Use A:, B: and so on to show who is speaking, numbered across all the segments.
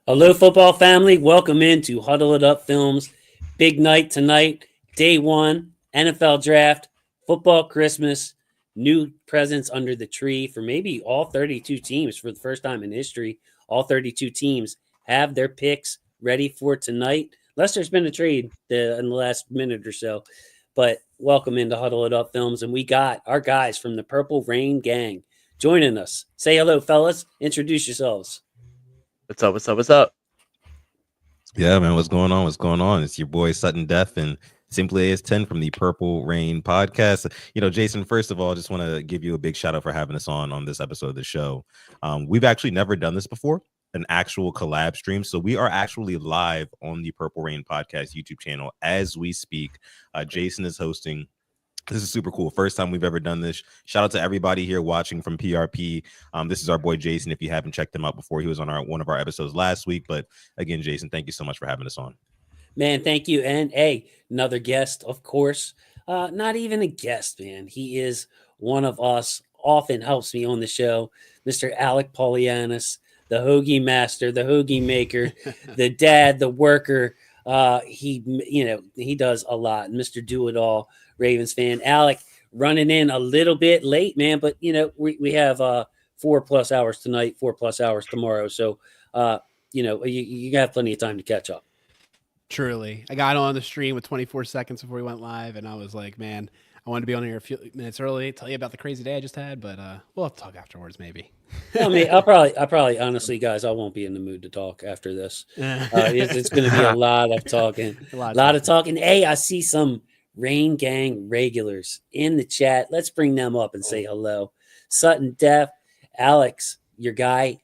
A: Hello, football family. Welcome into Huddle It Up Films. Big night tonight. Day one, NFL draft, football Christmas, new presents under the tree for maybe all 32 teams for the first time in history. All 32 teams have their picks ready for tonight. Unless there's been a trade in the last minute or so. But welcome into Huddle It Up Films. And we got our guys from the Purple Rain Gang joining us. Say hello, fellas. Introduce yourselves.
B: What's up? What's up? What's up?
C: Yeah, man, what's going on? What's going on? It's your boy Sutton Def and Simply AS10 from the Purple Rain podcast. Jason, first of all, I just want to give you a big shout out for having us on this episode of the show. We've actually never done this before, an actual collab stream. So we are actually live on the Purple Rain podcast YouTube channel as we speak. Jason is hosting. This is super cool. First time we've ever done this. Shout out to everybody here watching from PRP. This is our boy Jason. If you haven't checked him out before, he was on one of our episodes last week. But again, Jason, thank you so much for having us on.
A: Man, thank you. And hey, another guest, of course. Not even a guest, man. He is one of us. Often helps me on the show, Mr. Alec Polianis, the hoagie master, the hoagie maker, the dad, the worker. He does a lot. Mr. Do It All. Ravens fan. Alec running in a little bit late, man, but we have 4+ hours tonight, 4+ hours tomorrow, so you have plenty of time to catch up.
D: Truly, I got on the stream with 24 seconds before we went live, and I was like, man, I wanted to be on here a few minutes early, tell you about the crazy day I just had, but we'll have to talk afterwards, maybe.
A: I mean, I probably honestly, guys, I won't be in the mood to talk after this. It's going to be a lot of talking, a lot of talking. Hey, I see some Rain Gang regulars in the chat. Let's bring them up and say hello. Sutton Def, Alex, your guy,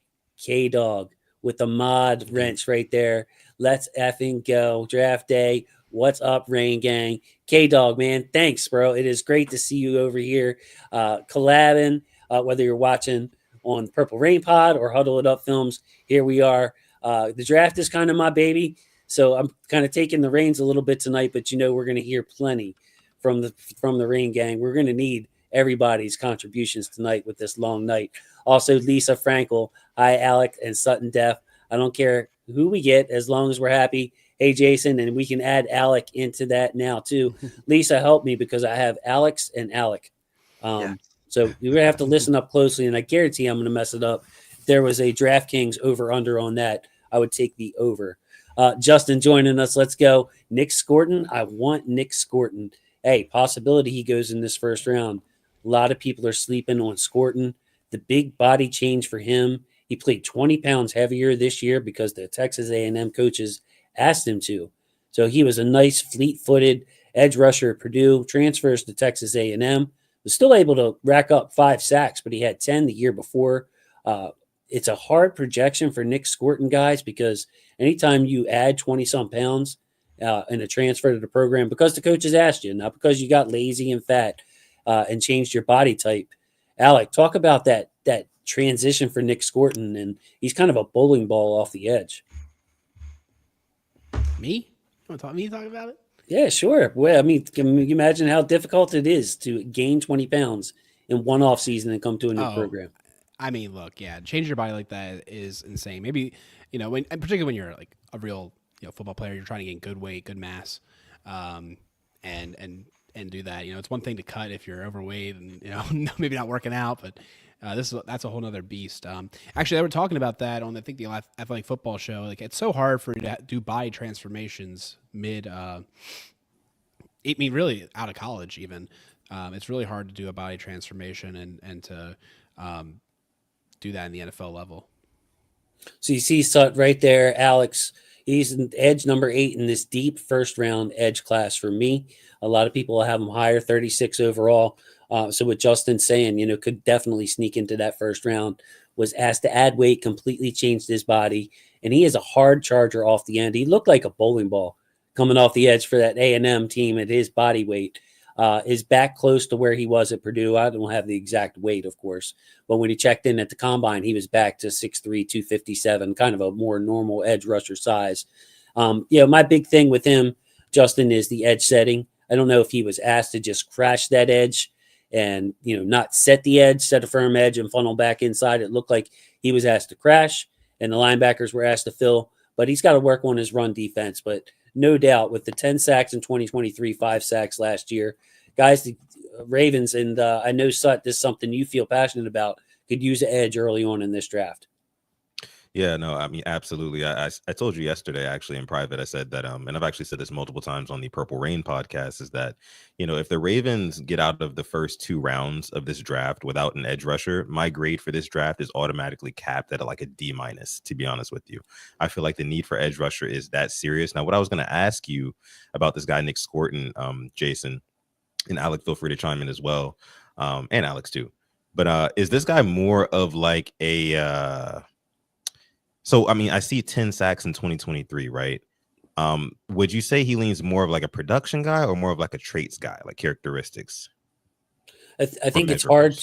A: K-Dog, with the mod wrench right there. Let's effing go. Draft day. What's up, Rain Gang? K-Dog, man, thanks, bro. It is great to see you over here collabing, whether you're watching on Purple Rain Pod or Huddle It Up Films. Here we are. The draft is kind of my baby. So I'm kind of taking the reins a little bit tonight, but we're going to hear plenty from the Rain Gang. We're going to need everybody's contributions tonight with this long night. Also, Lisa Frankel, hi, Alec and Sutton Def. I don't care who we get as long as we're happy. Hey, Jason, and we can add Alec into that now too. Lisa, help me because I have Alex and Alec. So you're going to have to listen up closely, and I guarantee I'm going to mess it up. If there was a DraftKings over-under on that, I would take the over. Justin joining us. Let's go. Nick Scourton. I want Nick Scourton. Hey, possibility he goes in this first round. A lot of people are sleeping on Scourton. The big body change for him. He played 20 pounds heavier this year because the Texas A&M coaches asked him to. So he was a nice fleet-footed edge rusher at Purdue, transfers to Texas A&M, was still able to rack up 5 sacks, but he had 10 the year before. It's a hard projection for Nick Scourton, guys, because anytime you add 20-some pounds in a transfer to the program, because the coaches asked you, not because you got lazy and fat and changed your body type. Alec, talk about that transition for Nick Scourton, and he's kind of a bowling ball off the edge.
D: Me? You want to talk about it?
A: Yeah, sure. Well, I mean, can you imagine how difficult it is to gain 20 pounds in one off season and come to a new program?
D: I mean, look, yeah, change your body like that is insane. Maybe, particularly when you're like a real, football player, you're trying to gain good weight, good mass, and do that. It's one thing to cut if you're overweight and maybe not working out, but that's a whole nother beast. Actually, they were talking about that on I think the Athletic Football Show. Like, it's so hard for you to do body transformations mid. Really out of college even. It's really hard to do a body transformation and to do that in the NFL level.
A: So you see Sut right there, Alex. He's an edge number 8 in this deep first round edge class for me. A lot of people have him higher, 36 overall. So what Justin's saying, could definitely sneak into that first round. Was asked to add weight, completely changed his body, and he is a hard charger off the end. He looked like a bowling ball coming off the edge for that A&M team at his body weight. Is back close to where he was at Purdue. I don't have the exact weight, of course, but when he checked in at the combine, he was back to 6'3", 257, kind of a more normal edge rusher size. My big thing with him, Justin, is the edge setting. I don't know if he was asked to just crash that edge and, not set the edge, set a firm edge and funnel back inside. It looked like he was asked to crash and the linebackers were asked to fill. But he's got to work on his run defense. But no doubt with the 10 sacks in 2023, 5 sacks last year, guys, the Ravens, and I know, Sut, this is something you feel passionate about, could use an edge early on in this draft.
C: Yeah, no, I mean, absolutely. I told you yesterday, actually, in private, I said that, and I've actually said this multiple times on the Purple Rain podcast, is that, if the Ravens get out of the first 2 rounds of this draft without an edge rusher, my grade for this draft is automatically capped at like a D-, to be honest with you. I feel like the need for edge rusher is that serious. Now, what I was going to ask you about this guy, Nick Scourton, Jason, and Alec, feel free to chime in as well, and Alex too. But is this guy more of like a so, I mean, I see 10 sacks in 2023, right? Would you say he leans more of like a production guy or more of like a traits guy, like characteristics?
A: I think it's hard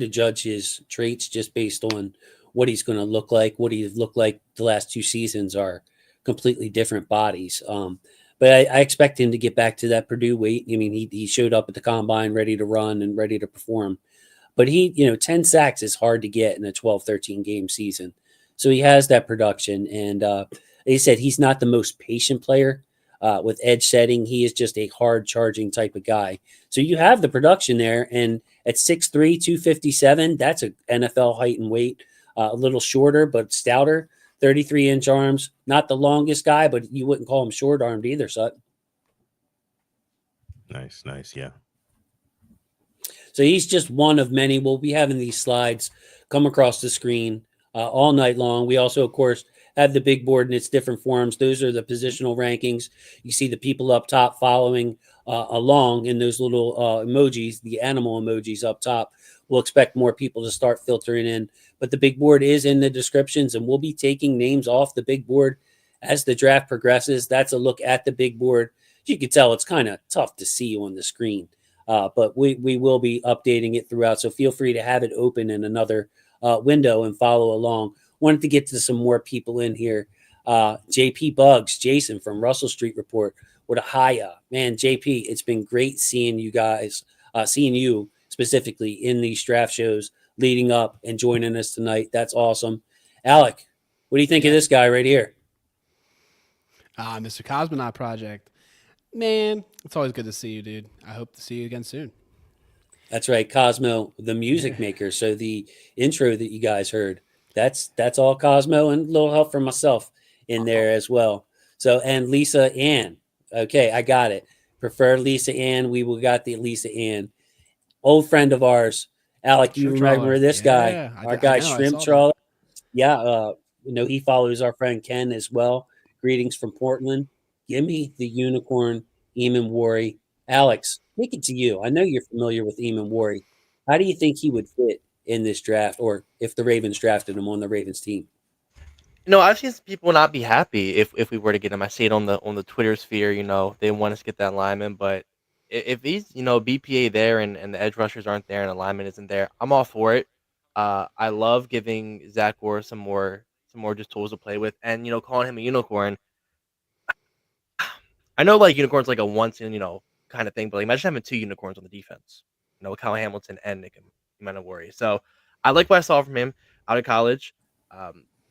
A: to judge his traits just based on what he's going to look like. What he's looked like the last 2 seasons are completely different bodies. But I expect him to get back to that Purdue weight. I mean, he showed up at the combine ready to run and ready to perform. But 10 sacks is hard to get in a 12, 13 game season. So he has that production. And they said he's not the most patient player with edge setting. He is just a hard charging type of guy. So you have the production there. And at 6'3", 257, that's an NFL height and weight. A little shorter, but stouter. 33-inch arms. Not the longest guy, but you wouldn't call him short-armed either, Sut.
C: Nice, yeah.
A: So he's just one of many. We'll be having these slides come across the screen all night long. We also, of course, have the big board in its different forms. Those are the positional rankings. You see the people up top following along in those little emojis, the animal emojis up top. We'll expect more people to start filtering in. But the big board is in the descriptions, and we'll be taking names off the big board as the draft progresses. That's a look at the big board. As you can tell, it's kind of tough to see on the screen. But we will be updating it throughout. So feel free to have it open in another window and follow along. Wanted to get to some more people in here. JP Bugs, Jason from Russell Street Report. What a hiya. Man, JP, it's been great seeing you guys, seeing you specifically in these draft shows leading up and joining us tonight. That's awesome. Alec, what do you think of this guy right here?
D: Mr. Cosmonaut Project. Man, it's always good to see you, dude. I hope to see you again soon.
A: That's right, Cosmo, the music maker. So the intro that you guys heard, that's all Cosmo, and a little help from myself in there as well. So, and Lisa Ann. Okay, I got it. Prefer Lisa Ann. We got the Lisa Ann. Old friend of ours. Alec, you remember this guy? Our guy, Shrimp Trawler. Yeah, he follows our friend Ken as well. Greetings from Portland. Give me the unicorn, Eamon Worry. Alex, take it to you. I know you're familiar with Eamon Worry. How do you think he would fit in this draft, or if the Ravens drafted him on the Ravens team?
B: I've seen some people not be happy if we were to get him. I see it on the Twitter sphere. They want us to get that lineman, but if he's BPA there and the edge rushers aren't there and the lineman isn't there, I'm all for it. I love giving Zach Orr some more just tools to play with, and calling him a unicorn. I know unicorns like a once in kind of thing, but imagine having 2 unicorns on the defense. With Kyle Hamilton and Nick Worry. So I like what I saw from him out of college.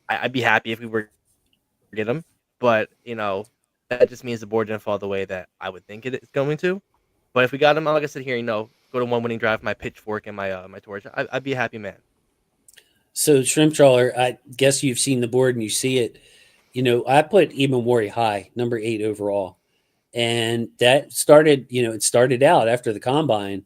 B: I'd be happy if we were to get him, but that just means the board didn't fall the way that I would think it's going to. But if we got him, like I said here, go to one winning drive, my pitchfork and my torch, I'd be a happy man.
A: So Shrimp Trawler, I guess you've seen the board and you see it. I put Eamon Worry high, number 8 overall. And that started, it started out after the combine.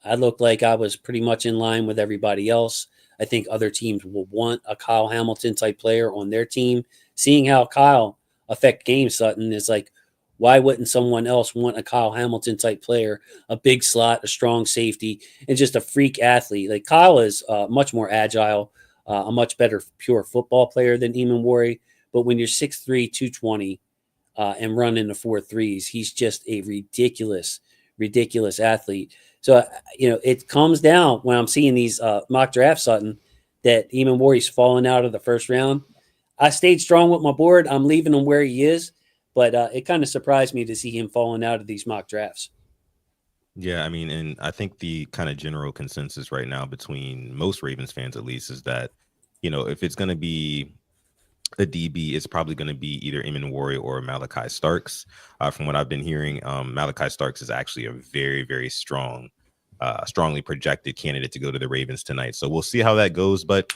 A: I looked like I was pretty much in line with everybody else. I think other teams will want a Kyle Hamilton type player on their team. Seeing how Kyle affect games, Sutton, is like, why wouldn't someone else want a Kyle Hamilton type player, a big slot, a strong safety, and just a freak athlete? Like Kyle is much more agile, a much better pure football player than Eamon Worry. But when you're 6'3", 220 and running the 4.3s, he's just a ridiculous athlete. So, it comes down when I'm seeing these mock drafts, Sutton, that Eamon Worry's falling out of the first round. I stayed strong with my board. I'm leaving him where he is, but it kind of surprised me to see him falling out of these mock drafts.
C: Yeah, I mean, and I think the kind of general consensus right now between most Ravens fans, at least, is that if it's going to be a DB, it's probably going to be either Eamon Warrior or Malachi Starks. From what I've been hearing, Malachi Starks is actually a very, very strongly projected candidate to go to the Ravens tonight. So we'll see how that goes. But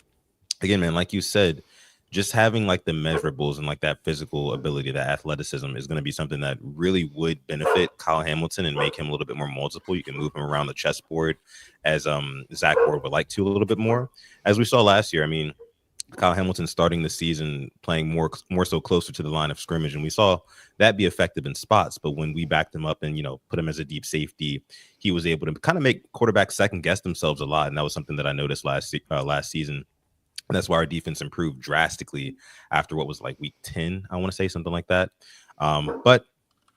C: again, man, like you said, just having like the measurables and like that physical ability, that athleticism is going to be something that really would benefit Kyle Hamilton and make him a little bit more multiple. You can move him around the chessboard as Zach Ward would like to a little bit more. As we saw last year, I mean, Kyle Hamilton starting the season playing more so closer to the line of scrimmage, and we saw that be effective in spots. But when we backed him up and put him as a deep safety, he was able to kind of make quarterbacks second guess themselves a lot, and that was something that I noticed last season. And that's why our defense improved drastically after what was like week 10, I want to say, something like that. But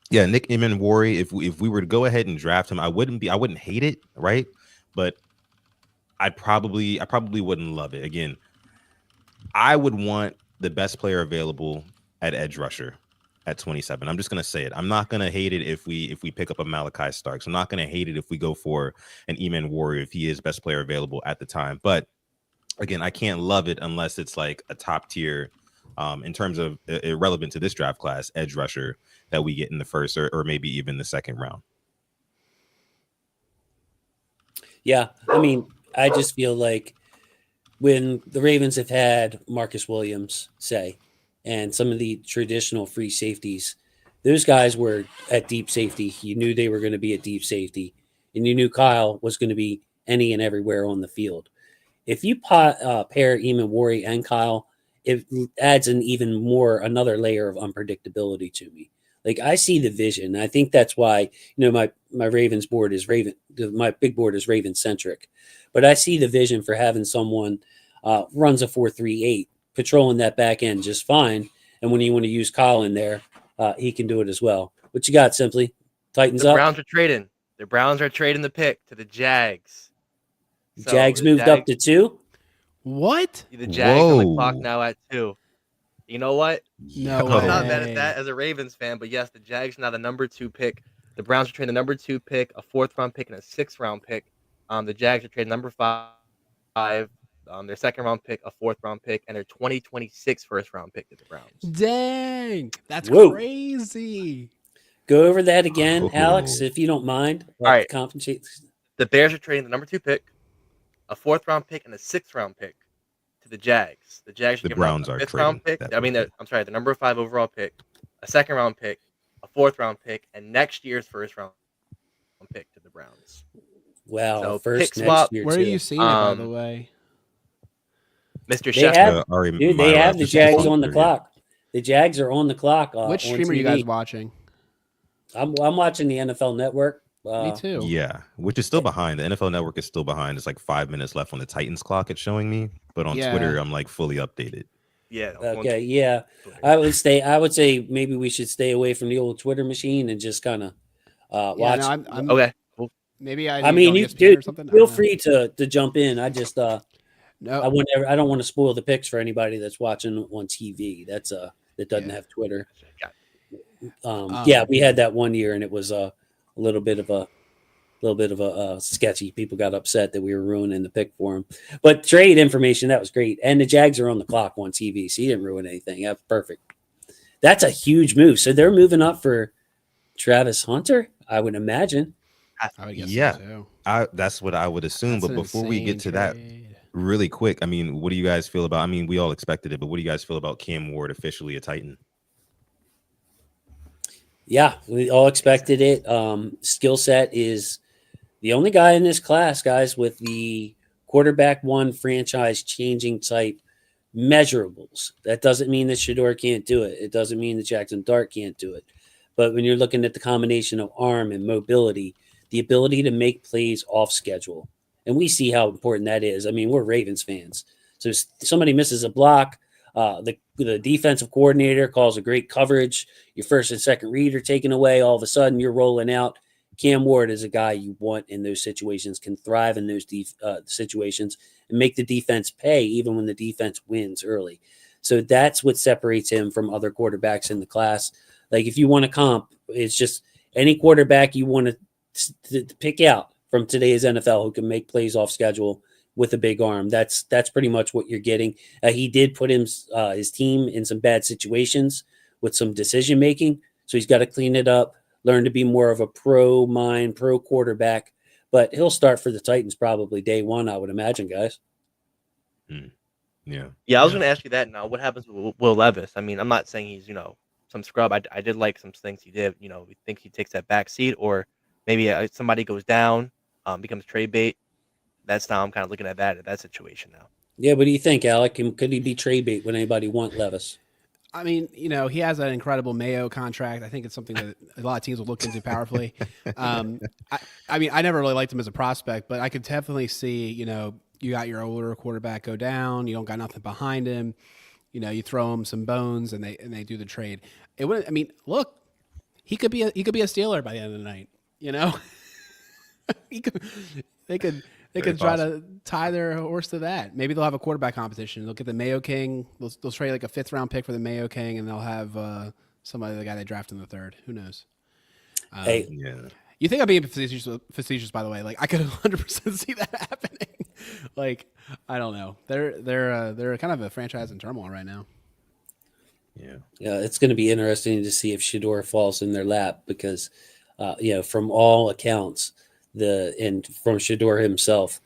C: yeah, Nick Eamon-Warrior, if we were to go ahead and draft him, I wouldn't hate it, right? But I probably wouldn't love it. Again, I would want the best player available at edge rusher at 27. I'm just going to say it. I'm not going to hate it if we pick up a Malachi Starks. I'm not going to hate it if we go for an Eamon-Warrior if he is best player available at the time. But again, I can't love it unless it's like a top tier in terms of irrelevant to this draft class edge rusher that we get in the first or maybe even the second round.
A: Yeah, I mean, I just feel like when the Ravens have had Marcus Williams, say, and some of the traditional free safeties, those guys were at deep safety. You knew they were going to be at deep safety, and you knew Kyle was going to be any and everywhere on the field. If you pair Eamon-Warrior and Kyle, it adds another layer of unpredictability to me. Like, I see the vision. I think that's why, my Ravens board is my big board is Raven centric, but I see the vision for having someone runs a 4.38, patrolling that back end just fine. And when you want to use Kyle in there, he can do it as well. What you got, Simply? Titans up.
B: The Browns are trading. The Browns are trading the pick to the Jags.
A: So Jags moved up to 2.
D: What?
B: The Jags on the clock now at 2. You know what?
D: No,
B: I'm not mad at that as a Ravens fan, but yes, the Jags now the number 2 pick. The Browns are trading the number 2 pick, a 4th round pick, and a 6th round pick. The Jags are trading number 5, their 2nd round pick, a 4th round pick, and their 2026 first round pick to the Browns.
D: Dang, that's crazy.
A: Go over that again, Alex, if you don't mind.
B: All right.
A: The
B: Bears are trading the number 2 pick, a 4th round pick, and a 6th round pick to the Jags. The Jags should give them a 5th round pick. The number 5 overall pick, a 2nd round pick, a 4th round pick, and next year's first round pick to the Browns.
A: Wow.
B: So
A: first
B: pick swap.
D: Where are you seeing it, by the way?
B: Mr. Schefter.
A: They have the Jags on the clock. The Jags are on the clock.
D: Which stream are you guys watching?
A: I'm watching the NFL Network.
D: Me too.
C: Yeah, which is still behind. The NFL Network is still behind. It's like 5 minutes left on the Titans clock. It's showing me, but on Twitter, I'm like fully updated.
B: Yeah.
A: Okay. Yeah. I would say maybe we should stay away from the old Twitter machine and just kind of watch.
D: No, I'm
B: okay.
D: Cool. Maybe
A: I mean, you dude, feel free to jump in. I just no, I don't want to spoil the picks for anybody that's watching on TV. That doesn't have Twitter. Yeah, we had that one year, and it was a little bit of a sketchy. People got upset that we were ruining the pick for them. But trade information, that was great. And the Jags are on the clock on TV, so you didn't ruin anything. That's perfect. That's a huge move. So they're moving up for Travis Hunter, I would imagine.
D: I would guess
C: yeah,
D: so.
C: That's what I would assume.
D: That's
C: but before we get to that, really quick, I mean, what do you guys feel about? I mean, we all expected it, but what do you guys feel about Cam Ward officially a Titan?
A: Yeah, we all expected it. Skill set is the only guy in this class, guys, with the quarterback one franchise changing type measurables. That doesn't mean that Shedeur can't do it. It doesn't mean that Jackson Dart can't do it. But when you're looking at the combination of arm and mobility, the ability to make plays off schedule, and we see how important that is. I mean, we're Ravens fans. So if somebody misses a block, the defensive coordinator calls a great coverage, your first and second read are taken away, all of a sudden you're rolling out. Cam Ward is a guy you want in those situations, can thrive in those situations and make the defense pay even when the defense wins early. So that's what separates him from other quarterbacks in the class. Like if you want to comp, it's just any quarterback you want to pick out from today's NFL who can make plays off schedule, with a big arm. That's pretty much what you're getting. He did put his team in some bad situations with some decision making, so he's got to clean it up, learn to be more of a pro quarterback. But he'll start for the Titans probably day one, I would imagine, guys.
C: Yeah.
B: I was going to ask you that now. What happens with Will Levis? I mean, I'm not saying he's, some scrub. I did like some things he did. We think he takes that back seat, or maybe somebody goes down, becomes trade bait. That's now I'm kind of looking at that situation now.
A: Yeah, what do you think, Alec? Could he be trade bait? Would anybody want Levis?
D: I mean, he has an incredible Mayo contract. I think it's something that a lot of teams will look into powerfully. I mean, I never really liked him as a prospect, but I could definitely see, you got your older quarterback go down, you don't got nothing behind him, you throw him some bones and they do the trade. It wouldn't. I mean, look, he could be a Steeler by the end of the night. They could try to tie their horse to that. Maybe they'll have a quarterback competition. They'll get the Mayo King. They'll trade like a 5th round pick for the Mayo King, and they'll have the guy they draft in the 3rd. Who knows? You think I'm being facetious, by the way? Like, I could 100% see that happening. Like, I don't know. They're kind of a franchise in turmoil right now.
A: Yeah, it's going to be interesting to see if Shedeur falls in their lap because, from all accounts, and from Shedeur himself,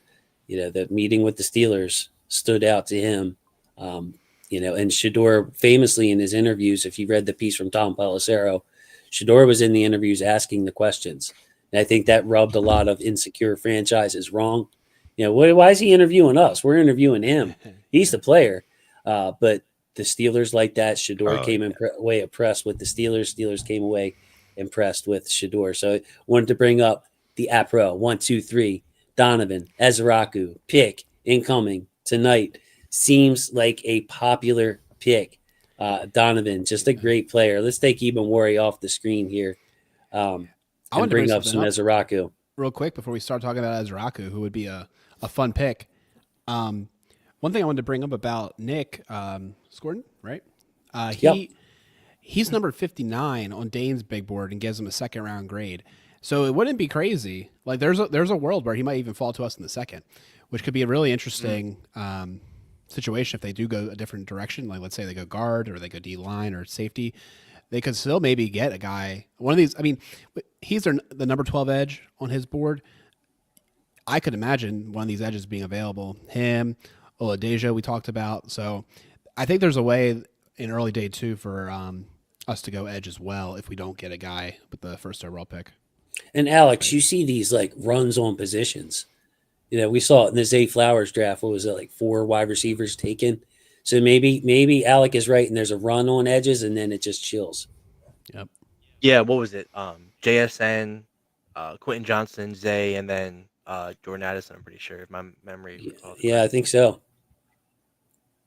A: the meeting with the Steelers stood out to him. And Shedeur famously in his interviews, if you read the piece from Tom Pelissero, Shedeur was in the interviews asking the questions. And I think that rubbed a lot of insecure franchises wrong. Why is he interviewing us? We're interviewing him. He's the player. But the Steelers like that. Shedeur came away impressed with the Steelers. Steelers came away impressed with Shedeur. So I wanted to bring up the APRO 1, 2, 3, Donovan, Ezraku, pick incoming tonight. Seems like a popular pick. Donovan, just a great player. Let's take Eben Wari off the screen here and bring up some Ezraku.
D: Real quick before we start talking about Ezraku, who would be a fun pick. One thing I wanted to bring up about Nick Scourton, right? He's number 59 on Dane's big board and gives him a 2nd round grade. So it wouldn't be crazy. Like there's a world where he might even fall to us in the 2nd, which could be a really interesting situation if they do go a different direction. Like let's say they go guard or they go D line or safety, they could still maybe get a guy. One of these. I mean, he's the number 12 edge on his board. I could imagine one of these edges being available. Him, Oladejo, we talked about. So I think there's a way in early day 2 for us to go edge as well if we don't get a guy with the first overall pick.
A: And Alex, you see these like runs on positions. We saw it in the Zay Flowers draft. What was it, like 4 wide receivers taken? So maybe Alec is right, and there's a run on edges, and then it just chills.
D: Yep.
B: Yeah. What was it? JSN, Quentin Johnson, Zay, and then Jordan Addison. I'm pretty sure if my memory.
A: Yeah, I think so.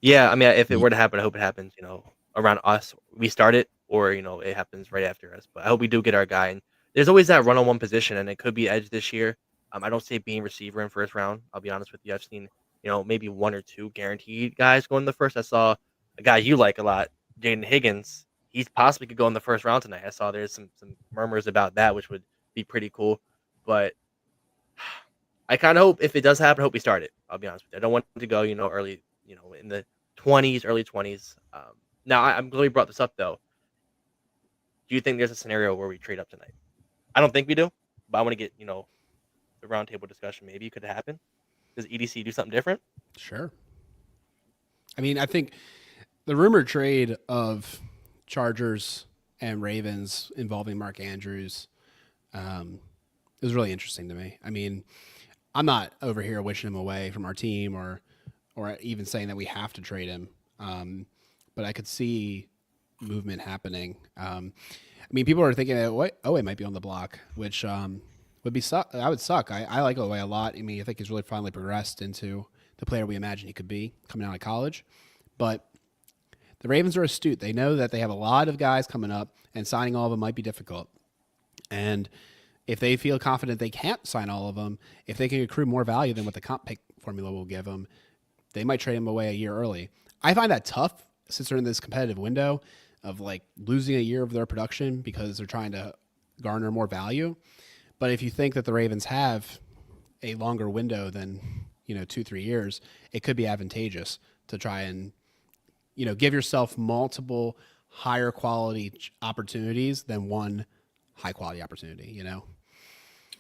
B: Yeah, I mean, if it were to happen, I hope it happens. Around us, we start it, or it happens right after us. But I hope we do get our guy. And there's always that run on one position, and it could be edge this year. I don't see it being receiver in first round. I'll be honest with you. I've seen, maybe 1 or 2 guaranteed guys go in the first. I saw a guy you like a lot, Jaden Higgins. He possibly could go in the first round tonight. I saw there's some murmurs about that, which would be pretty cool. But I kind of hope if it does happen, I hope we start it. I'll be honest with you. I don't want to go, early, in the 20s, early 20s. Now, I'm glad we brought this up, though. Do you think there's a scenario where we trade up tonight? I don't think we do, but I want to get, the roundtable discussion. Maybe it could happen. Does EDC do something different?
D: Sure. I mean, I think the rumored trade of Chargers and Ravens involving Mark Andrews is really interesting to me. I mean, I'm not over here wishing him away from our team or even saying that we have to trade him. But I could see movement happening. I mean, people are thinking that Owe might be on the block, which would be that would suck. I like Owe a lot. I mean, I think he's really finally progressed into the player we imagine he could be coming out of college. But the Ravens are astute. They know that they have a lot of guys coming up, and signing all of them might be difficult. And if they feel confident they can't sign all of them, if they can accrue more value than what the comp pick formula will give them, they might trade him away a year early. I find that tough since they're in this competitive window of like losing a year of their production because they're trying to garner more value. But if you think that the Ravens have a longer window than 2-3 years, it could be advantageous to try and, give yourself multiple higher quality opportunities than one high quality opportunity,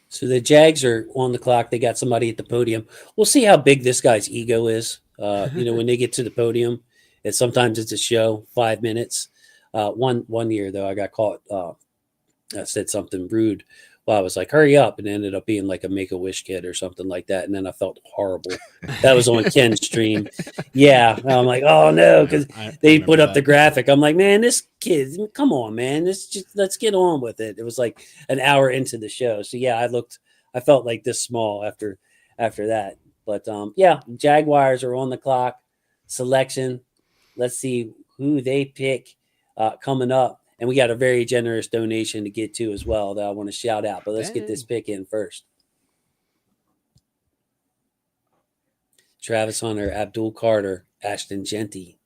A: So the Jags are on the clock. They got somebody at the podium. We'll see how big this guy's ego is. When they get to the podium, and sometimes it's a show, 5 minutes. One year though, I got caught. I said something rude. Well, I was like, hurry up, and it ended up being like a Make-A-Wish kid or something like that. And then I felt horrible. That was on Ken's stream. Yeah. I'm like, oh no, because they put up the graphic. I'm like, man, this kid, come on, man. Let's get on with it. It was like an hour into the show. So yeah, I felt like this small after that. But yeah, Jaguars are on the clock. Selection. Let's see who they pick coming up. And we got a very generous donation to get to as well that I want to shout out. But let's get this pick in first. Travis Hunter, Abdul Carter, Ashton Jeanty.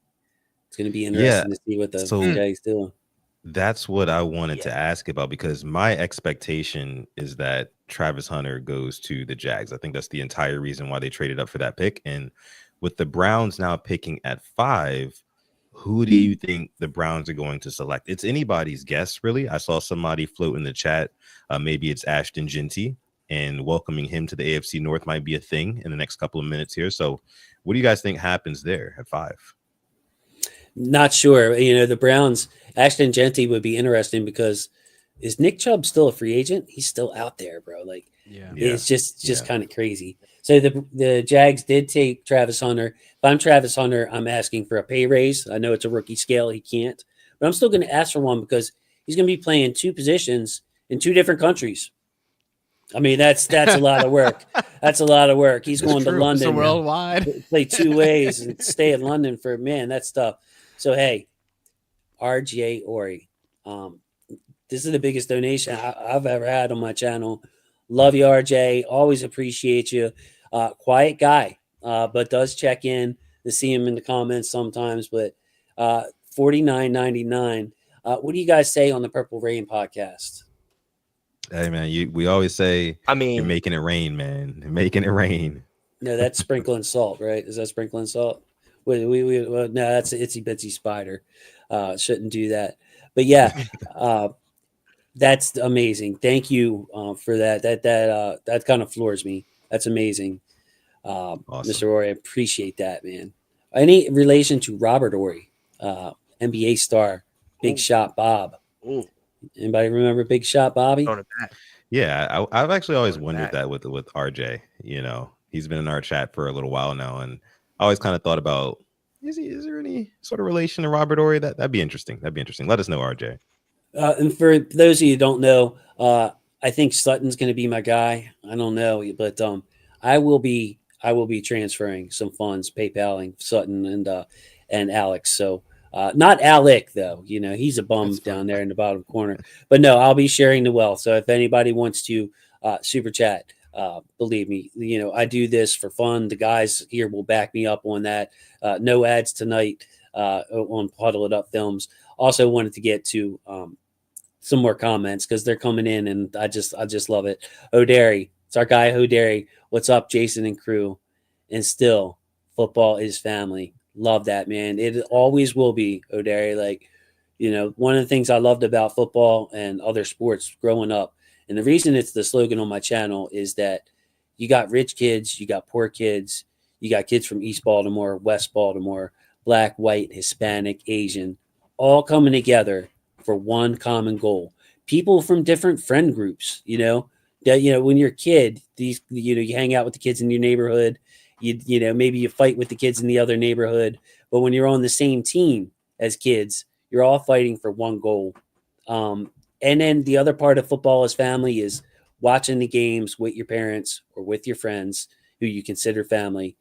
A: It's going to be interesting to see what the Jags doing.
C: That's what I wanted to ask about, because my expectation is that Travis Hunter goes to the Jags. I think that's the entire reason why they traded up for that pick. And with the Browns now picking at 5, who do you think the Browns are going to select? It's anybody's guess, really. I saw somebody float in the chat. Maybe it's Ashton Jeanty, and welcoming him to the AFC North might be a thing in the next couple of minutes here. So what do you guys think happens there at 5?
A: Not sure. The Browns, Ashton Jeanty would be interesting because is Nick Chubb still a free agent? He's still out there, bro. Like, it's just kind of crazy. So the Jags did take Travis Hunter. If I'm Travis Hunter, I'm asking for a pay raise. I know it's a rookie scale. He can't. But I'm still going to ask for one because he's going to be playing 2 positions in 2 different countries. I mean, that's a lot of work. That's a lot of work. He's going to London.
D: So worldwide.
A: Play 2 ways and stay in London for, man, that's tough. So, hey, RJ Ori. This is the biggest donation I've ever had on my channel. Love you, RJ. Always appreciate you. Quiet guy, but does check in to see him in the comments sometimes. But $49.99. What do you guys say on the Purple Rain podcast?
C: Hey man, we always say, you're making it rain, man. You're making it rain.
A: No, that's sprinkling salt, right? Is that sprinkling salt? No, that's an itsy bitsy spider. Shouldn't do that. But yeah, that's amazing. Thank you for that. That kind of floors me. That's amazing. Awesome. Mr. Ori, I appreciate that, man. Any relation to Robert Ori, NBA star, Big Shot Bob? Ooh. Anybody remember Big Shot Bobby?
C: Yeah, I've actually always wondered that with RJ. He's been in our chat for a little while now, and I always kind of thought about, is there any sort of relation to Robert Ori? That'd be interesting. Let us know, RJ.
A: And for those of you who don't know, I think Sutton's going to be my guy. I don't know, but I will be transferring some funds, PayPaling Sutton and Alex. So not Alec though, he's a bum down there in the bottom corner. But no, I'll be sharing the wealth. So if anybody wants to super chat, believe me, I do this for fun. The guys here will back me up on that. No ads tonight on Huddle It Up Films. Also wanted to get to some more comments because they're coming in, and I just love it. O'Derry, it's our guy O'Derry. What's up, Jason and crew? And still, football is family. Love that, man. It always will be, O'Derry. Like, one of the things I loved about football and other sports growing up, and the reason it's the slogan on my channel is that you got rich kids, you got poor kids, you got kids from East Baltimore, West Baltimore, black, white, Hispanic, Asian, all coming together for one common goal. People from different friend groups, that, when you're a kid, you hang out with the kids in your neighborhood, maybe you fight with the kids in the other neighborhood, but when you're on the same team as kids, you're all fighting for one goal. And then the other part of football as family is watching the games with your parents or with your friends who you consider family.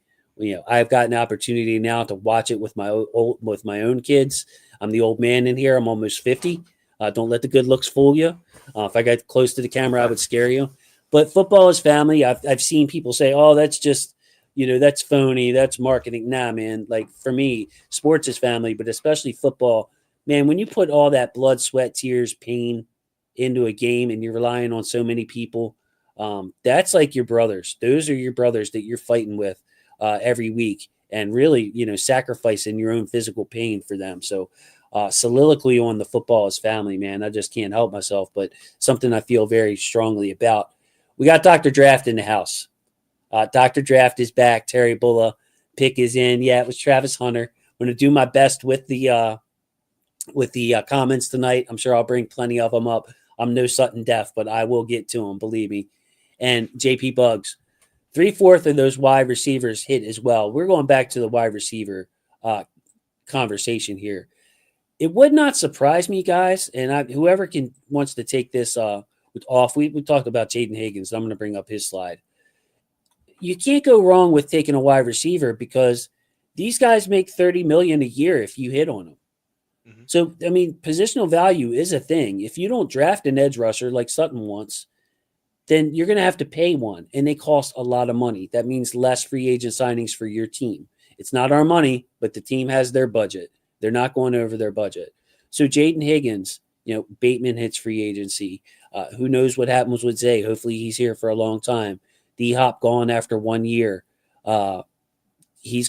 A: I've got an opportunity now to watch it with my own kids. I'm the old man in here. I'm almost 50. Don't let the good looks fool you. If I got close to the camera, I would scare you. But football is family. I've seen people say, "Oh, that's just, that's phony. That's marketing." Nah, man. Like for me, sports is family, but especially football. Man, when you put all that blood, sweat, tears, pain into a game and you're relying on so many people, that's like your brothers. Those are your brothers that you're fighting with every week and really, sacrificing your own physical pain for them. So soliloquy on the football is family, man. I just can't help myself, but something I feel very strongly about. We got Dr. Draft in the house. Dr. Draft is back. Terry Bulla pick is in. Yeah, it was Travis Hunter. I'm going to do my best with the comments tonight. I'm sure I'll bring plenty of them up. I'm no Sutton Deaf, but I will get to them, believe me. And JP Bugs, 3/4 of those wide receivers hit as well. We're going back to the wide receiver conversation here. It would not surprise me, guys, and whoever wants to take this off. We talked about Jaden Higgins. I'm going to bring up his slide. You can't go wrong with taking a wide receiver because these guys make $30 million a year if you hit on them. Mm-hmm. So, I mean, positional value is a thing. If you don't draft an edge rusher like Sutton wants, then you're going to have to pay one, and they cost a lot of money. That means less free agent signings for your team. It's not our money, but the team has their budget. They're not going over their budget. So Jaden Higgins, Bateman hits free agency. Who knows what happens with Zay? Hopefully he's here for a long time. D-Hop gone after 1 year. You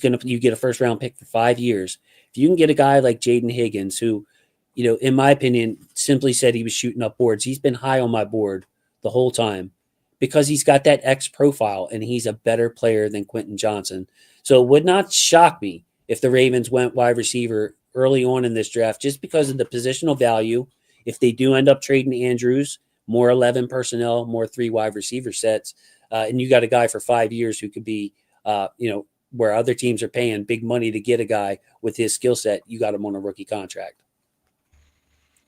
A: get a first-round pick for 5 years. If you can get a guy like Jaden Higgins, who, in my opinion, simply said he was shooting up boards. He's been high on my board the whole time because he's got that X profile and he's a better player than Quentin Johnson. So it would not shock me if the Ravens went wide receiver early on in this draft just because of the positional value. If they do end up trading Andrews, more 11 personnel, more 3 wide receiver sets, and you got a guy for 5 years who could be, where other teams are paying big money to get a guy with his skill set, you got him on a rookie contract.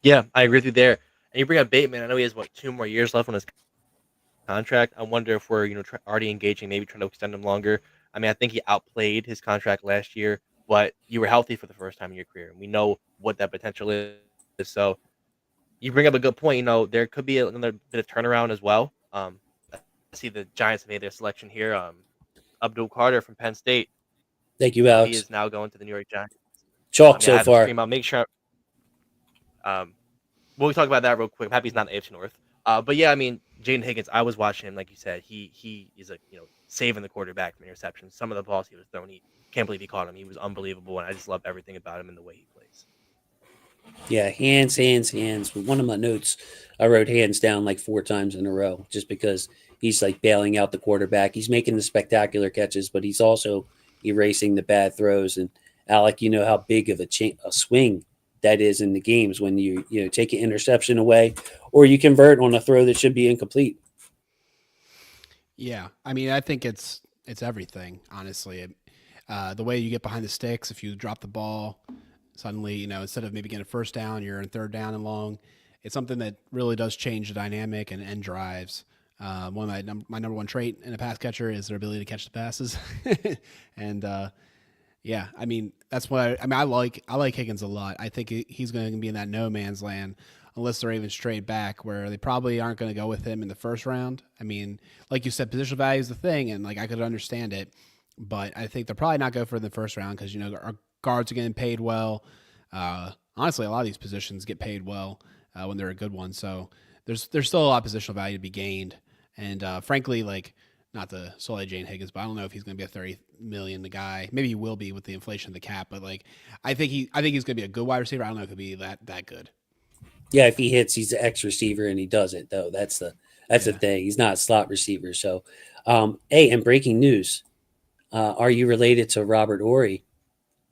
B: Yeah, I agree with you there. And you bring up Bateman. I know he has 2 more years left on his contract. I wonder if we're already engaging, maybe trying to extend him longer. I mean, I think he outplayed his contract last year, but you were healthy for the first time in your career, and we know what that potential is. So you bring up a good point. There could be another bit of turnaround as well. I see the Giants made their selection here. Abdul Carter from Penn State.
A: Thank you, Alex.
B: He is now going to the New York Giants.
A: Chalk so far.
B: I'll make sure. We'll talk about that real quick. I'm happy he's not in the AFC North. But yeah, I mean, Jaden Higgins, I was watching him, like you said. He is saving the quarterback from interceptions. Some of the balls he was throwing, he can't believe he caught him. He was unbelievable, and I just love everything about him and the way he plays.
A: Yeah, hands. With one of my notes, I wrote hands down like 4 times in a row just because he's like bailing out the quarterback. He's making the spectacular catches, but he's also erasing the bad throws. And Alec, you know how big of a swing that is in the games when you take an interception away or you convert on a throw that should be incomplete.
D: Yeah, I mean, I think it's everything, honestly. The way you get behind the sticks, if you drop the ball, suddenly, instead of maybe getting a first down, you're in third down and long. It's something that really does change the dynamic and drives. One of my number one trait in a pass catcher is their ability to catch the passes. And yeah, I mean, that's what I like Higgins a lot. I think he's going to be in that no man's land unless the Ravens trade back, where they probably aren't going to go with him in the first round. I mean, like you said, positional value is the thing, and I could understand it, but I think they're probably not going for the first round because our guards are getting paid well. Honestly, a lot of these positions get paid well when they're a good one. So there's still a lot of positional value to be gained, and frankly, not to solely Jaden Higgins, but I don't know if he's going to be a $30 million guy. Maybe he will be with the inflation of the cap, but I think he's going to be a good wide receiver. I don't know if he'll be that good.
A: Yeah, if he hits, he's an X receiver, and he does it though. That's the thing. He's not a slot receiver. So, hey, and breaking news: are you related to Robert Ory?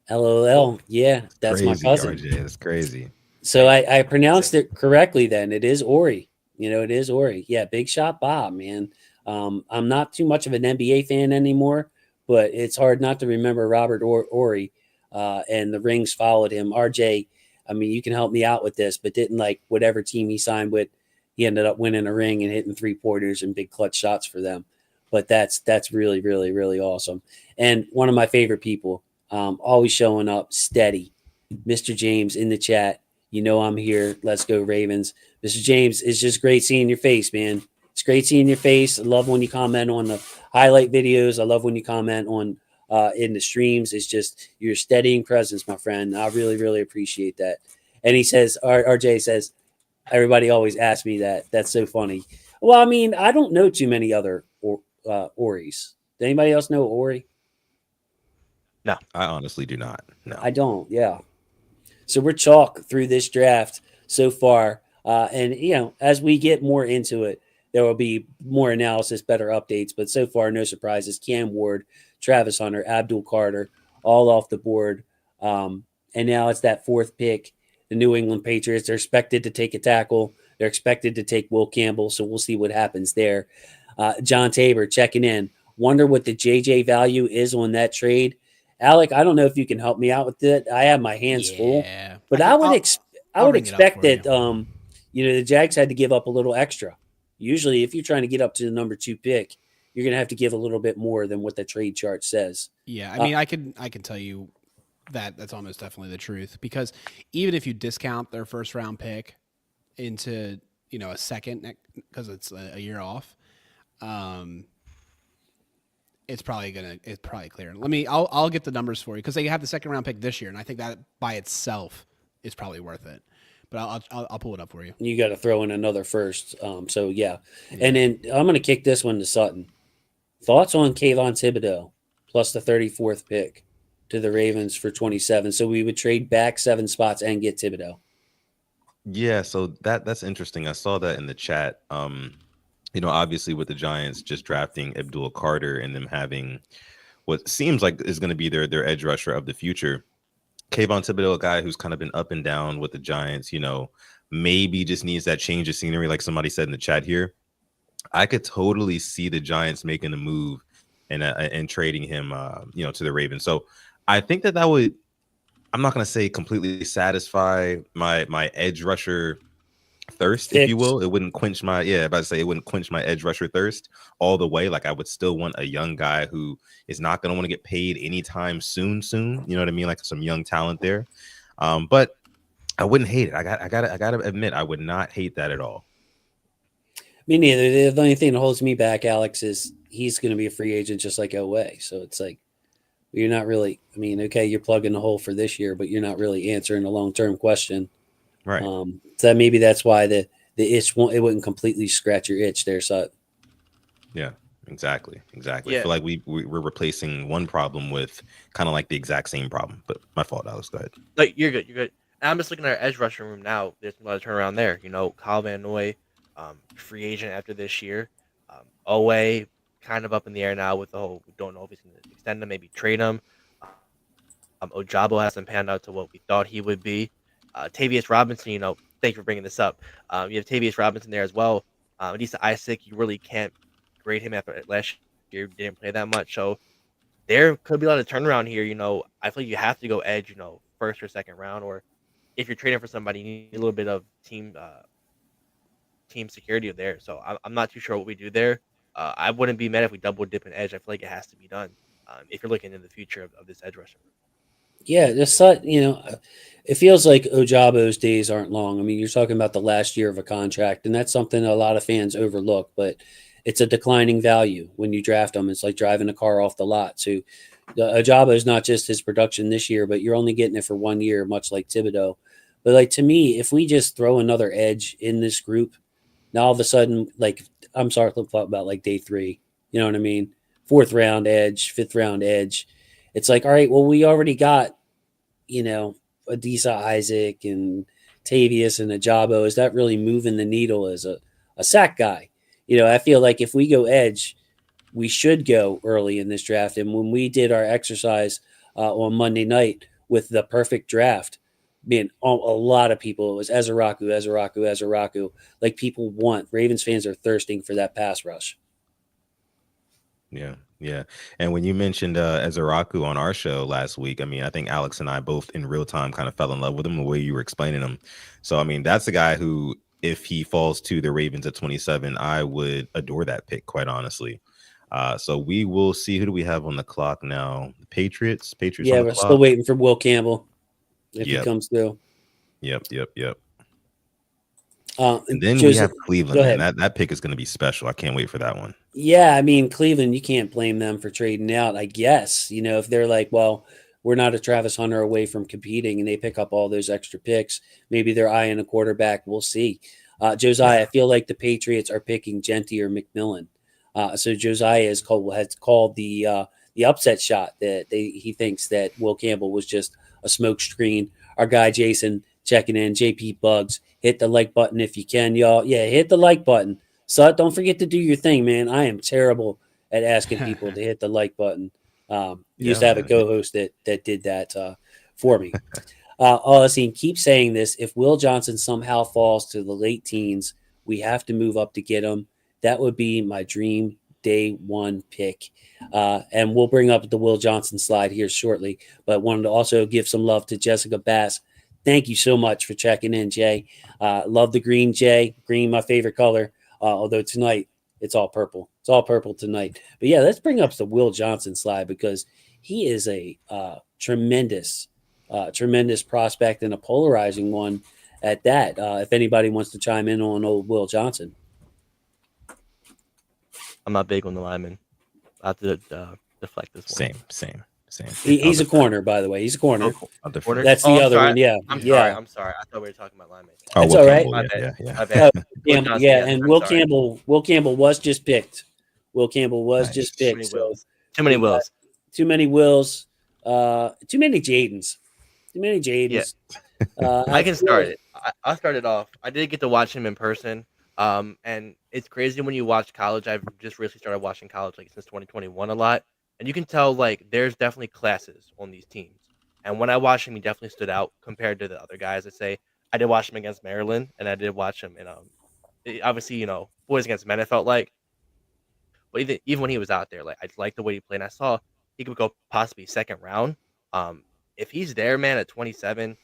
A: LOL. Yeah, that's
C: crazy,
A: my cousin.
C: RJ, that's crazy.
A: So I pronounced it correctly. Then it is Ory. It is Ory. Yeah, big shot Bob, man. I'm not too much of an NBA fan anymore, but it's hard not to remember Robert Ory. And the rings followed him. RJ. I mean, you can help me out with this, but didn't whatever team he signed with, he ended up winning a ring and hitting 3-pointers and big clutch shots for them. But that's really, really, really awesome. And one of my favorite people, always showing up steady, Mr. James in the chat. I'm here. Let's go Ravens. Mr. James, it's just great seeing your face, man. It's great seeing your face. I love when you comment on the highlight videos. I love when you comment on in the streams. It's just your steadying presence, my friend. I really, really appreciate that. And he says, RJ says, everybody always asks me that. That's so funny. Well, I mean, I don't know too many other Oris. Does anybody else know Ory?
B: No,
C: I honestly do not. No,
A: I don't. Yeah. So we're chalk through this draft so far. And, as we get more into it, there will be more analysis, better updates. But so far, no surprises. Cam Ward, Travis Hunter, Abdul Carter, all off the board. And now it's that fourth pick. The New England Patriots, they're expected to take a tackle. They're expected to take Will Campbell. So we'll see what happens there. John Tabor checking in. Wonder what the JJ value is on that trade. Alec, I don't know if you can help me out with it. I have my hands full, but I would expect that the Jags had to give up a little extra. Usually, if you're trying to get up to the number 2 pick, you're going to have to give a little bit more than what the trade chart says.
D: Yeah, I mean, I can tell you that's almost definitely the truth, because even if you discount their first round pick into a second because it's a year off, it's probably clear. I'll get the numbers for you, because they have the second round pick this year, and I think that by itself is probably worth it. But I'll pull it up for you.
A: You got to throw in another first. So yeah. And then I'm going to kick this one to Sutton. Thoughts on Kayvon Thibodeau plus the 34th pick to the Ravens for 27? So we would trade back 7 spots and get Thibodeau.
C: Yeah, so that's interesting. I saw that in the chat. Obviously with the Giants just drafting Abdul Carter and them having what seems like is going to be their edge rusher of the future. Kayvon Thibodeau, a guy who's kind of been up and down with the Giants, maybe just needs that change of scenery, like somebody said in the chat here. I could totally see the Giants making a move and trading him, to the Ravens. So I think that would, I'm not going to say completely satisfy my edge rusher thirst, if you will. It wouldn't quench my it wouldn't quench my edge rusher thirst all the way. Like, I would still want a young guy who is not going to want to get paid anytime soon. You know what I mean? Like some young talent there. But I wouldn't hate it. I gotta admit, I would not hate that at all.
A: Me neither. The only thing that holds me back, Alex, is he's going to be a free agent just like Elway. So it's like, you're not really, okay, you're plugging the hole for this year, but you're not really answering a long-term question.
C: Right.
A: So maybe that's why the itch wouldn't completely scratch your itch there. So
C: yeah, exactly. Yeah. I feel like we're replacing one problem with kind of like the exact same problem. But my fault, Alex. Go ahead.
B: Like, you're good. And I'm just looking at our edge rusher room now. There's a lot of turnaround there. Kyle Van Noy, free agent after this year. Owe kind of up in the air now with the whole, we don't know if he's going to extend him, maybe trade him. Ojabo hasn't panned out to what we thought he would be. Tavius Robinson, thank you for bringing this up. You have Tavius Robinson there as well. Adisa Isaac, you really can't grade him after last year. Didn't play that much. So there could be a lot of turnaround here. I feel like you have to go edge, first or second round, or if you're trading for somebody, you need a little bit of team security there. So I'm not too sure what we do there. I wouldn't be mad if we double dip an edge. I feel like it has to be done if you're looking in the future of this edge rusher.
A: Yeah, it feels like Ojabo's days aren't long. You're talking about the last year of a contract, and that's something a lot of fans overlook, but it's a declining value when you draft them. It's like driving a car off the lot. So Ojabo is not just his production this year, but you're only getting it for 1 year, much like Thibodeau. But like, to me, if we just throw another edge in this group, now all of a sudden, like, I'm sorry to talk about like day 3, you know what I mean? 4th round edge, 5th round edge. It's like, all right, well, we already got, Adisa Isaac and Tavius and Ojabo. Is that really moving the needle as a sack guy? I feel like if we go edge, we should go early in this draft. And when we did our exercise on Monday night with the perfect draft, a lot of people, it was Ezeraku. Like, people want, Ravens fans are thirsting for that pass rush.
C: Yeah. And when you mentioned Ezeraku on our show last week, I think Alex and I both in real time kind of fell in love with him, the way you were explaining him. So, that's a guy who, if he falls to the Ravens at 27, I would adore that pick, quite honestly. So we will see. Who do we have on the clock now? The Patriots.
A: Yeah, we're still waiting for Will Campbell if he comes through.
C: Yep.
A: And
C: then we have Cleveland, man. That pick is going to be special. I can't wait for that one.
A: Yeah, Cleveland, you can't blame them for trading out, I guess. If they're like, well, we're not a Travis Hunter away from competing, and they pick up all those extra picks, maybe they're eyeing a quarterback. We'll see. Josiah, I feel like the Patriots are picking Jeanty or McMillan. So Josiah has called the the upset shot that he thinks that Will Campbell was just a smoke screen. Our guy Jason checking in. JP Bugs, hit the like button if you can, y'all. Yeah, hit the like button. So don't forget to do your thing, man. I am terrible at asking people to hit the like button. Used to have a co-host that did that for me. Austin, keep saying this. If Will Johnson somehow falls to the late teens, we have to move up to get him. That would be my dream day one pick. And we'll bring up the Will Johnson slide here shortly, but wanted to also give some love to Jessica Bass. Thank you so much for checking in, Jay. Love the green, Jay. Green, my favorite color. Although tonight it's all purple. It's all purple tonight. But yeah, let's bring up the Will Johnson slide because he is a tremendous prospect and a polarizing one at that. If anybody wants to chime in on old Will Johnson.
B: I'm not big on the lineman. I have to deflect this one.
C: Same.
A: He's a corner, by the way. He's a corner.
B: Corner?
A: That's the other one. Yeah.
B: I'm sorry. I thought we were talking about linemen.
A: That's all right.
C: Yeah.
A: And Will Campbell was just picked. Will Campbell was just picked.
B: Too many Wills.
A: Too many Wills. Too many Jadens. Too many Jadens.
B: Yeah. I can start it. I'll start it off. I did get to watch him in person. And it's crazy when you watch college. I've just recently started watching college like since 2021 a lot. And you can tell like there's definitely classes on these teams. And when I watched him, he definitely stood out compared to the other guys. I did watch him against Maryland, and I did watch him in obviously, boys against men, it felt like. But even when he was out there, like I liked the way he played. And I saw he could go possibly second round. If he's there, man, at 27,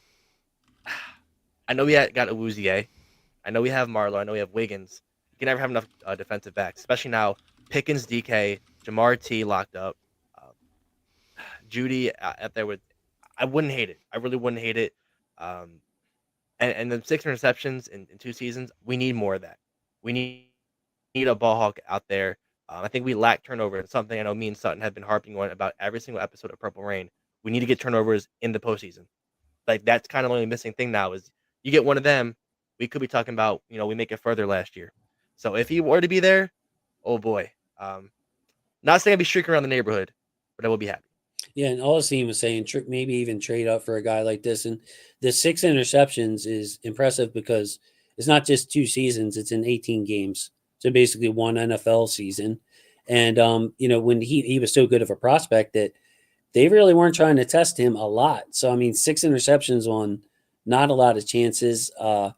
B: I know we got Awuzie. I know we have Marlowe. I know we have Wiggins. You can never have enough defensive backs, especially now. Pickens, DK, Jamar T locked up. Judy up there with. I wouldn't hate it. I really wouldn't hate it. And the 6 interceptions in 2 seasons, we need more of that. We need a ball hawk out there. I think we lack turnover. It's something I know me and Sutton have been harping on about every single episode of Purple Rain. We need to get turnovers in the postseason. Like that's kind of the only missing thing now is you get one of them, we could be talking about, we make it further last year. So if he were to be there, oh boy. Not saying I'd be streaking around the neighborhood, but I will be happy.
A: Yeah, and all he was saying, maybe even trade up for a guy like this. And the 6 interceptions is impressive because it's not just 2 seasons; it's in 18 games. So basically, 1 NFL season. And when he was so good of a prospect that they really weren't trying to test him a lot. So I mean, 6 interceptions on not a lot of chances. The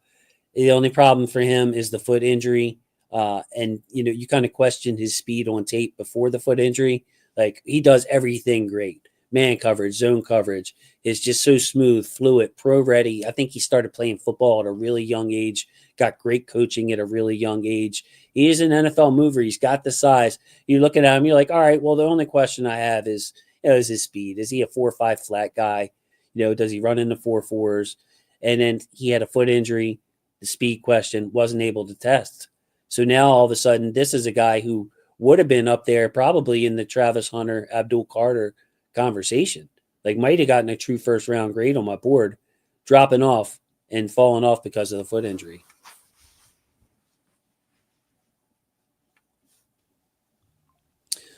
A: only problem for him is the foot injury. And you kind of question his speed on tape before the foot injury. Like he does everything great. Man coverage, zone coverage is just so smooth, fluid, pro ready. I think he started playing football at a really young age, got great coaching at a really young age. He is an NFL mover. He's got the size. You look at him, you're like, all right, well, the only question I have is his speed. Is he a 4.5 flat guy? Does he run into 4.4s? And then he had a foot injury. The speed question wasn't able to test. So now all of a sudden, this is a guy who would have been up there probably in the Travis Hunter, Abdul Carter conversation. Like might have gotten a true first round grade on my board, dropping off and falling off because of the foot injury.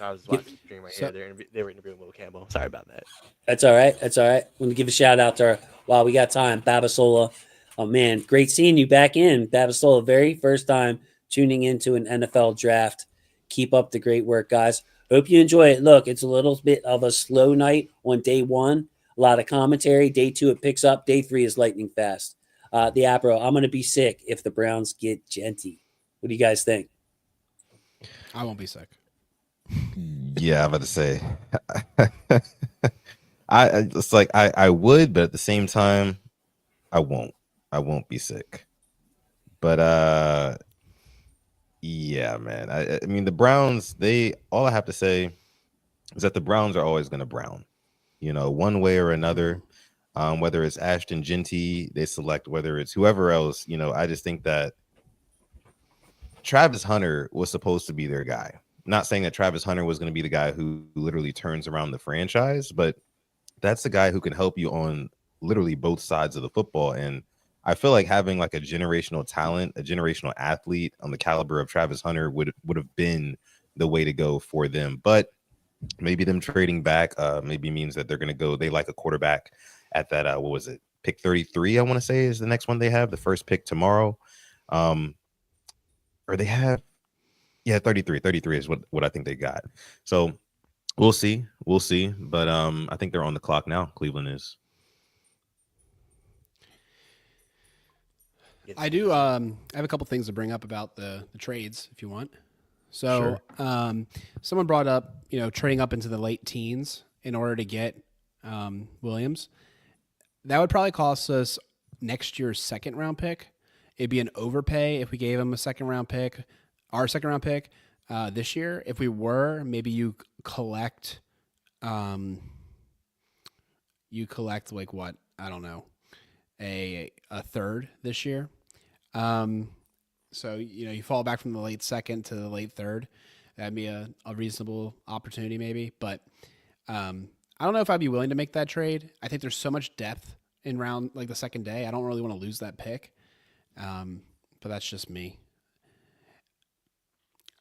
B: I was watching the stream right here. They were interviewing Will Campbell. Sorry about that.
A: That's all right. I'm going to give a shout out to our, while we got time, Babasola. Oh, man, great seeing you back in. Babasola, very first time tuning into an NFL draft. Keep up the great work, guys. Hope you enjoy it. Look, it's a little bit of a slow night on day 1. A lot of commentary. Day 2, it picks up. Day 3 is lightning fast. The Apro, I'm going to be sick if the Browns get Jeanty. What do you guys think?
D: I won't be sick.
C: Yeah, I'm about to say. I would, but at the same time, I won't. I won't be sick. But yeah, man. I mean, the Browns. All I have to say is that the Browns are always going to Brown. One way or another. Whether it's Ashton Jeanty, they select. Whether it's whoever else. I just think that Travis Hunter was supposed to be their guy. Not saying that Travis Hunter was going to be the guy who literally turns around the franchise, but that's the guy who can help you on literally both sides of the football. And I feel like having like a generational talent, a generational athlete on the caliber of Travis Hunter would have been the way to go for them. But maybe them trading back maybe means that they're going to go. They like a quarterback at that. What was it? Pick 33, I want to say, is the next one they have. The first pick tomorrow. Or they have, 33. 33 is what I think they got. So we'll see. But I think they're on the clock now. Cleveland is.
D: I do. I have a couple things to bring up about the trades, if you want. So,
C: Sure.
D: Someone brought up, trading up into the late teens in order to get Williams. That would probably cost us next year's second round pick. It'd be an overpay if we gave him a second round pick, our second round pick this year. If we were, maybe you collect like what? I don't know, a third this year. So, you fall back from the late second to the late third. That'd be a reasonable opportunity maybe. But I don't know if I'd be willing to make that trade. I think there's so much depth in round like the second day. I don't really want to lose that pick. But that's just me.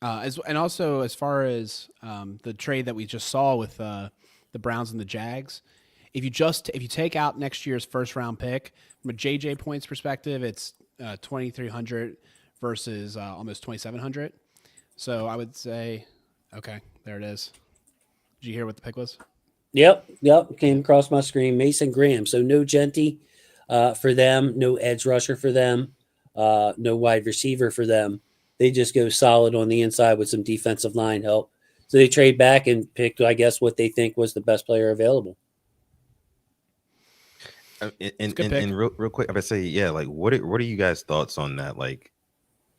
D: And also as far as the trade that we just saw with the Browns and the Jags, if you take out next year's first round pick from a JJ points perspective, it's 2,300 versus almost 2,700. So I would say, okay, there it is. Did you hear what the pick was?
A: Yep. Came across my screen. Mason Graham. So no Jeanty for them, no edge rusher for them, no wide receiver for them. They just go solid on the inside with some defensive line help. So they trade back and pick, I guess, what they think was the best player available.
C: And real quick, if I say, like, what are you guys' thoughts on that? Like,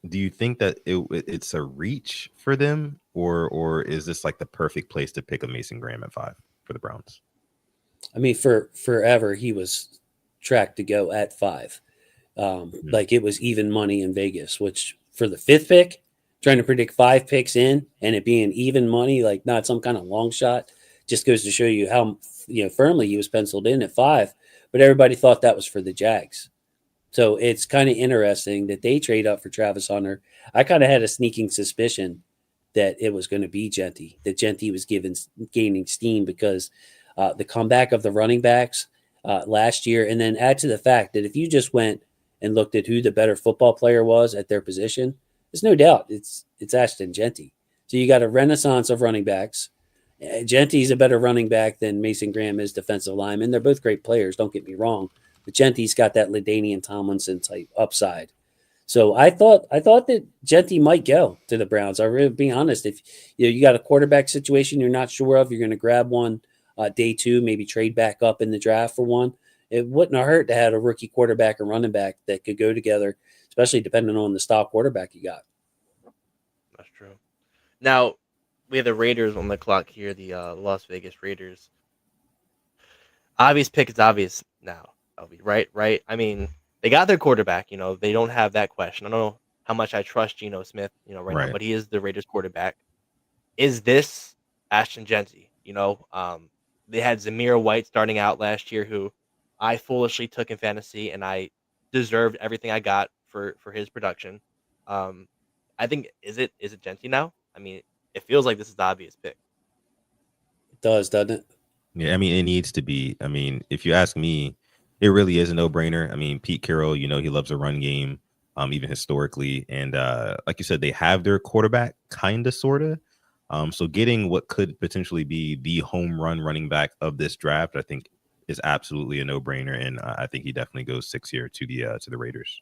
C: do you think that it's a reach for them, or is this like the perfect place to pick a Mason Graham at 5 for the Browns?
A: I mean, for forever he was tracked to go at 5. Like it was even money in Vegas, which for the 5th pick, trying to predict 5 picks in and it being even money, like not some kind of long shot, just goes to show you how firmly he was penciled in at 5. But everybody thought that was for the Jags. So it's kind of interesting that they trade up for Travis Hunter. I kind of had a sneaking suspicion that it was going to be Jeanty, that Jeanty was gaining steam because the comeback of the running backs last year, and then add to the fact that if you just went and looked at who the better football player was at their position, there's no doubt it's Ashton Jeanty. So you got a renaissance of running backs. Jeanty's a better running back than Mason Graham is defensive lineman. They're both great players, don't get me wrong. But Jeanty's got that LaDainian Tomlinson type upside. So I thought that Jeanty might go to the Browns. I'm really being honest. If you got a quarterback situation you're not sure of, you're going to grab one day 2, maybe trade back up in the draft for one. It wouldn't have hurt to have a rookie quarterback and running back that could go together, especially depending on the style quarterback you got.
B: That's true. Now, we have the Raiders on the clock here, the Las Vegas Raiders. Obvious pick is obvious now, LB, right? I mean, they got their quarterback. They don't have that question. I don't know how much I trust Geno Smith, right now, but he is the Raiders quarterback. Is this Ashton Jeanty? They had Zamir White starting out last year, who I foolishly took in fantasy, and I deserved everything I got for his production. I think is it Jeanty now? I mean, it feels like this is the obvious pick.
A: It does, doesn't it?
C: Yeah, I mean, it needs to be. I mean, if you ask me, it really is a no-brainer. I mean, Pete Carroll, he loves a run game, even historically. And like you said, they have their quarterback, kind of, sort of. So getting what could potentially be the home run running back of this draft, I think, is absolutely a no-brainer. And I think he definitely goes 6 here to the Raiders.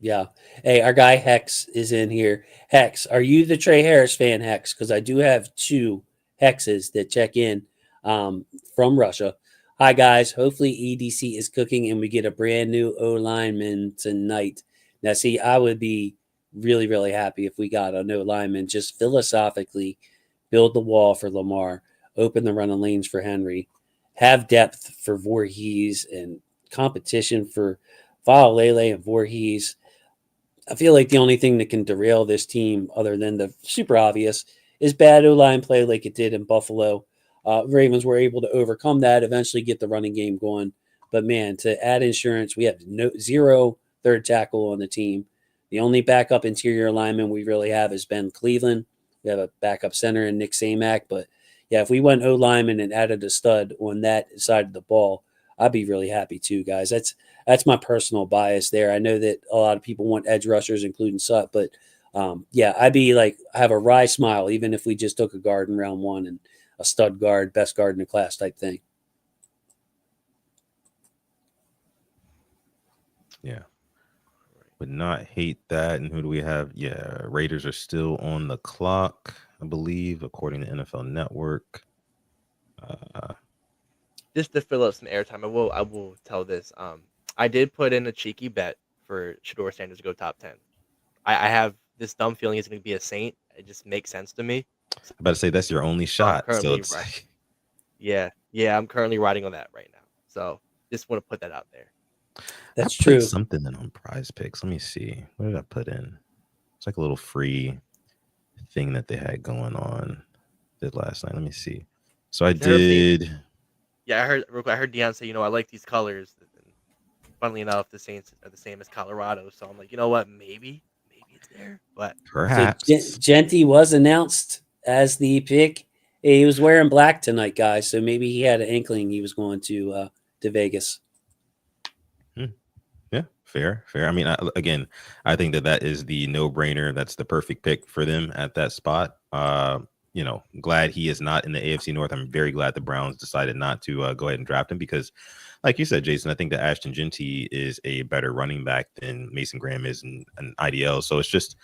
C: Yeah.
A: Hey, our guy Hex is in here. Hex, are you the Trey Harris fan, Hex? Because I do have 2 Hexes that check in from Russia. Hi, guys. Hopefully EDC is cooking and we get a brand new O-lineman tonight. Now, see, I would be really, really happy if we got a no lineman. Just philosophically build the wall for Lamar, open the running lanes for Henry, have depth for Voorhees and competition for Lele and Voorhees. I feel like the only thing that can derail this team, other than the super obvious, is bad O-line play like it did in Buffalo. Ravens were able to overcome that, eventually get the running game going. But, man, to add insurance, we have 0 third tackle on the team. The only backup interior lineman we really have is Ben Cleveland. We have a backup center in Nick Samak, but if we went O lineman and added a stud on that side of the ball, I'd be really happy too, guys. That's my personal bias there. I know that a lot of people want edge rushers, including Sut, but I'd be like, I have a wry smile, even if we just took a guard in round 1 and a stud guard, best guard in the class type thing.
C: Yeah. Would not hate that. And who do we have? Yeah, Raiders are still on the clock, I believe, according to NFL Network.
B: Just to fill up some airtime, I will tell this. I did put in a cheeky bet for Shador Sanders to go top 10. I have this dumb feeling he's going to be a Saint. It just makes sense to me.
C: I'm about to say that's your only shot. So it's
B: right. Yeah, I'm currently riding on that right now. So just want to put that out there.
A: That's
C: I put
A: true.
C: Something in on Prize Picks. Let me see. What did I put in? It's like a little free thing that they had going on did last night. Let me see. So I did.
B: Yeah, I heard Deion say, I like these colors. Funnily enough, the Saints are the same as Colorado. So I'm like, you know what? Maybe it's there. But
C: Perhaps.
A: So Jeanty was announced as the pick. He was wearing black tonight, guys. So maybe he had an inkling he was going to Vegas.
C: Yeah, fair. I mean, I think that is the no-brainer. That's the perfect pick for them at that spot. Glad he is not in the AFC North. I'm very glad the Browns decided not to go ahead and draft him because, like you said, Jason, I think that Ashton Jeanty is a better running back than Mason Graham is in an IDL. So it's just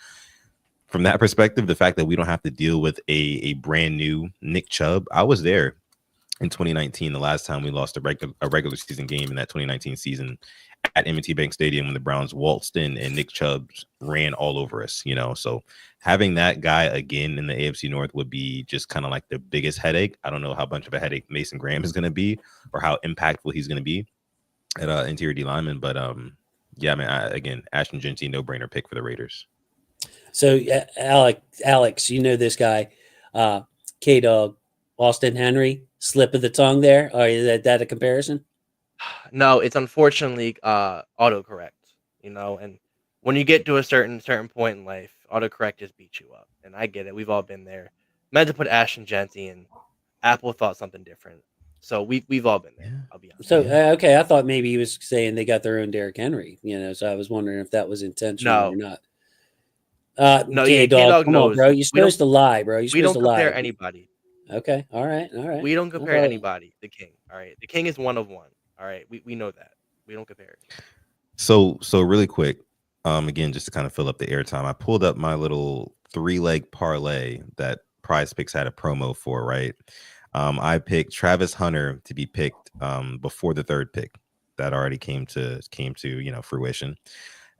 C: from that perspective, the fact that we don't have to deal with a brand new Nick Chubb. I was there in 2019, the last time we lost a regular season game in that 2019 season at M&T Bank Stadium when the Browns waltzed in and Nick Chubb ran all over us, So having that guy again in the AFC North would be just kind of like the biggest headache. I don't know how much of a headache Mason Graham is going to be or how impactful he's going to be at interior D lineman. But Ashton Jeanty, no-brainer pick for the Raiders.
A: So Alex, this guy, K-Dog, Austin Henry, slip of the tongue there. Or is that a comparison?
B: No, it's unfortunately autocorrect, and when you get to a certain point in life, autocorrect just beats you up. And I get it. We've all been there. Meant to put Ashton Jeanty and Apple thought something different. So we've all been there. I'll be honest.
A: So okay, I thought maybe he was saying they got their own Derrick Henry, so I was wondering if that was intentional or not.
B: No,
A: K-Dog, come on, bro. You're supposed to lie, bro.
B: We don't compare anybody.
A: Okay, all right.
B: We don't compare anybody. The King, all right. The King is one of one. All right, we know that. We don't compare it.
C: So really quick, again, just to kind of fill up the airtime, I pulled up my little 3-leg parlay that Prize Picks had a promo for, right? I picked Travis Hunter to be picked before the third pick. That already came to fruition.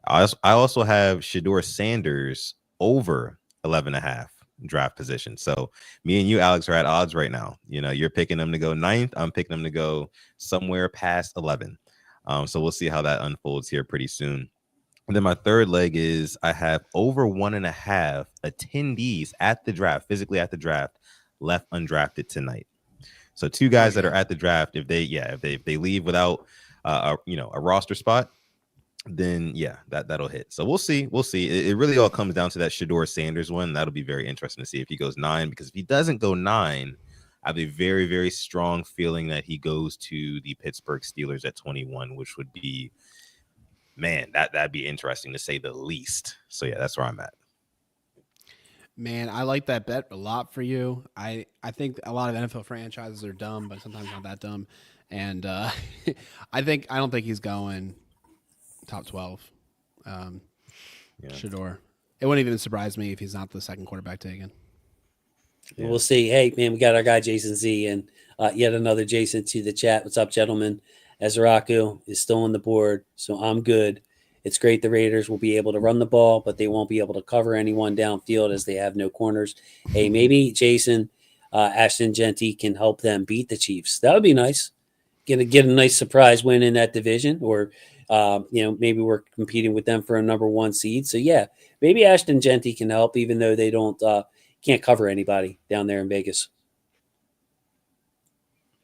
C: I also have Shador Sanders over 11.5 draft position. So me and you, Alex, are at odds right now. You're picking them to go 9th. I'm picking them to go somewhere past 11. So we'll see how that unfolds here pretty soon. And then my third leg is I have over 1.5 attendees at the draft, physically at the draft, left undrafted tonight. So 2 guys that are at the draft, if they leave without a roster spot, then that'll hit. So we'll see. It really all comes down to that Shador Sanders one. That'll be very interesting to see if he goes 9, because if he doesn't go 9, I have a very, very strong feeling that he goes to the Pittsburgh Steelers at 21, which would be, man, that'd be interesting to say the least. So that's where I'm at.
D: Man, I like that bet a lot for you. I think a lot of NFL franchises are dumb, but sometimes not that dumb. And I don't think he's going top 12. Shador. It wouldn't even surprise me if he's not the second quarterback taken.
A: Yeah. We'll see. Hey, man, we got our guy Jason Z and yet another Jason to the chat. What's up, gentlemen? Ezraku is still on the board, so I'm good. It's great the Raiders will be able to run the ball, but they won't be able to cover anyone downfield as they have no corners. Hey, maybe Jason, Ashton Jeanty can help them beat the Chiefs. That would be nice. Get a nice surprise win in that division, or maybe we're competing with them for a number 1 seed. So maybe Ashton Jeanty can help, even though they can't cover anybody down there in Vegas.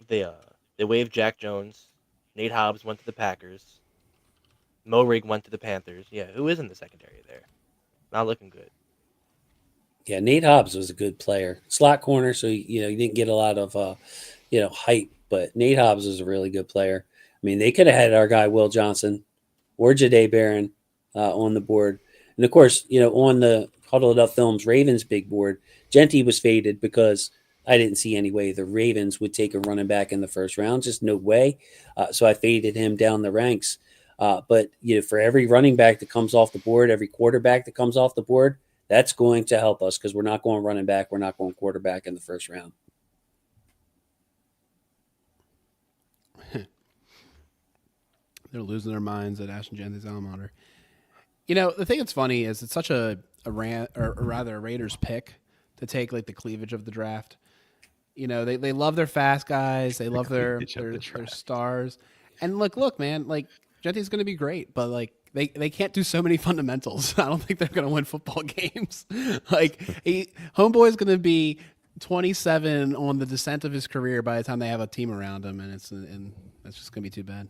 B: They waived Jack Jones. Nate Hobbs went to the Packers. Mo Rig went to the Panthers. Yeah, who is in the secondary there? Not looking good.
A: Yeah, Nate Hobbs was a good player, slot corner. So you didn't get a lot of hype, but Nate Hobbs was a really good player. I mean, they could have had our guy Will Johnson or Jahdae Barron on the board, and of course, on the Huddled Up Films Ravens big board, Jeanty was faded because I didn't see any way the Ravens would take a running back in the first round. Just no way. So I faded him down the ranks. But for every running back that comes off the board, every quarterback that comes off the board, that's going to help us because we're not going running back. We're not going quarterback in the first round.
D: They're losing their minds at Ashton Jeanty's alma mater. The thing that's funny is it's such a Raiders pick to take like the cleavage of the draft. They love their fast guys. They love their stars. And look, man, like Jeanty's going to be great, but like they can't do so many fundamentals. I don't think they're going to win football games. Like homeboy's going to be 27 on the descent of his career by the time they have a team around him, and that's just going to be too bad.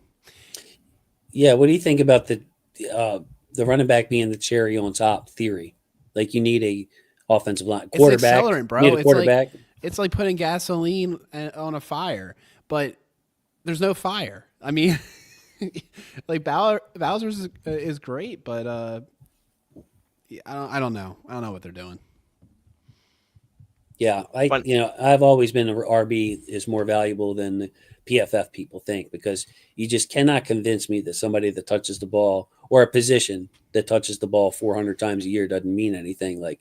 A: Yeah, what do you think about the running back being the cherry on top theory? Like you need a offensive line quarterback,
D: it's accelerant, bro.
A: You need a quarterback.
D: It's like putting gasoline on a fire, but there's no fire. I mean, like Bowser is great, but I don't know. I don't know what they're doing.
A: Yeah, I've always been a RB is more valuable than the PFF people think, because you just cannot convince me that somebody that touches the ball or a position that touches the ball 400 times a year doesn't mean anything. Like,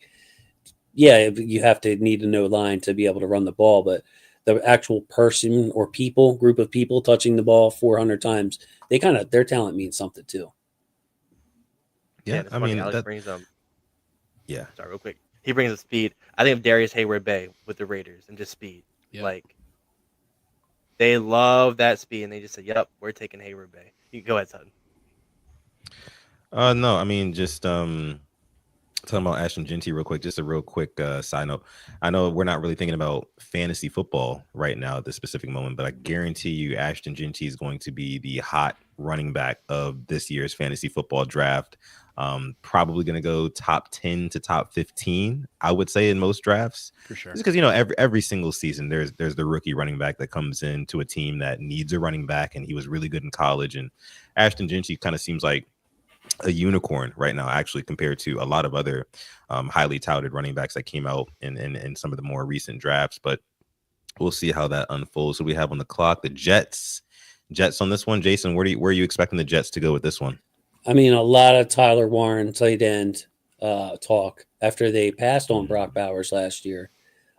A: yeah, you have to need to know line to be able to run the ball, but the actual person or group of people touching the ball 400 times, their talent means something too.
C: Yeah, I mean,
B: Alex brings
C: yeah.
B: Sorry, real quick. He brings the speed. I think of Darius Hayward-Bay with the Raiders and just speed.
D: Yep.
B: Like, they love that speed, and they just said, "Yep, we're taking Hayward-Bay." You can go ahead, Sutton.
C: No, I mean, just talking about Ashton Jeanty real quick. Just a real quick side note. I know we're not really thinking about fantasy football right now at this specific moment, but I guarantee you Ashton Jeanty is going to be the hot running back of this year's fantasy football draft. Probably going to go top 10 to top 15, I would say, in most drafts.
D: For sure.
C: Just because, every single season there's the rookie running back that comes into a team that needs a running back, and he was really good in college. And Ashton Jeanty kind of seems like a unicorn right now, actually, compared to a lot of other highly touted running backs that came out in some of the more recent drafts. But we'll see how that unfolds. So we have on the clock the Jets on this one. Jason, where are you expecting the Jets to go with this one?
A: I mean, a lot of Tyler Warren tight end talk after they passed on Brock Bowers last year.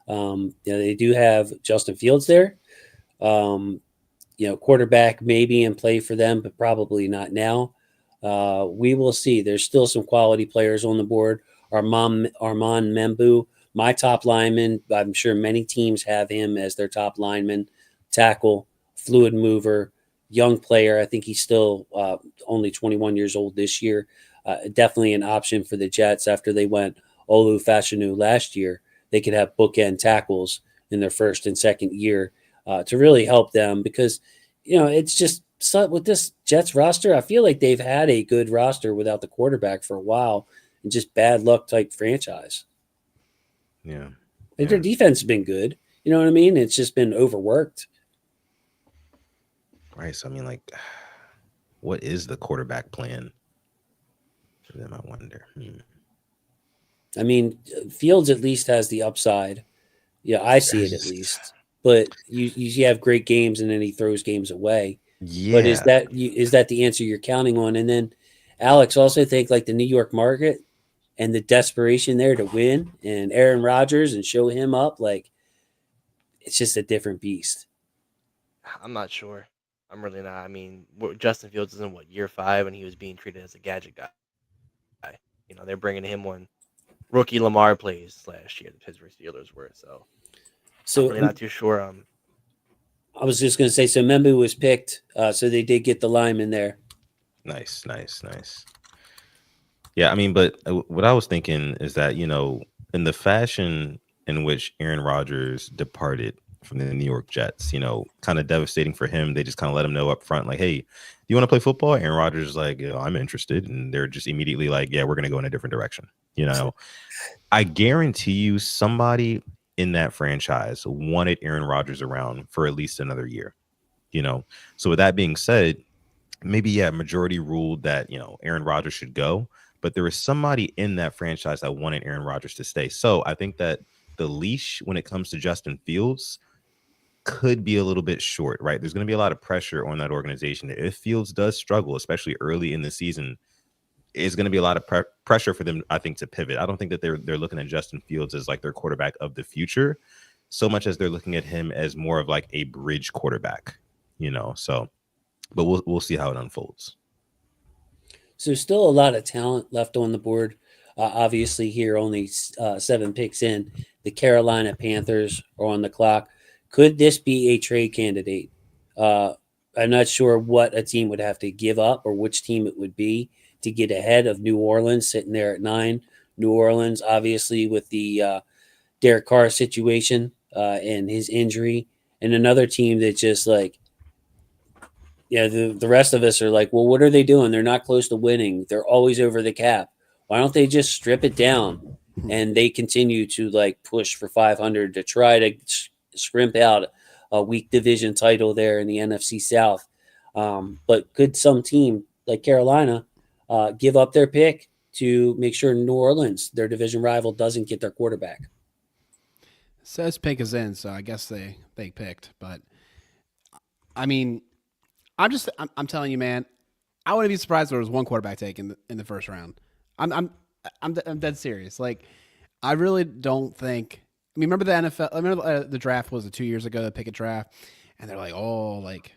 A: They do have Justin Fields there. Quarterback may be in play for them, but probably not now. We will see. There's still some quality players on the board. Armand Membu, my top lineman. I'm sure many teams have him as their top lineman, tackle, fluid mover, young player. I think he's still only 21 years old this year. Definitely an option for the Jets after they went Olu Fashanu last year. They could have bookend tackles in their first and second year to really help them, because, it's just with this Jets roster, I feel like they've had a good roster without the quarterback for a while, and just bad luck type franchise.
C: Yeah.
A: Their defense has been good. You know what I mean? It's just been overworked.
C: Right. So, I mean, like, what is the quarterback plan for them, I wonder?
A: I mean, Fields at least has the upside. Yeah, I see it at least. But you have great games, and then he throws games away.
C: Yeah.
A: But is that the answer you're counting on? And then, Alex, also think like the New York market and the desperation there to win, and Aaron Rodgers and show him up, like, it's just a different beast.
B: I'm not sure. I'm really not. I mean, Justin Fields is in year 5, and he was being treated as a gadget guy. They're bringing him on rookie Lamar plays last year. The Pittsburgh Steelers were so I'm really not too sure.
A: I was just going to say, so Membu was picked, so they did get the lineman there.
C: Nice. Yeah, I mean, but what I was thinking is that, in the fashion in which Aaron Rodgers departed from the New York Jets. Kind of devastating for him. They just kind of let him know up front, like, hey, do you want to play football? Aaron Rodgers is like, I'm interested. And they're just immediately like, yeah, we're going to go in a different direction. I guarantee you somebody in that franchise wanted Aaron Rodgers around for at least another year. So with that being said, maybe majority ruled that Aaron Rodgers should go, but there was somebody in that franchise that wanted Aaron Rodgers to stay. So I think that the leash when it comes to Justin Fields could be a little bit short, right? There's going to be a lot of pressure on that organization. If Fields does struggle, especially early in the season, is going to be a lot of pressure for them, I think, to pivot. I don't think that they're looking at Justin Fields as like their quarterback of the future, so much as they're looking at him as more of like a bridge quarterback, So, but we'll see how it unfolds.
A: So still a lot of talent left on the board. Obviously, here only 7 picks in. The Carolina Panthers are on the clock. Could this be a trade candidate? I'm not sure what a team would have to give up or which team it would be to get ahead of New Orleans, sitting there at 9. New Orleans, obviously, with the Derek Carr situation and his injury, and another team that just like, the rest of us are like, well, what are they doing? They're not close to winning. They're always over the cap. Why don't they just strip it down? And they continue to like push for 500 to try to scrimp out a weak division title there in the NFC South. But could some team like Carolina give up their pick to make sure New Orleans, their division rival, doesn't get their quarterback?
D: Says pick is in, so I guess they picked. But I mean, I'm telling you, man, I wouldn't be surprised if there was one quarterback take in the first round. I'm dead serious. Like, I really don't think. I mean, remember the NFL? I remember the draft was 2 years ago, the Pickett draft, and they're like, oh, like,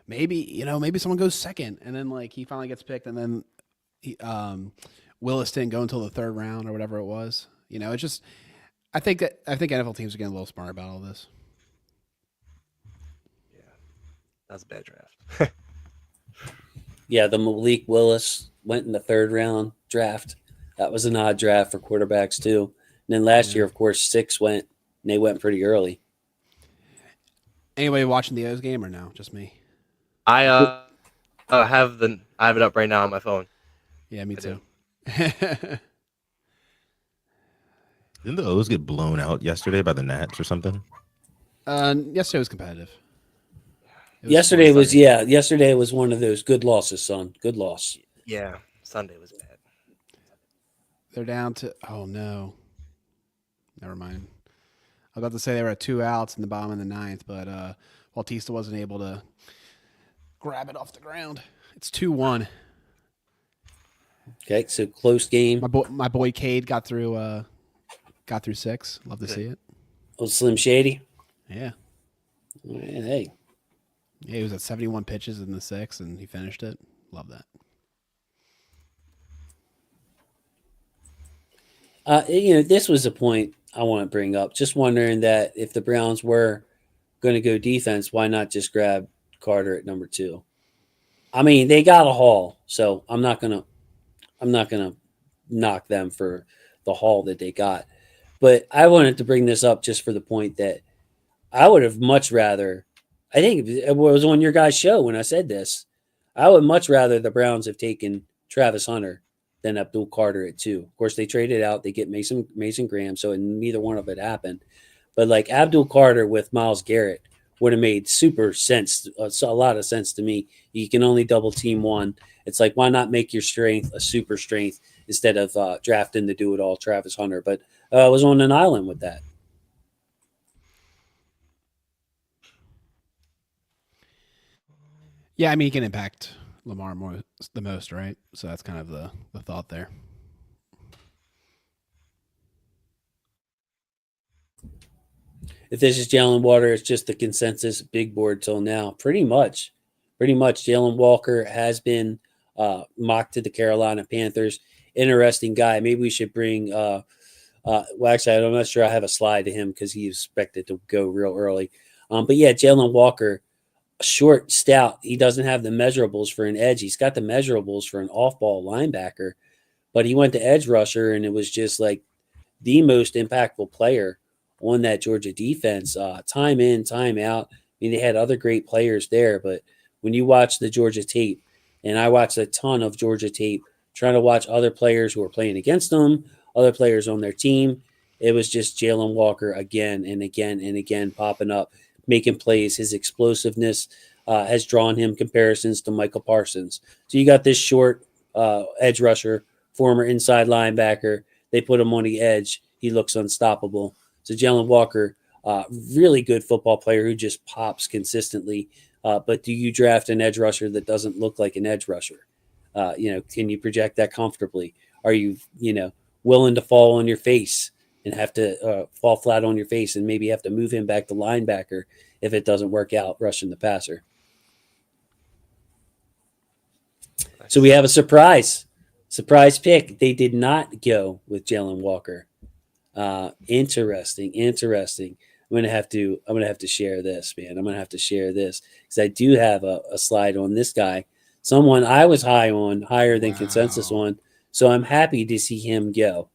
D: maybe someone goes second, and then like he finally gets picked, and then Willis didn't go until the 3rd round or whatever it was. It's just I think NFL teams are getting a little smart about all this.
B: Yeah, that's a bad draft.
A: Yeah, the Malik Willis went in the 3rd round draft. That was an odd draft for quarterbacks too. And then last year, of course, 6 went, and they went pretty early.
D: Anybody watching the O's game or no? Just me.
B: I have it up right now on my phone.
D: Yeah, me too.
C: Didn't the O's get blown out yesterday by the Nats or something?
D: Yesterday was competitive.
A: Yesterday was one of those good losses, son. Good loss.
B: Yeah, Sunday was bad.
D: They're down to no. Never mind. I was about to say they were at 2 outs in the bottom of the 9th, but Bautista wasn't able to grab it off the ground. It's 2-1.
A: Okay, so close game.
D: My boy Cade got through 6. Love to see it.
A: Oh, Slim Shady.
D: Yeah.
A: Hey.
D: Yeah, he was at 71 pitches in the 6th, and he finished it. Love that.
A: This was a point I want to bring up. Just wondering that if the Browns were going to go defense, why not just grab Carter at number 2? I mean, they got a haul, so I'm not gonna knock them for the haul that they got. But I wanted to bring this up just for the point that I would have much rather. I think it was on your guys' show when I said this. I would much rather the Browns have taken Travis Hunter than Abdul Carter at 2. Of course, they traded out. They get Mason Graham, so neither one of it happened. But like Abdul Carter with Myles Garrett would have made super sense, a lot of sense to me. You can only double team one. It's like, why not make your strength a super strength instead of drafting the do-it-all Travis Hunter? But I was on an island with that.
D: Yeah, I mean, he can impact Lamar the most, right? So that's kind of the thought there.
A: If this is Jalen Walker, it's just the consensus big board till now. Pretty much. Jalen Walker has been mocked to the Carolina Panthers. Interesting guy. Maybe we should bring actually, I'm not sure I have a slide to him because he's expected to go real early. But yeah, Jalen Walker, short, stout. He doesn't have the measurables for an edge. He's got the measurables for an off-ball linebacker, but he went to edge rusher, and it was just like the most impactful player on that Georgia defense, time in, time out. I mean, they had other great players there, but when you watch the Georgia tape, and I watched a ton of Georgia tape, trying to watch other players who were playing against them, other players on their team, it was just Jalen Walker again and again and again popping up, making plays. His explosiveness has drawn him comparisons to Michael Parsons. So you got this short edge rusher, former inside linebacker. They put him on the edge. He looks unstoppable. So Jalen Walker, really good football player who just pops consistently. But do you draft an edge rusher that doesn't look like an edge rusher? Can you project that comfortably? Are you, willing to fall on your face and have to fall flat on your face and maybe have to move him back to linebacker if it doesn't work out rushing the passer? Nice. So we have a surprise pick. They did not go with Jalen Walker. Interesting. I'm gonna have to share this, man. I'm gonna have to share this because I do have a slide on this guy, someone I was higher than consensus on. So I'm happy to see him go.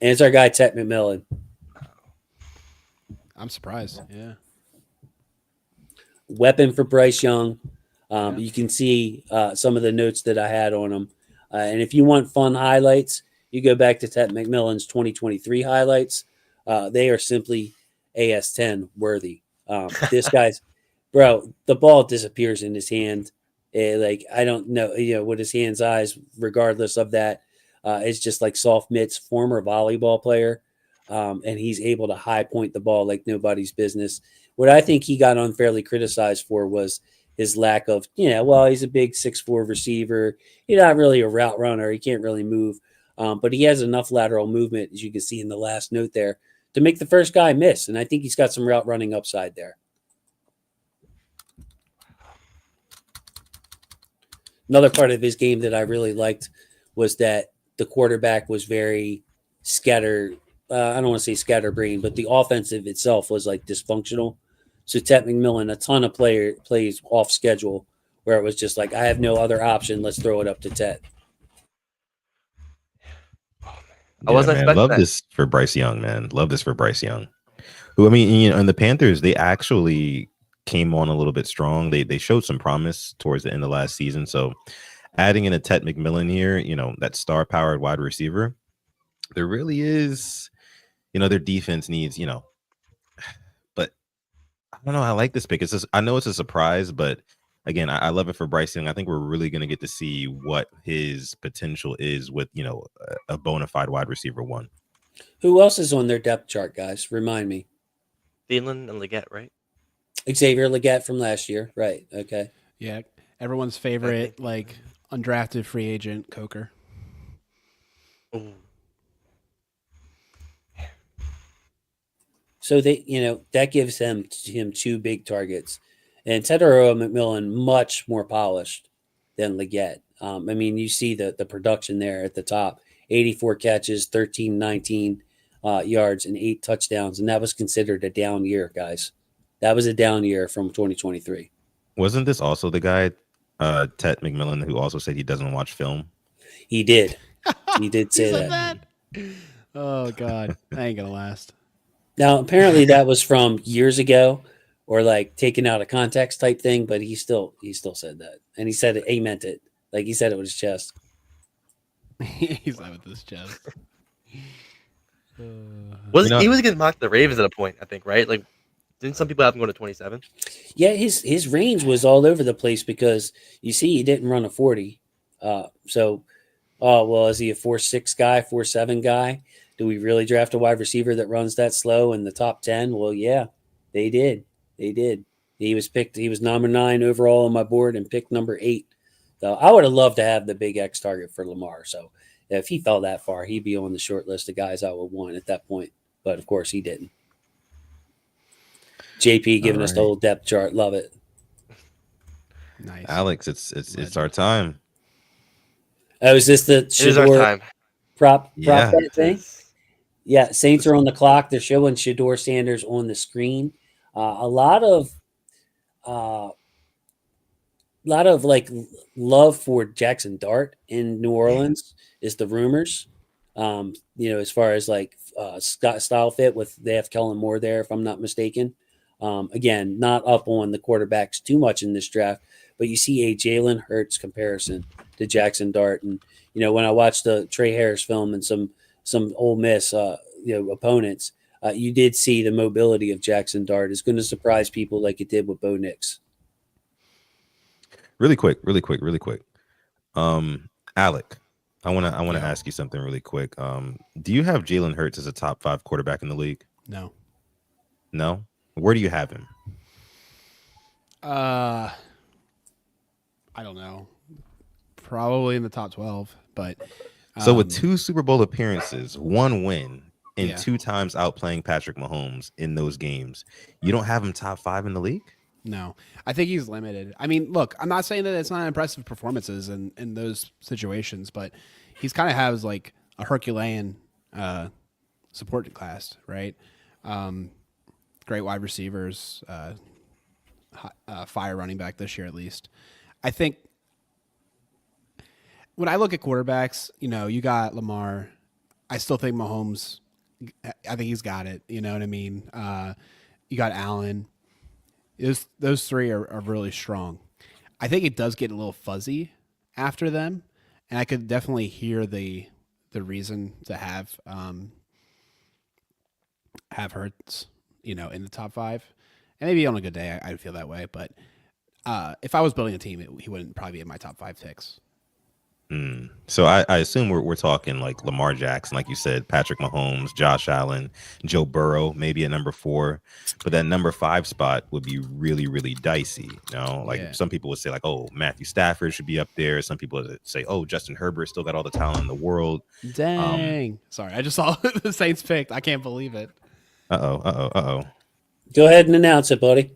A: And it's our guy Tez McMillan.
D: I'm surprised. Yeah.
A: Weapon for Bryce Young. You can see some of the notes that I had on him. And if you want fun highlights, you go back to Tez McMillan's 2023 highlights. They are simply AS10 worthy. This guy's, bro, the ball disappears in his hand. I don't know, with his hands, eyes, regardless of that. It's just like soft mitts, former volleyball player. And he's able to high point the ball like nobody's business. What I think he got unfairly criticized for was his lack of, he's a big 6'4" receiver. He's not really a route runner. He can't really move. But he has enough lateral movement, as you can see in the last note there, to make the first guy miss. And I think he's got some route running upside there. Another part of his game that I really liked was that the quarterback was very scattered. I don't want to say scatterbrained, but the offensive itself was like dysfunctional. So Tez McMillan, a ton of plays off schedule where it was just like, I have no other option. Let's throw it up to Tez.
B: I wasn't expecting
C: love
B: that.
C: this for Bryce Young, man. Love this for Bryce Young. Who, I mean, and the Panthers, they actually came on a little bit strong. They showed some promise towards the end of last season. So adding in a Tez McMillan here, that star-powered wide receiver, there really is, their defense needs, but I don't know. I like this pick. I know it's a surprise, but again, I love it for Bryce Young. I think we're really going to get to see what his potential is with, a bona fide wide receiver one.
A: Who else is on their depth chart, guys? Remind me.
B: Thielen and Leggett, right?
A: Xavier Leggett from last year. Right. Okay.
D: Yeah. Everyone's favorite, undrafted free agent, Coker.
B: Ooh.
A: So that gives him two big targets. And Tedero McMillan, much more polished than Leggett. You see the production there at the top. 84 catches, 19 yards, and 8 touchdowns. And that was considered a down year, guys. That was a down year from 2023.
C: Wasn't this also the guy, Tez McMillan, who also said he doesn't watch film?
A: He did. He did say
D: that. Oh, God. That ain't going to last.
A: Now, apparently that was from years ago or taken out of context type thing, but he still said that. And he said it, he meant it. He said it with his chest.
D: He said it with his chest.
B: He was getting mocked the Ravens at a point, I think, right? Didn't some people have him go to 27?
A: Yeah, his range was all over the place because you see he didn't run a 40. Is he a 4.6 guy, 4.7 guy? Do we really draft a wide receiver that runs that slow in the top 10? Well, yeah, they did. He was picked. He was number 9 overall on my board and picked number 8. So I would have loved to have the big X target for Lamar. So if he fell that far, he'd be on the short list of guys I would want at that point. But of course he didn't. JP giving us the whole depth chart. Love it.
C: Nice. Alex, it's our time.
A: Oh, is this the Shador prop bet thing? Yeah, Saints are on the clock. They're showing Shador Sanders on the screen. A lot of love for Jackson Dart in New Orleans is the rumors. As far as style fit with they have Kellen Moore there, if I'm not mistaken. Again, not up on the quarterbacks too much in this draft, but you see a Jalen Hurts comparison to Jackson Dart. And, when I watched the Trey Harris film and some Ole Miss, opponents, you did see the mobility of Jackson Dart is going to surprise people like it did with Bo Nix.
C: Really quick. Alec, I want to ask you something really quick. Do you have Jalen Hurts as a top 5 quarterback in the league? No? Where do you have him?
D: I don't know. Probably in the top 12, but
C: so with 2 Super Bowl appearances, 1 win, and 2 times outplaying Patrick Mahomes in those games, you don't have him top 5 in the league?
D: No, I think he's limited. I mean, look, I'm not saying that it's not impressive performances in those situations, but he's kind of has like a Herculean support class, right? Great wide receivers, fire running back this year at least. I think when I look at quarterbacks, you got Lamar. I still think Mahomes, I think he's got it. You know what I mean? You got Allen. Those 3 are really strong. I think it does get a little fuzzy after them, and I could definitely hear the reason to have Hurts, in the top 5. And maybe on a good day, I'd feel that way. But if I was building a team, he wouldn't probably be in my top 5 picks.
C: So I assume we're talking like Lamar Jackson, like you said, Patrick Mahomes, Josh Allen, Joe Burrow, maybe at number 4, but that number 5 spot would be really, really dicey. Some people would say like, oh, Matthew Stafford should be up there. Some people would say, oh, Justin Herbert still got all the talent in the world.
D: Dang. Sorry, I just saw the Saints picked. I can't believe it.
C: Uh-oh.
A: Go ahead and announce it, buddy.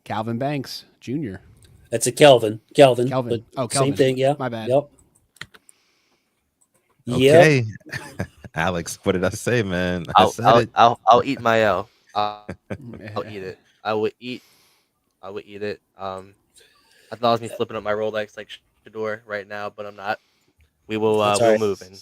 D: Calvin Banks Jr.
A: That's a Kelvin.
D: Kelvin.
A: Oh,
D: Kelvin.
A: Same thing, yeah.
D: My bad.
A: Yep.
C: Okay. Yep. Alex, what did I say, man?
B: I'll eat my L. I'll eat it. I would eat it. I thought I was me flipping up my Rolex like Shador right now, but I'm not. We'll move in.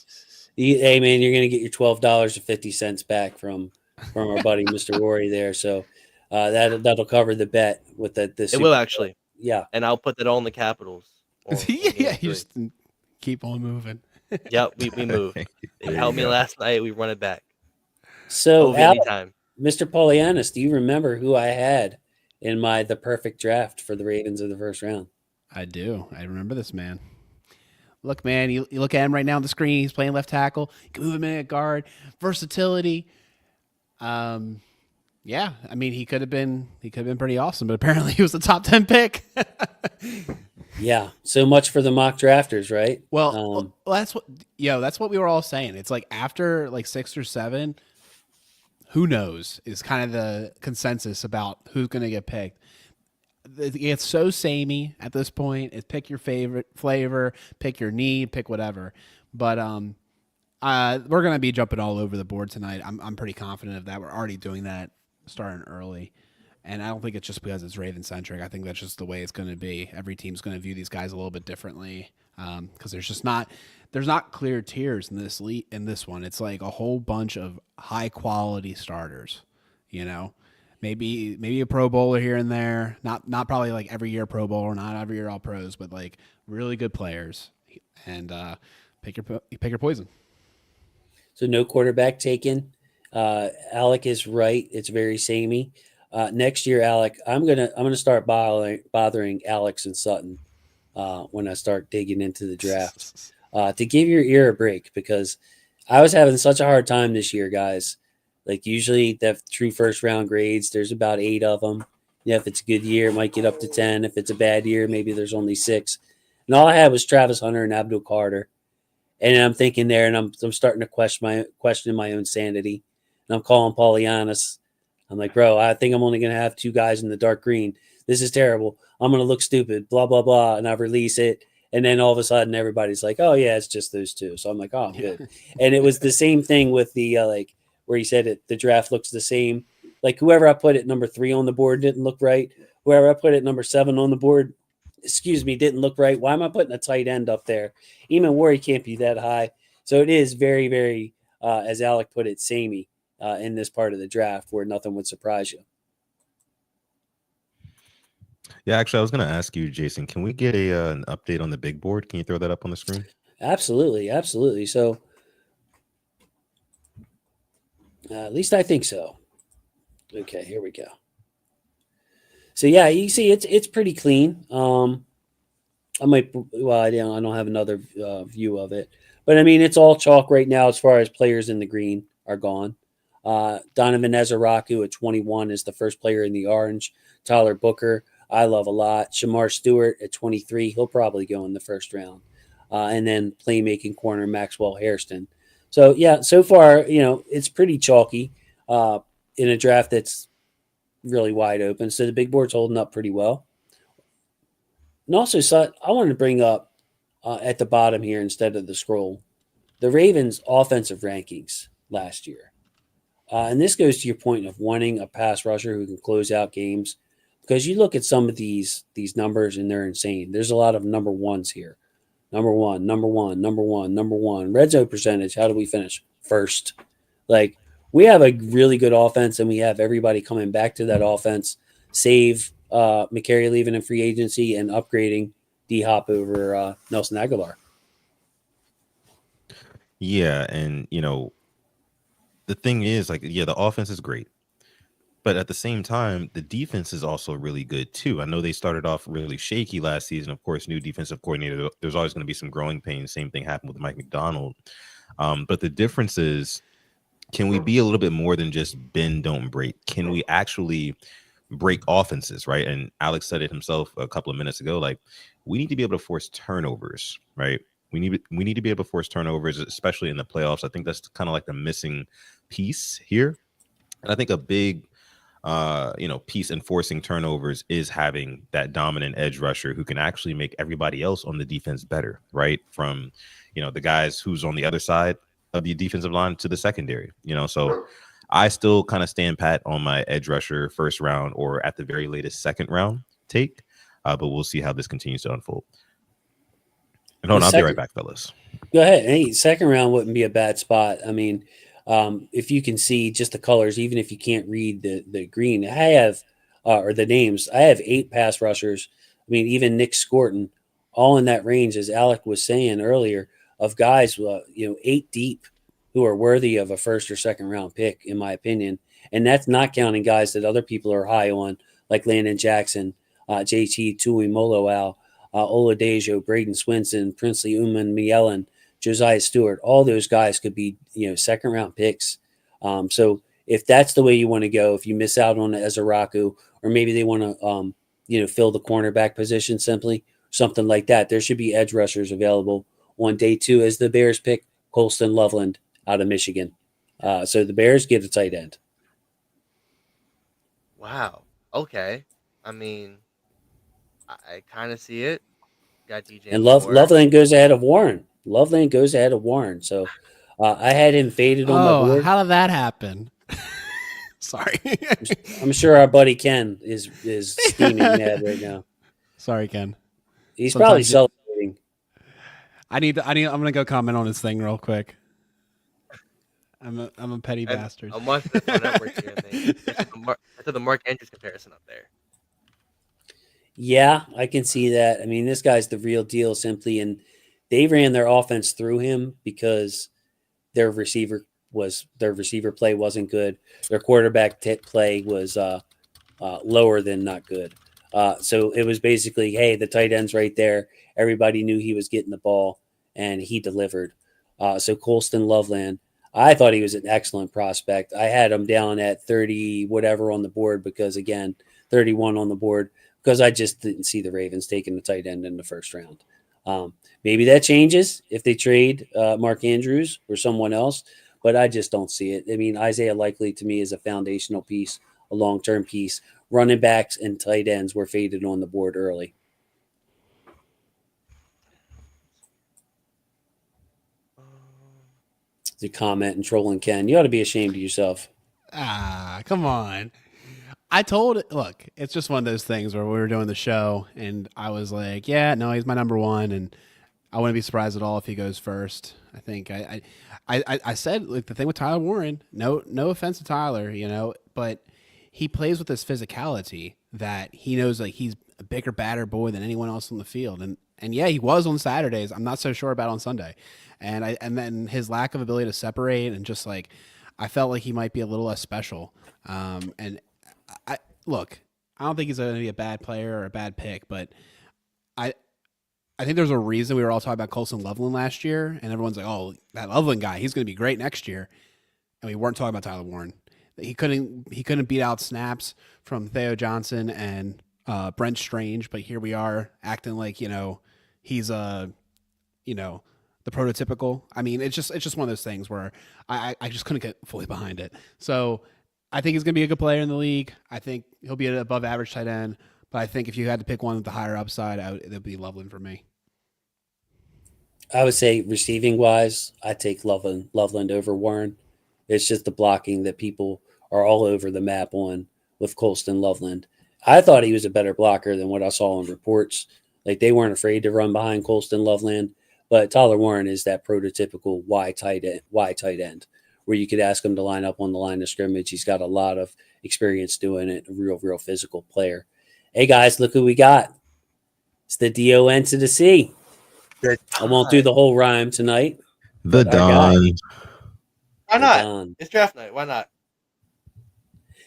A: Hey man, you're gonna get your $12.50 back from our buddy Mr. Rory there. So that'll cover the bet with the
B: It will actually.
A: Yeah.
B: And I'll put that all in the Capitals.
D: You just keep on moving.
B: Yep, we move. They helped me last night. We run it back.
A: So,
B: anytime.
A: Mr. Polianis, do you remember who I had in the perfect draft for the Ravens of the first round?
D: I do. I remember this man. Look, man, you look at him right now on the screen. He's playing left tackle. You can move him in at guard. Versatility. Yeah, I mean, he could have been pretty awesome, but apparently he was the top 10 pick.
A: Yeah, so much for the mock drafters, right?
D: Well, that's what we were all saying. It's like after like 6 or 7, who knows is kind of the consensus about who's going to get picked. It's so samey at this point. It's pick your favorite flavor, pick your need, pick whatever. But we're going to be jumping all over the board tonight. I'm pretty confident of that. We're already doing that starting early. And I don't think it's just because it's Raven-centric. I think that's just the way it's going to be. Every team's going to view these guys a little bit differently because there's not clear tiers in this one. It's like a whole bunch of high-quality starters, Maybe a Pro Bowler here and there. Not probably like every year Pro Bowler, not every year All Pros, but like really good players. And pick your poison.
A: So no quarterback taken. Alec is right. It's very samey. Next year, Alec, I'm gonna start bothering Alex and Sutton when I start digging into the draft to give your ear a break because I was having such a hard time this year, guys. Like usually, the true first round grades, there's about 8 of them. Yeah, if it's a good year, it might get up to 10. If it's a bad year, maybe there's only 6. And all I had was Travis Hunter and Abdul Carter, and I'm thinking there, and I'm starting to question my own sanity, and I'm calling Polianis. I'm like, bro, I think I'm only going to have 2 guys in the dark green. This is terrible. I'm going to look stupid, blah, blah, blah. And I release it. And then all of a sudden everybody's like, oh, yeah, it's just those 2. So I'm like, oh, I'm good. And it was the same thing with the where he said the draft looks the same. Like whoever I put at number 3 on the board didn't look right. Whoever I put at number 7 on the board, didn't look right. Why am I putting a tight end up there? Even Warry can't be that high. So it is very, very, as Alec put it, samey. in this part of the draft where nothing would surprise you.
C: Yeah, actually, I was going to ask you, Jason, can we get an update on the big board? Can you throw that up on the screen?
A: Absolutely, absolutely. So, at least I think so. Okay, here we go. So yeah, you see, it's pretty clean. I don't have another view of it, but I mean, it's all chalk right now as far as players in the green are gone. Donovan Ezeraku at 21 is the first player in the orange. Tyler Booker, I love a lot. Shamar Stewart at 23, he'll probably go in the first round. And then playmaking corner Maxwell Hairston. So yeah, so far, it's pretty chalky in a draft that's really wide open. So the big board's holding up pretty well. And also, so I wanted to bring up at the bottom here instead of the scroll, the Ravens' offensive rankings last year. And this goes to your point of wanting a pass rusher who can close out games, because you look at some of these numbers and they're insane. There's a lot of number ones here. Number one. Red zone percentage, how do we finish? First. Like, we have a really good offense, and we have everybody coming back to that offense, save McCary leaving in free agency and upgrading D-Hop over Nelson Aguilar.
C: Yeah, and, the thing is, the offense is great. But at the same time, the defense is also really good, too. I know they started off really shaky last season. Of course, new defensive coordinator, there's always going to be some growing pains. Same thing happened with Mike McDonald. But the difference is, can we be a little bit more than just bend, don't break? Can we actually break offenses, right? And Alex said it himself a couple of minutes ago. We need to be able to force turnovers, right? We need to be able to force turnovers, especially in the playoffs. I think that's kind of like the missing piece here. And I think a big piece in forcing turnovers is having that dominant edge rusher who can actually make everybody else on the defense better, right? From, the guys who's on the other side of the defensive line to the secondary, so I still kind of stand pat on my edge rusher first round or at the very latest second round take, but we'll see how this continues to unfold. And I'll be right back, fellas.
A: Go ahead. Hey, second round wouldn't be a bad spot. I mean, if you can see just the colors, even if you can't read the green, I have, or the names, I have 8 pass rushers. I mean, even Nick Scourton, all in that range, as Alec was saying earlier, of guys, 8 deep who are worthy of a first or second round pick, in my opinion. And that's not counting guys that other people are high on, like Landon Jackson, JT Tuimoloau, Oladejo, Braden Swinson, Princely Uman Mielen, Josiah Stewart. All those guys could be, second round picks. So if that's the way you want to go, if you miss out on Ezeraku, or maybe they want to, fill the cornerback position simply, something like that, there should be edge rushers available on day 2 as the Bears pick Colston Loveland out of Michigan. So the Bears get a tight end.
B: Wow. Okay. I mean, I kind of see it. Got DJ
A: and Loveland goes ahead of Warren. So I had him faded on my board.
D: How did that happen? Sorry.
A: I'm sure our buddy Ken is steaming mad right now.
D: Sorry, Ken.
A: He's probably celebrating.
D: I'm gonna go comment on his thing real quick. I'm a petty bastard.
B: I'm watching the network here. I said the Mark Andrews comparison up there.
A: Yeah, I can see that. I mean, this guy's the real deal simply, and they ran their offense through him because their receiver play wasn't good. Their quarterback play was lower than not good. So it was basically, hey, the tight end's right there. Everybody knew he was getting the ball, and he delivered. So Colston Loveland, I thought he was an excellent prospect. I had him down at 30 whatever on the board because, again, 31 on the board because I just didn't see the Ravens taking the tight end in the first round. Maybe that changes if they trade Mark Andrews or someone else, but I just don't see it. I mean, Isaiah Likely to me is a foundational piece, a long-term piece. Running backs and tight ends were faded on the board early. The comment and trolling Ken. You ought to be ashamed of yourself.
D: Come on. Look, it's just one of those things where we were doing the show and I was like, yeah, no, he's my number 1. And I wouldn't be surprised at all if he goes first. I think I said like the thing with Tyler Warren. No offense to Tyler, but he plays with this physicality that he knows like he's a bigger, badder boy than anyone else on the field. And yeah, he was on Saturdays. I'm not so sure about on Sunday. And then his lack of ability to separate and just like I felt like he might be a little less special. And I don't think he's going to be a bad player or a bad pick, but I think there's a reason we were all talking about Colson Loveland last year, and everyone's like, "Oh, that Loveland guy, he's going to be great next year," and we weren't talking about Tyler Warren. He couldn't beat out snaps from Theo Johnson and Brent Strange, but here we are acting like he's the prototypical. I mean, it's just one of those things where I just couldn't get fully behind it. So I think he's going to be a good player in the league. I think he'll be an above average tight end, but I think if you had to pick one with the higher upside, it would be Loveland for me.
A: I would say receiving wise, I take Loveland over Warren. It's just the blocking that people are all over the map on with Colston Loveland. I thought he was a better blocker than what I saw in reports. Like they weren't afraid to run behind Colston Loveland, but Tyler Warren is that prototypical Y tight end where you could ask him to line up on the line of scrimmage. He's got a lot of experience doing it. A real physical player. Hey guys, look who we got. It's the DON to the C. I won't do the whole rhyme tonight.
C: The Don.
B: Why not?
A: Don.
B: It's draft night. Why not?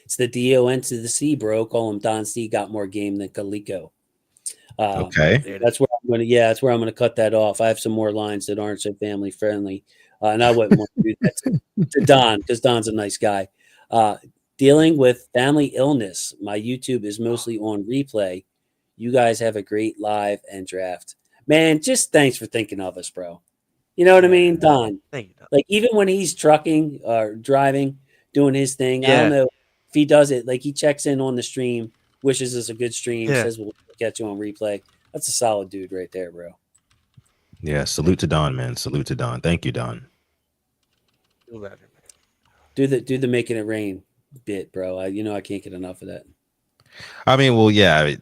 A: It's the DON to the C, bro. Call him Don C. Got more game than Kaliko.
C: Okay.
A: That's where I'm going to. Yeah, that's where I'm going to cut that off. I have some more lines that aren't so family friendly, and I wouldn't want to do that to Don because Don's a nice guy. Dealing with family illness. My YouTube is mostly on replay. You guys have a great live and draft. Man, just thanks for thinking of us, bro. You know what I mean, Don?
B: Thank you, Don.
A: Like, even when he's trucking or driving, doing his thing, I don't know if he does it. Like, he checks in on the stream, wishes us a good stream, says we'll catch you on replay. That's a solid dude right there, bro.
C: Yeah, salute to Don, man. Salute to Don. Thank you, Don.
A: Do the making it rain bit, bro. I can't get enough of that.
C: I mean, well, yeah.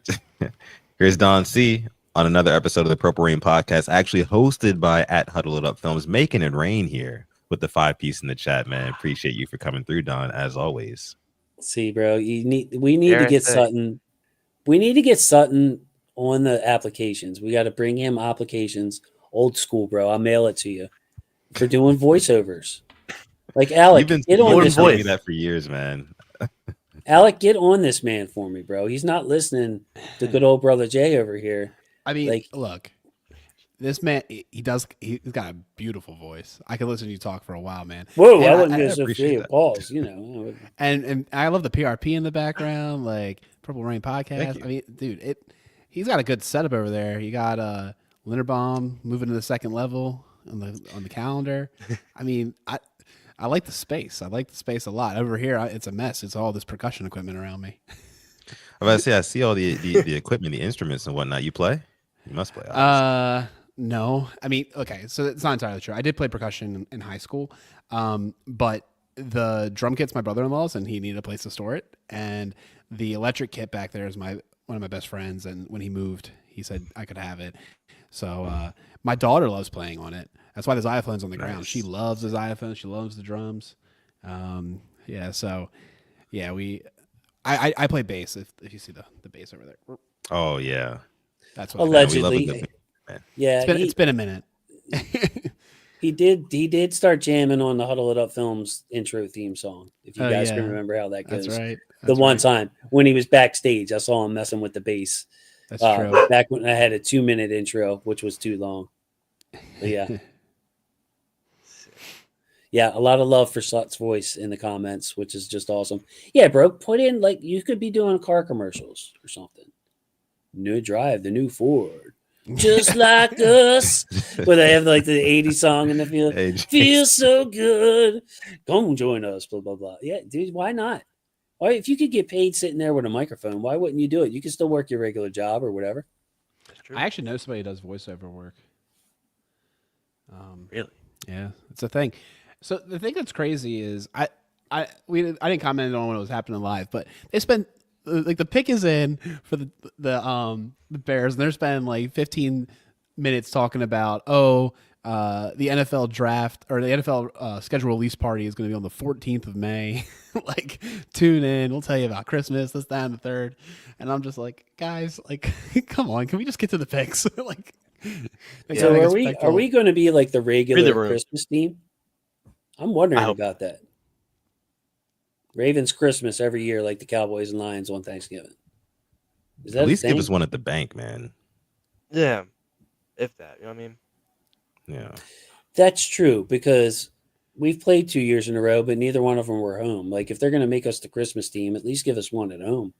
C: Here's Don C. on another episode of the Purple Rain podcast, actually hosted by @HuddleItUpFilms, making it rain here with the 5-piece in the chat, man. Appreciate you for coming through, Don, as always.
A: See, bro, we need to get Sutton. We need to get Sutton on the applications. We got to bring him applications, old school, bro. I'll mail it to you for doing voiceovers. Like Alec, get on this.
C: You've been that for years, man.
A: Alec, get on this man for me, bro. He's not listening to good old brother Jay over here.
D: I mean, like, look, this man, he's got a beautiful voice. I could listen to you talk for a while, man.
A: Whoa, I wouldn't get so free of pause,
D: And I love the PRP in the background, like Purple Rain podcast. I mean, dude, he's got a good setup over there. You got Linderbaum moving to the second level on the calendar. I mean, I like the space. I like the space a lot. Over here, it's a mess. It's all this percussion equipment around me.
C: I'm about to say, I see all the equipment, the instruments and whatnot. You play? You must play.
D: No. I mean, okay, so it's not entirely true. I did play percussion in high school, but the drum kit's my brother-in-law's, and he needed a place to store it. And the electric kit back there is one of my best friends, and when he moved, he said I could have it. So my daughter loves playing on it. That's why the xylophone's on the ground. She loves the xylophone. She loves the drums. I play bass. If you see the bass over there.
C: Oh yeah,
A: that's what allegedly. Yeah,
D: it's been a minute.
A: He did start jamming on the Huddle It Up Films intro theme song. If you guys can remember how that goes.
D: That's right.
A: The one time when he was backstage, I saw him messing with the bass.
D: That's true.
A: Back when I had a 2-minute intro, which was too long. But yeah. Yeah, a lot of love for Slut's voice in the comments, which is just awesome. Yeah, bro, put in, like, you could be doing car commercials or something. New drive, the new Ford. Just like us. Where they have, like, the 80s song in the field. Feels so good. Come join us, blah, blah, blah. Yeah, dude, why not? Why, if you could get paid sitting there with a microphone, why wouldn't you do it? You can still work your regular job or whatever.
D: I actually know somebody who does voiceover work.
B: Really?
D: Yeah, it's a thing. So the thing that's crazy is I didn't comment on when it was happening live, but they spent like the pick is in for the Bears, and they're spending like 15 minutes talking about the NFL draft or the NFL schedule release party is going to be on the 14th of May. Like, tune in. We'll tell you about Christmas, this, that, and the third. And I'm just like, guys, like, come on, can we just get to the picks? Like,
A: so are we going to be like the regular Christmas team? I'm wondering about that. Ravens Christmas every year, like the Cowboys and Lions on Thanksgiving. Is that
C: at least give us one at the bank, man?
B: Yeah, if that, you know what I mean?
C: Yeah,
A: that's true because we've played 2 years in a row, but neither one of them were home. Like if they're going to make us the Christmas team, at least give us one at home.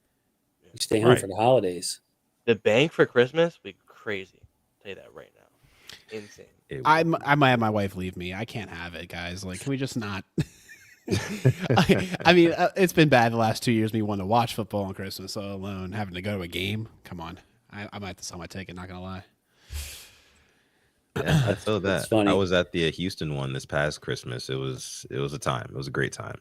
A: We stay home for the holidays.
B: The bank for Christmas would be crazy. I'll tell you that right now. Insane.
D: I might have my wife leave me. I can't have it, guys. Like, can we just not? I mean, it's been bad the last 2 years. Me wanting to watch football on Christmas, let alone having to go to a game. Come on, I might have to sell my ticket. Not gonna lie.
C: Yeah, I saw that. I was at the Houston one this past Christmas. It was a time. It was a great time.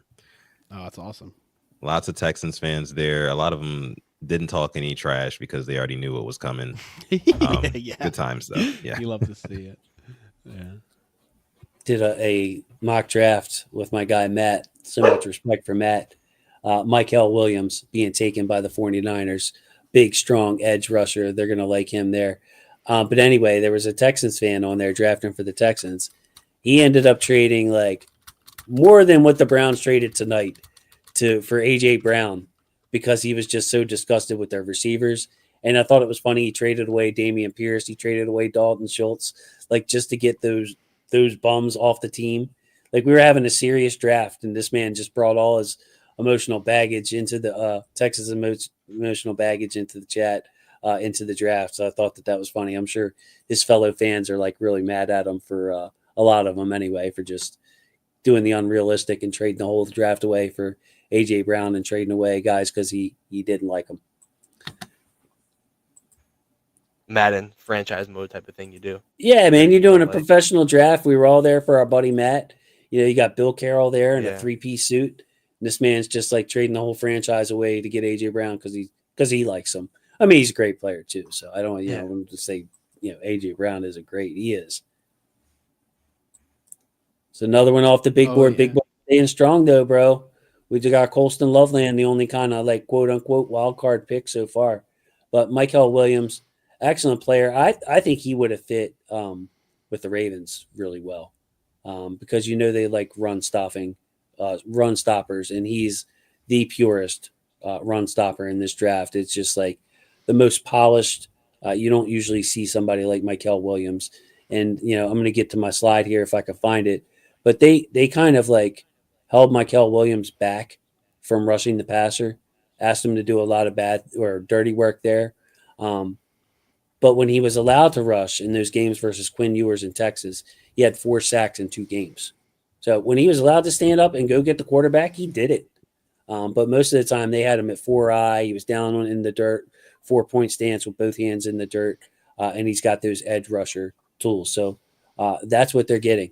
D: Oh, that's awesome.
C: Lots of Texans fans there. A lot of them didn't talk any trash because they already knew what was coming.
D: Yeah.
C: Good times though. Yeah,
D: you love to see it. Yeah.
A: Did a mock draft with my guy Matt. So much respect for Matt. Michael Williams being taken by the 49ers. Big, strong edge rusher. They're going to like him there. But anyway, there was a Texans fan on there drafting for the Texans. He ended up trading like more than what the Browns traded tonight for A.J. Brown because he was just so disgusted with their receivers. And I thought it was funny. He traded away Dameon Pierce. He traded away Dalton Schultz, like just to get those bums off the team. Like we were having a serious draft, and this man just brought all his emotional baggage into the Texas emotional baggage into the chat, into the draft. So I thought that was funny. I'm sure his fellow fans are like really mad at him for a lot of them anyway, for just doing the unrealistic and trading the whole draft away for A.J. Brown and trading away guys because he didn't like them.
B: Madden franchise mode type of thing you do.
A: Yeah, man, you're doing a professional draft. We were all there for our buddy Matt. You know, you got Bill Carroll there in a 3-piece suit. And this man's just like trading the whole franchise away to get AJ Brown because he likes him. I mean, he's a great player too. So I don't, want to say, AJ Brown isn't great. He is. So another one off the big board. Yeah. Big board staying strong though, bro. We just got Colston Loveland, the only kind of like quote unquote wild card pick so far. But Michael Williams, excellent player. I think he would have fit with the Ravens really well because they like run stoppers, and he's the purest run stopper in this draft. It's just like the most polished. You don't usually see somebody like Michael Williams. And I'm going to get to my slide here if I can find it. But they kind of like held Michael Williams back from rushing the passer, asked him to do a lot of bad or dirty work there. But when he was allowed to rush in those games versus Quinn Ewers in Texas, he had 4 sacks in 2 games. So when he was allowed to stand up and go get the quarterback, he did it. But most of the time they had him at 4-eye. He was down in the dirt, 4-point stance with both hands in the dirt, and he's got those edge rusher tools. So that's what they're getting.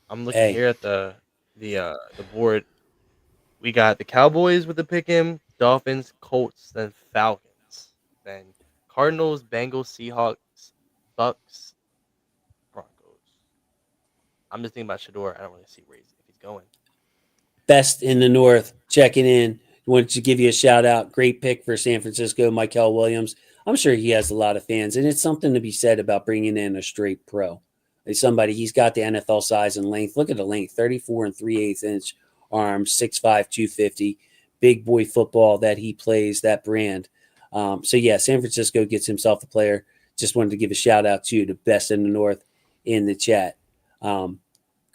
B: I'm looking here at the board. We got the Cowboys with the pick in, Dolphins, Colts, then Falcons, then Cardinals, Bengals, Seahawks, Bucks, Broncos. I'm just thinking about Shador. I don't really see where if he's going.
A: Best in the North, checking in. Wanted to give you a shout out. Great pick for San Francisco, Michael Williams. I'm sure he has a lot of fans, and it's something to be said about bringing in a straight pro. Like somebody, he's got the NFL size and length. Look at the length, 34 3/8 inch arms, 6'5", 250. Big boy football that he plays, that brand. So, yeah, San Francisco gets himself a player. Just wanted to give a shout out to the best in the North in the chat.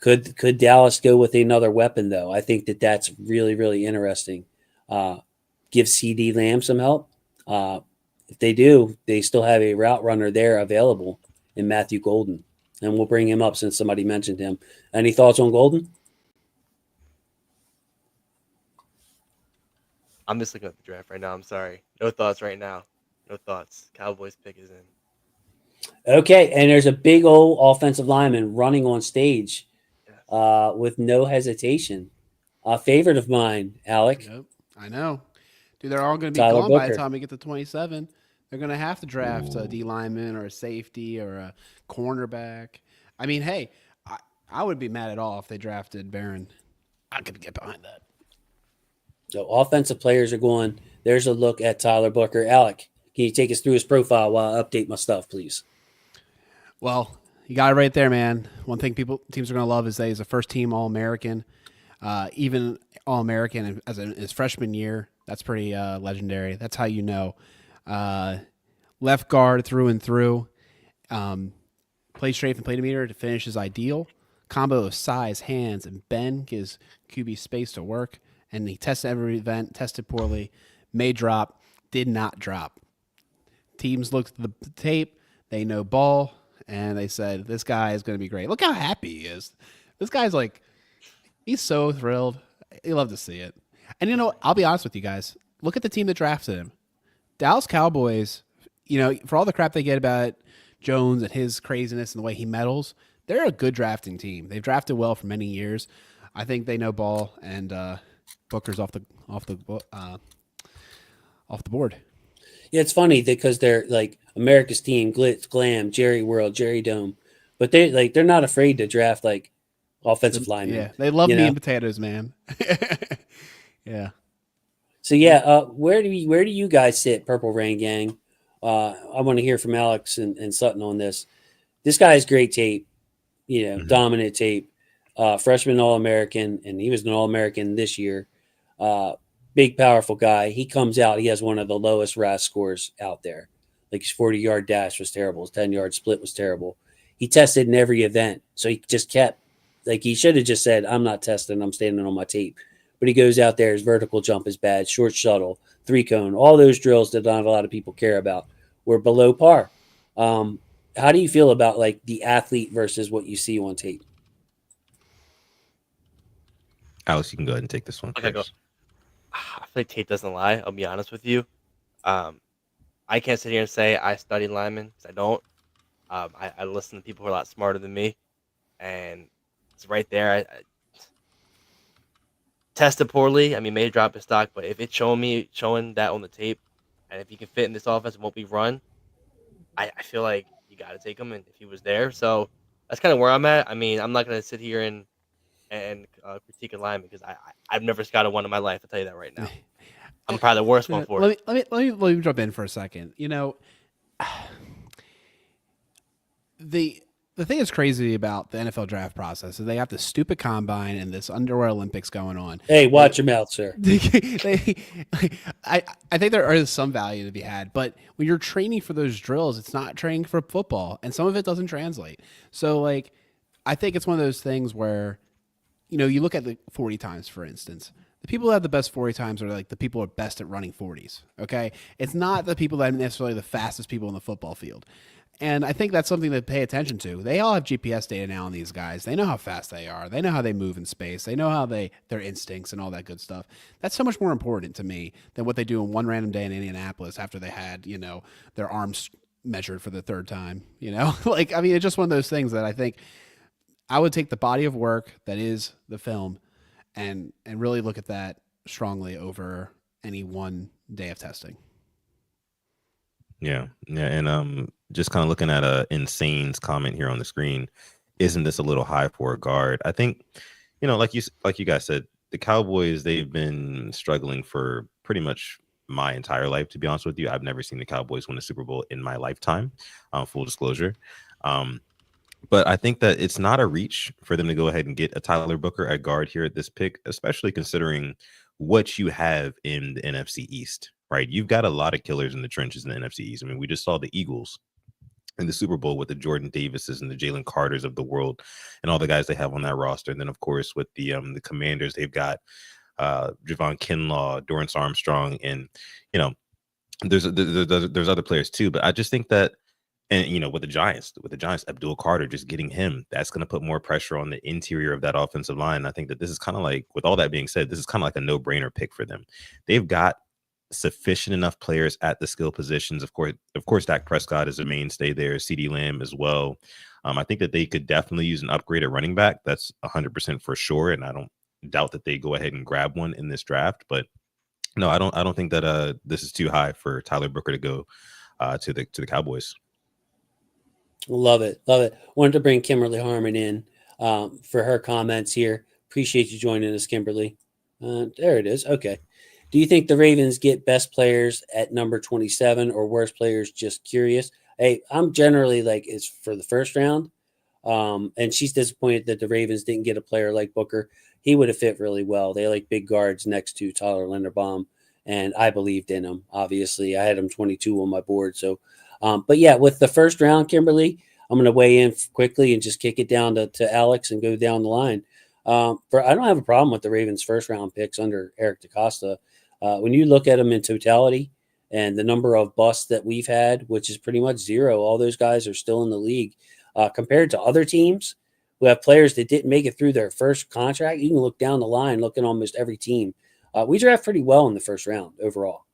A: Could Dallas go with another weapon, though? I think that's really, really interesting. Give CD Lamb some help. If they do, they still have a route runner there available in Matthew Golden. And we'll bring him up since somebody mentioned him. Any thoughts on Golden?
B: I'm just looking at the draft right now. I'm sorry. No thoughts right now. No thoughts. Cowboys pick is in.
A: Okay, and there's a big old offensive lineman running on stage with no hesitation. A favorite of mine, Alec.
D: Yep, I know. Dude, they're all going to be
A: Tyler
D: gone by the
A: Booker.
D: time we get to 27. They're going to have to draft a D lineman or a safety or a cornerback. I mean, hey, I would be mad at all if they drafted Barron. I could get behind that.
A: So offensive players are going. There's a look at Tyler Booker. Alec, can you take us through his profile while I update my stuff, please?
D: Well, you got it right there, man. One thing teams are going to love is that he's a first-team All-American, even All-American as in his freshman year. That's pretty legendary. That's how you know. Left guard through and through. Play straight from play to meter to finish is ideal. Combo of size, hands, and bend gives QB space to work. And he tested every event, tested poorly, may drop, did not drop. Teams looked at the tape, they know ball, and they said, this guy is going to be great. Look how happy he is. This guy's like, he's so thrilled. You love to see it. And, you know, I'll be honest with you guys. Look at the team that drafted him. Dallas Cowboys, you know, for all the crap they get about Jones and his craziness and the way he meddles, they're a good drafting team. They've drafted well for many years. I think they know ball, and Booker's off the board.
A: Yeah, it's funny because they're like America's Team, Glitz, Glam, Jerry World, Jerry Dome, but they're not afraid to draft like offensive linemen.
D: Yeah, they love meat and potatoes, man. Yeah.
A: So yeah, where do you guys sit, Purple Rain Gang? I want to hear from Alex and Sutton on this. This guy has great tape, dominant tape. Freshman All-American, and he was an All-American this year. Big, powerful guy. He comes out. He has one of the lowest RAS scores out there. Like his 40-yard dash was terrible. His 10-yard split was terrible. He tested in every event, so he just kept. Like he should have just said, "I'm not testing. I'm standing on my tape." But he goes out there. His vertical jump is bad. Short shuttle, 3-cone, all those drills that not a lot of people care about were below par. How do you feel about like the athlete versus what you see on tape?
C: Alex, you can go ahead and take this one.
B: Okay, go. I feel like tape doesn't lie. I'll be honest with you. I can't sit here and say I study linemen because I don't. I listen to people who are a lot smarter than me, and it's right there. I tested poorly. I mean, may drop his stock, but if it's showing that on the tape, and if he can fit in this offense and what we run, I feel like you got to take him. And if he was there, so that's kind of where I'm at. I mean, I'm not going to sit here and critique a lineman because I've never scouted one in my life. I'll tell you that right now. I'm probably the worst one for it.
D: Let me jump in for a second. You know, the thing that's crazy about the NFL draft process is they have this stupid combine and this underwear Olympics going on.
A: Hey, watch your mouth, sir.
D: I think there is some value to be had, but when you're training for those drills, it's not training for football, and some of it doesn't translate. So, like, I think it's one of those things where, you look at the 40 times, for instance. The people who have the best 40 times are like the people who are best at running 40s. Okay, it's not the people that are necessarily the fastest people in the football field. And I think that's something to pay attention to. They all have GPS data now on these guys. They know how fast they are. They know how they move in space. They know how their instincts and all that good stuff. That's so much more important to me than what they do in one random day in Indianapolis after they had, their arms measured for the third time. Like, I mean, it's just one of those things that I think I would take the body of work that is the film and really look at that strongly over any one day of testing.
C: Yeah. And just kind of looking at Insane's comment here on the screen, isn't this a little high for a guard? I think, like you guys said, the Cowboys, they've been struggling for pretty much my entire life, to be honest with you. I've never seen the Cowboys win a Super Bowl in my lifetime, full disclosure. But I think that it's not a reach for them to go ahead and get a Tyler Booker at guard here at this pick, especially considering what you have in the NFC East, right? You've got a lot of killers in the trenches in the NFC East. I mean, we just saw the Eagles in the Super Bowl with the Jordan Davises and the Jalen Carters of the world and all the guys they have on that roster. And then, of course, with the Commanders, they've got Javon Kinlaw, Dorrance Armstrong, and, there's other players too. But I just think that, and with the Giants, Abdul Carter, just getting him, that's going to put more pressure on the interior of that offensive line. I think that this is kind of like, with all that being said, this is kind of like a no-brainer pick for them. They've got sufficient enough players at the skill positions. Of course, Dak Prescott is a mainstay there. CeeDee Lamb as well. I think that they could definitely use an upgraded running back. That's 100% for sure, and I don't doubt that they go ahead and grab one in this draft. But No, I don't think that this is too high for Tyler Booker to go to the Cowboys.
A: Love it. Love it. Wanted to bring Kimberly Harmon in for her comments here. Appreciate you joining us, Kimberly. There it is. Okay. Do you think the Ravens get best players at number 27 or worst players? Just curious. Hey, I'm generally like it's for the first round. And she's disappointed that the Ravens didn't get a player like Booker. He would have fit really well. They like big guards next to Tyler Linderbaum, and I believed in him. Obviously, I had him 22 on my board. So, but yeah, with the first round, Kimberly, I'm going to weigh in quickly and just kick it down to Alex and go down the line. I don't have a problem with the Ravens' first round picks under Eric DeCosta. When you look at them in totality and the number of busts that we've had, which is pretty much zero, all those guys are still in the league. Compared to other teams who have players that didn't make it through their first contract, you can look down the line, look at almost every team. We draft pretty well in the first round overall.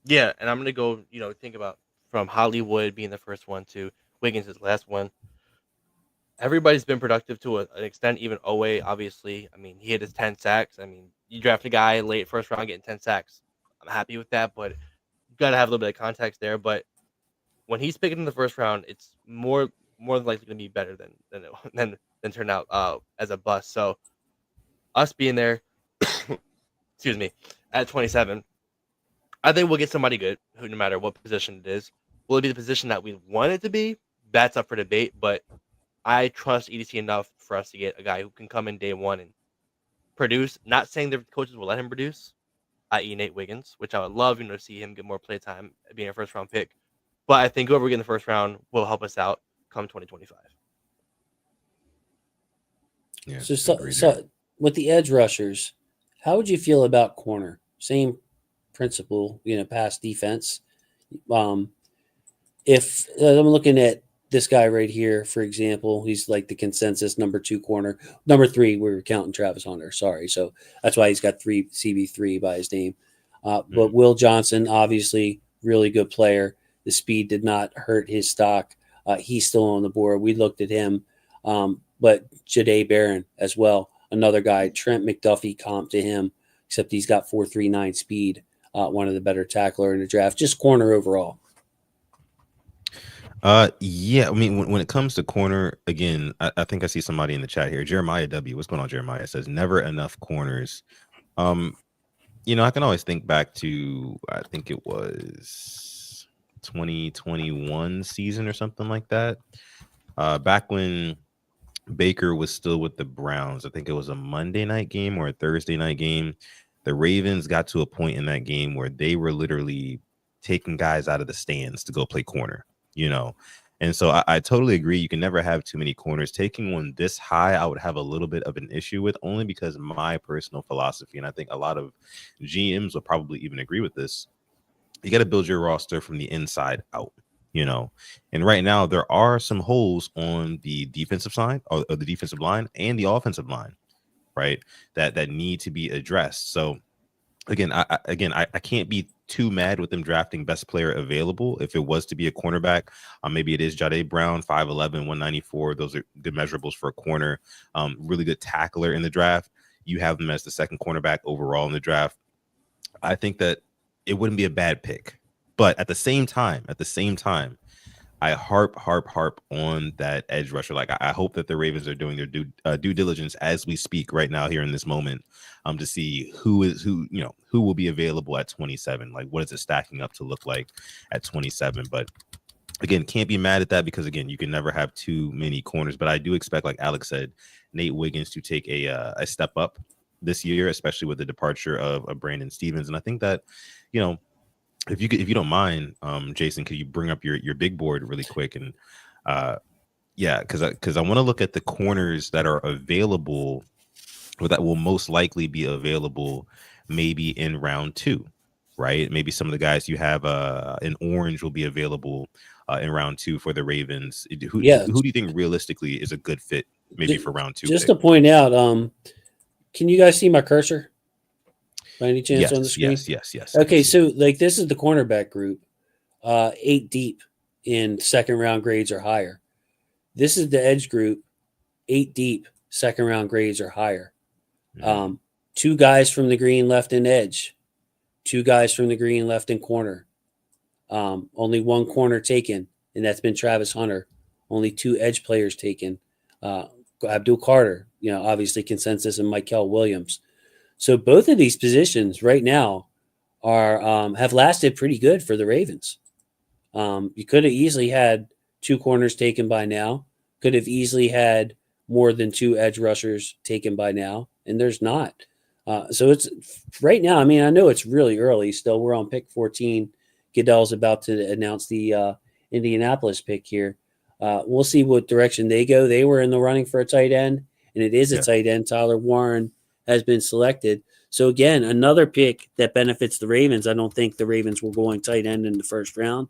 B: Yeah, and I'm going to go, think about from Hollywood being the first one to Wiggins' the last one. Everybody's been productive to an extent, even Owe, obviously. I mean, he hit his 10 sacks. I mean, you draft a guy late first round getting 10 sacks. I'm happy with that, but you got to have a little bit of context there. But when he's picking in the first round, it's more than likely going to be better than turn out as a bust. So us being there, excuse me, at 27, I think we'll get somebody good, who no matter what position it is. Will it be the position that we want it to be? That's up for debate, but I trust EDC enough for us to get a guy who can come in day one and produce. Not saying the coaches will let him produce, i.e. Nate Wiggins, which I would love to see him get more play time being a first round pick. But I think whoever we get in the first round will help us out come 2025.
C: Yeah.
A: So with the edge rushers, how would you feel about corner? Same principle, pass defense. If I'm looking at this guy right here, for example, he's like the consensus number 2 corner. Number 3, we were counting Travis Hunter. Sorry. So that's why he's got CB3 by his name. But Will Johnson, obviously, really good player. The speed did not hurt his stock. He's still on the board. We looked at him. But Jahdae Barron as well, another guy. Trent McDuffie comp to him, except he's got 4.39 speed. One of the better tackler in the draft. Just corner overall.
C: Yeah, I mean, when it comes to corner, again, I think I see somebody in the chat here. Jeremiah W. What's going on, Jeremiah? Says never enough corners. I can always think back to, I think it was 2021 season or something like that. Back when Baker was still with the Browns. I think it was a Monday night game or a Thursday night game. The Ravens got to a point in that game where they were literally taking guys out of the stands to go play corner. And so I totally agree. You can never have too many corners. Taking one this high, I would have a little bit of an issue with, only because my personal philosophy, and I think a lot of GMs will probably even agree with this, you got to build your roster from the inside out, and right now there are some holes on the defensive side or the defensive line and the offensive line, right, that need to be addressed. So again, I can't be too mad with them drafting best player available. If it was to be a cornerback, maybe it is Jahdae Brown, 5'11", 194. Those are good measurables for a corner. Really good tackler in the draft. You have them as the second cornerback overall in the draft. I think that it wouldn't be a bad pick. But at the same time, I harp on that edge rusher. Like, I hope that the Ravens are doing their due diligence as we speak right now here in this moment, to see who will be available at 27. Like, what is it stacking up to look like at 27? But again, can't be mad at that because, again, you can never have too many corners. But I do expect, like Alex said, Nate Wiggins to take a step up this year, especially with the departure of Brandon Stevens. And I think that, if you don't mind, Jason, could you bring up your big board really quick? And because I want to look at the corners that are available, or that will most likely be available, maybe in round 2, right? Maybe some of the guys you have in orange will be available in round 2 for the Ravens. Who do you think realistically is a good fit, maybe for round 2?
A: Just to point out, can you guys see my cursor? By any chance on the screen?
C: Yes.
A: Okay, so like this is the cornerback group, 8 deep in second round grades or higher. This is the edge group, 8 deep, second round grades or higher. 2 guys from the green left in edge, 2 guys from the green left in corner. Only 1 corner taken, and that's been Travis Hunter. Only 2 edge players taken. Abdul Carter, obviously consensus, and Michael Williams. So both of these positions right now are have lasted pretty good for the Ravens. You could have easily had 2 corners taken by now. Could have easily had more than 2 edge rushers taken by now, and there's not. So it's right now. I mean, I know it's really early still. We're on pick 14. Goodell's about to announce the Indianapolis pick here. We'll see what direction they go. They were in the running for a tight end, and it is a tight end. Tyler Warren has been selected. So again, another pick that benefits the Ravens. I don't think the Ravens were going tight end in the first round.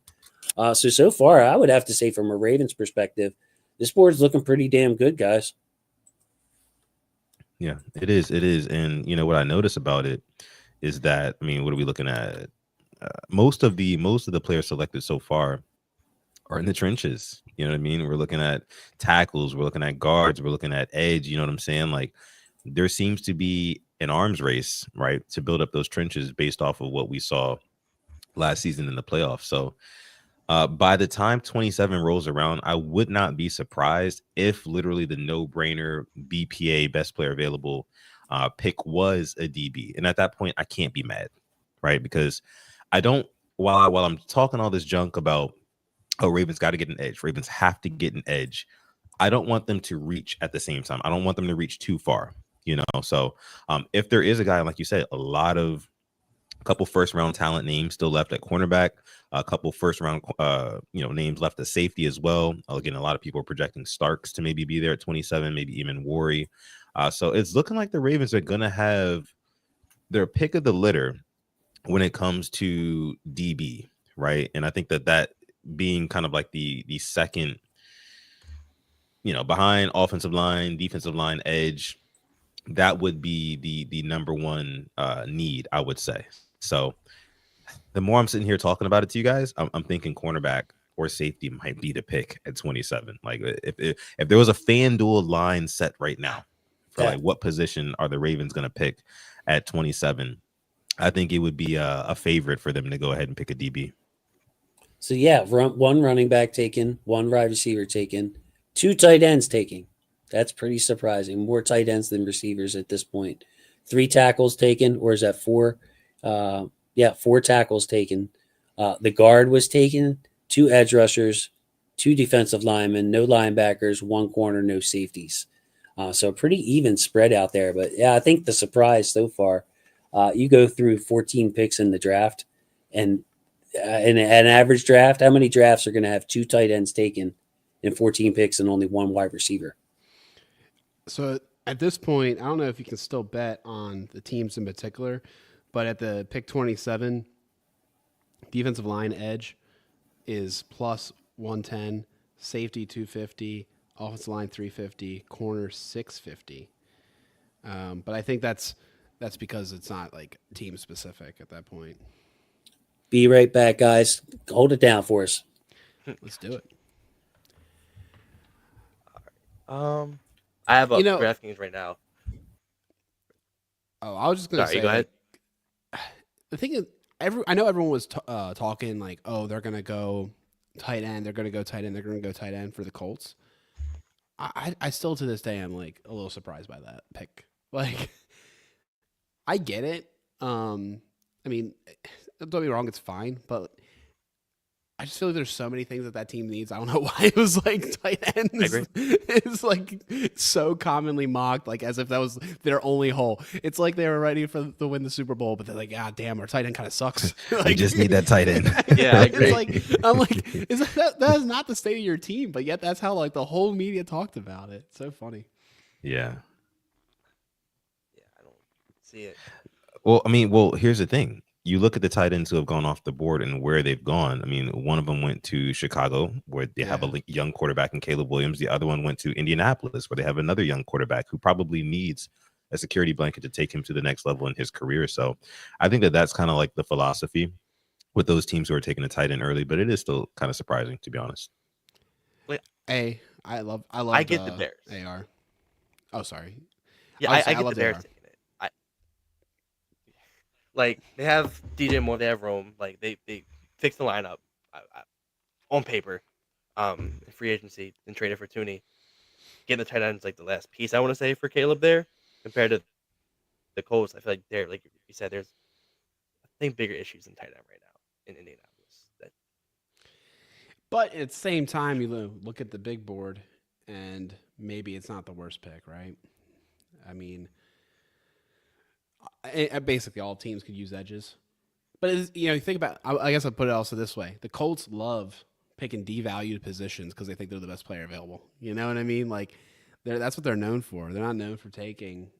A: So far, I would have to say from a Ravens perspective, this board's looking pretty damn good, guys.
C: Yeah, it is. It is. And, what I notice about it is that, I mean, what are we looking at? Most of the players selected so far are in the trenches. You know what I mean? We're looking at tackles. We're looking at guards. We're looking at edge. You know what I'm saying? Like, there seems to be an arms race, right, to build up those trenches based off of what we saw last season in the playoffs. So by the time 27 rolls around, I would not be surprised if literally the no-brainer BPA, best player available, pick was a DB. And at that point, I can't be mad, right? Because I don't, while I'm talking all this junk about, oh, Ravens got to get an edge, Ravens have to get an edge, I don't want them to reach at the same time. I don't want them to reach too far, So if there is a guy, like you said, a couple first round talent names still left at cornerback, a couple first round names left at safety as well. Again, a lot of people are projecting Starks to maybe be there at 27, maybe even Worry. So it's looking like the Ravens are going to have their pick of the litter when it comes to DB, right? And I think that being kind of like the second, behind offensive line, defensive line, edge, that would be the number one need, I would say. So the more I'm sitting here talking about it to you guys, I'm thinking cornerback or safety might be the pick at 27. Like if there was a FanDuel line set right now for like what position are the Ravens going to pick at 27, I think it would be a favorite for them to go ahead and pick a DB.
A: So yeah, 1 running back taken, 1 wide receiver taken, 2 tight ends taken. That's pretty surprising. More tight ends than receivers at this point. 3 tackles taken, or is that 4? 4 tackles taken. The guard was taken, 2 edge rushers, 2 defensive linemen, no linebackers, 1 corner, no safeties. So pretty even spread out there. But yeah, I think the surprise so far, you go through 14 picks in the draft, and in an average draft, how many drafts are going to have 2 tight ends taken in 14 picks and only 1 wide receiver?
D: So at this point, I don't know if you can still bet on the teams in particular, but at the pick 27, defensive line edge is plus 110, safety 250, offensive line 350, corner 650. But I think that's because it's not like team specific at that point.
A: Be right back, guys. Hold it down for us.
D: Let's do it.
B: I have a DraftKings right now.
D: Oh, I was just gonna say.
B: Go ahead.
D: The thing is, I know everyone was talking like, oh, they're gonna go tight end. They're gonna go tight end. They're gonna go tight end for the Colts. I still to this day I'm like a little surprised by that pick. Like, I get it. I mean, don't get me wrong, it's fine, but I just feel like there's so many things that team needs. I don't know why it was like tight ends.
B: I agree.
D: It's like so commonly mocked, like as if that was their only hole. It's like they were ready to win the Super Bowl, but they're like, ah, damn, our tight end kind of sucks.
C: Like, you just need that tight end.
B: Yeah, I agree.
D: I'm like, that is not the state of your team, but yet that's how like the whole media talked about it. It's so funny.
C: Yeah.
B: Yeah, I don't see it.
C: Well, here's the thing. You look at the tight ends who have gone off the board and where they've gone. I mean, one of them went to Chicago, where they have a young quarterback in Caleb Williams. The other one went to Indianapolis, where they have another young quarterback who probably needs a security blanket to take him to the next level in his career. So I think that's kind of like the philosophy with those teams who are taking a tight end early, but it is still kind of surprising, to be honest.
D: I get
B: the Bears.
D: AR. Oh, sorry.
B: Yeah, I get the Bears taking it. Like they have DJ Moore, they have Rome. Like they fixed the lineup on paper, in free agency and traded for Tooney. Getting the tight ends like the last piece I want to say for Caleb there compared to the Colts. I feel like they're like you said, there's I think bigger issues in tight end right now in Indianapolis.
D: But at the same time, you look at the big board, and maybe it's not the worst pick, right? I mean, basically all teams could use edges. But you think about, I guess I'll put it also this way: the Colts love picking devalued positions because they think they're the best player available. You know what I mean? Like, that's what they're known for. They're not known for taking,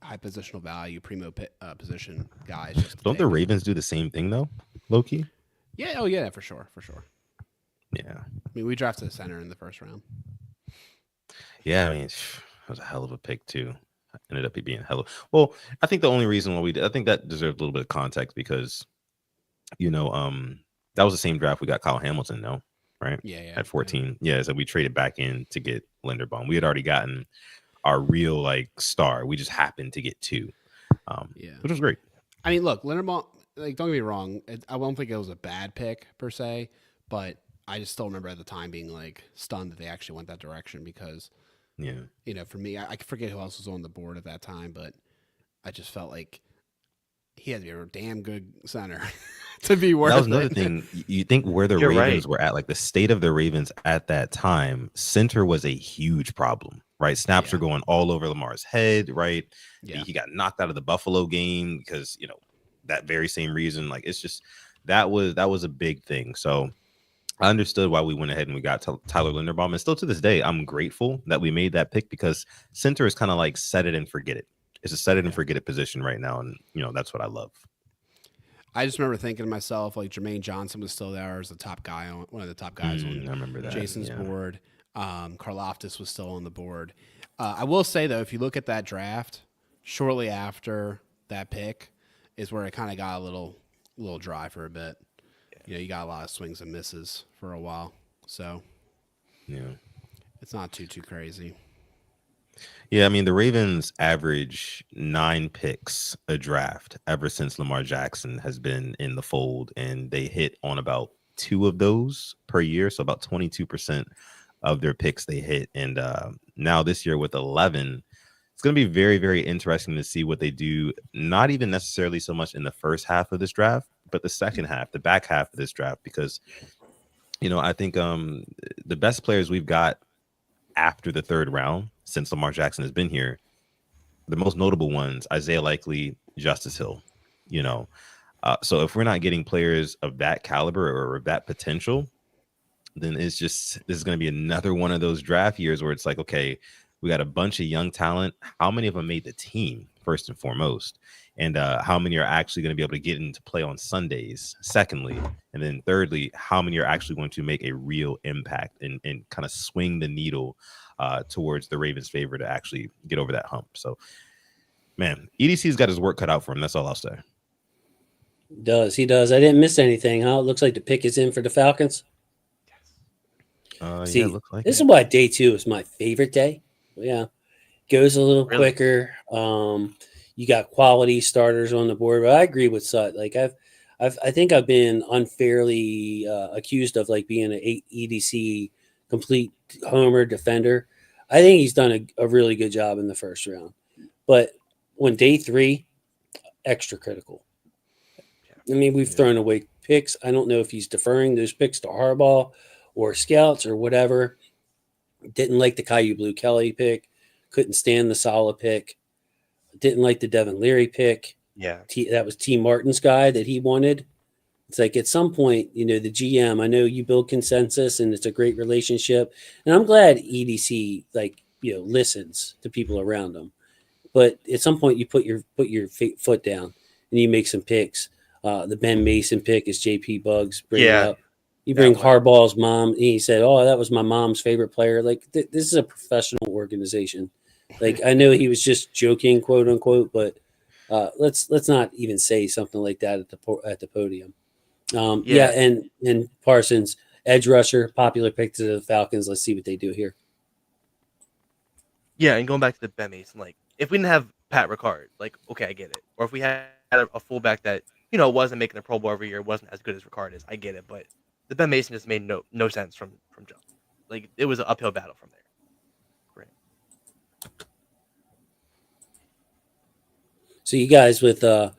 D: high positional value, primo position guys.
C: Don't the Ravens do the same thing though, Loki?
D: Yeah. Oh yeah, for sure.
C: Yeah.
D: I mean, we drafted a center in the first round.
C: Yeah, I mean, it was a hell of a pick too. Ended up being well. I think the only reason why I think that deserves a little bit of context because, that was the same draft we got Kyle Hamilton, no, right?
D: Yeah.
C: At 14, yeah. So we traded back in to get Linderbaum. We had already gotten our real star. We just happened to get two, which was great.
D: I mean, look, Linderbaum. Don't get me wrong. I don't think it was a bad pick per se, but I just still remember at the time being stunned that they actually went that direction because.
C: Yeah.
D: For me, I forget who else was on the board at that time, but I just felt like he had to be a damn good center to be worth it.
C: That was another thing. You think where the Ravens were at, the state of the Ravens at that time, center was a huge problem, right? Snaps are going all over Lamar's head, right? Yeah. He got knocked out of the Buffalo game because, that very same reason. It's just that was a big thing. So I understood why we went ahead and we got Tyler Linderbaum. And still to this day, I'm grateful that we made that pick because center is kind of set it and forget it. It's a set it and forget it position right now. And, that's what I love.
D: I just remember thinking to myself, Jermaine Johnson was still there as the top guy, one of the top guys on
C: I remember that.
D: Jason's board. Karlaftis was still on the board. I will say, though, if you look at that draft, shortly after that pick is where it kind of got a little dry for a bit. You got a lot of swings and misses for a while. So,
C: yeah,
D: it's not too crazy.
C: Yeah, I mean, the Ravens average 9 picks a draft ever since Lamar Jackson has been in the fold, and they hit on about 2 of those per year. So about 22% of their picks they hit. And now this year with 11, it's going to be very, very interesting to see what they do. Not even necessarily so much in the first half of this draft, but the second half, the back half of this draft, because, I think the best players we've got after the 3rd round since Lamar Jackson has been here, the most notable ones, Isaiah Likely, Justice Hill, so if we're not getting players of that caliber or of that potential, then this is going to be another one of those draft years where it's okay, we got a bunch of young talent. How many of them made the team, first and foremost? And how many are actually going to be able to get into play on Sundays, secondly? And then thirdly, how many are actually going to make a real impact and kind of swing the needle towards the Ravens' favor to actually get over that hump? So, man, EDC's got his work cut out for him. That's all I'll say.
A: He does. I didn't miss anything, huh? It looks like the pick is in for the Falcons.
C: See, looks like
A: this is why day 2 is my favorite day. Yeah, goes a little quicker. You got quality starters on the board, but I agree with Sut. I think I've been unfairly accused of being an EDC complete homer defender. I think he's done a really good job in the first round, but when day 3, extra critical. I mean, we've thrown away picks. I don't know if he's deferring those picks to Harbaugh or scouts or whatever. Didn't like the Caillou Blue Kelly pick. Couldn't stand the Saleh pick. Didn't like the Devin Leary pick.
B: Yeah.
A: That was T. Martin's guy that he wanted. It's at some point, the GM, I know you build consensus and it's a great relationship. And I'm glad EDC, listens to people around them. But at some point you put your foot down and you make some picks. The Ben Mason pick is JP Bugs. Up. You bring Harbaugh's mom. And he said, "Oh, that was my mom's favorite player." This is a professional organization. I know he was just joking, quote unquote, but let's not even say something like that at the podium. And Parsons, edge rusher, popular pick to the Falcons. Let's see what they do here.
B: Yeah, and going back to the Ben Mason, like if we didn't have Pat Ricard, like okay, I get it. Or if we had a fullback that wasn't making the Pro Bowl every year, wasn't as good as Ricard is, I get it. But the Ben Mason just made no sense from jump. Like it was an uphill battle from there. Great.
A: So you guys with the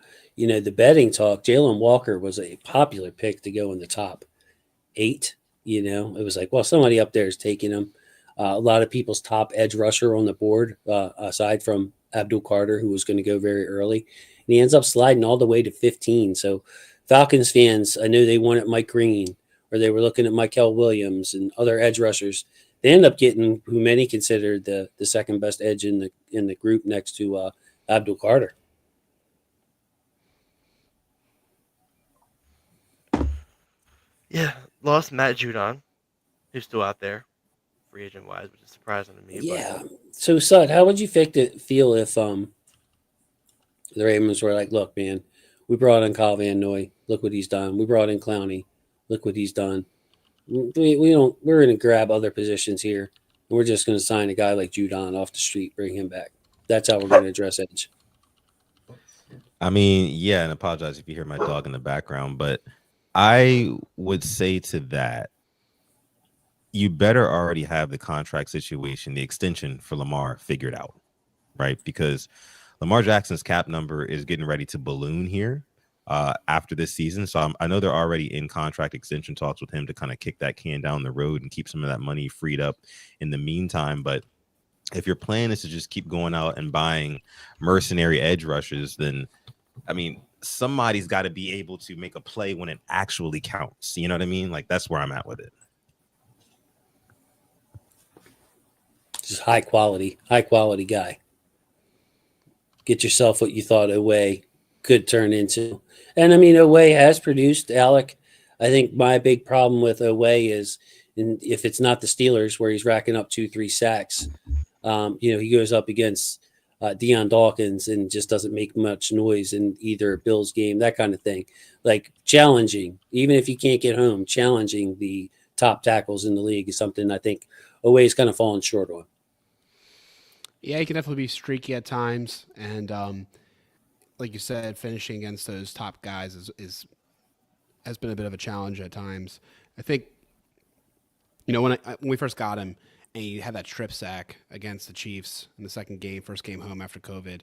A: betting talk, Jalen Walker was a popular pick to go in the top 8. It was like, well, somebody up there is taking him. A lot of people's top edge rusher on the board, aside from Abdul Carter, who was going to go very early. And he ends up sliding all the way to 15. So Falcons fans, I know they wanted Mike Green, or they were looking at Michael Williams and other edge rushers. They end up getting who many considered the second best edge in the group next to Abdul Carter.
B: Yeah, lost Matt Judon, who's still out there, free agent wise, which is surprising to me.
A: Yeah. So, Sud, how would you feel if the Ravens were like, look, man, we brought in Kyle Van Noy. Look what he's done. We brought in Clowney. Look what he's done. We're going to grab other positions here. And we're just going to sign a guy like Judon off the street, bring him back. That's how we're going to address edge.
C: I mean, yeah, and apologize if you hear my dog in the background, but I would say to that, you better already have the contract situation, the extension for Lamar figured out, right? Because Lamar Jackson's cap number is getting ready to balloon here after this season. So I know they're already in contract extension talks with him to kind of kick that can down the road and keep some of that money freed up in the meantime. But if your plan is to just keep going out and buying mercenary edge rushers, then, I mean, somebody's got to be able to make a play when it actually counts. You know what I mean? Like, that's where I'm at with it.
A: Just high quality guy. Get yourself what you thought Oweh could turn into. And I mean, Oweh has produced, Alec. I think my big problem with Oweh is, if it's not the Steelers where he's racking up 2-3 sacks, he goes up against Deion Dawkins and just doesn't make much noise in either Bills game, that kind of thing. Like challenging, even if you can't get home, challenging the top tackles in the league is something I think Oweh's kind of fallen short on.
D: Yeah, he can definitely be streaky at times, and like you said, finishing against those top guys has been a bit of a challenge at times. I think, when we first got him, and he had that strip sack against the Chiefs in the first game home after COVID,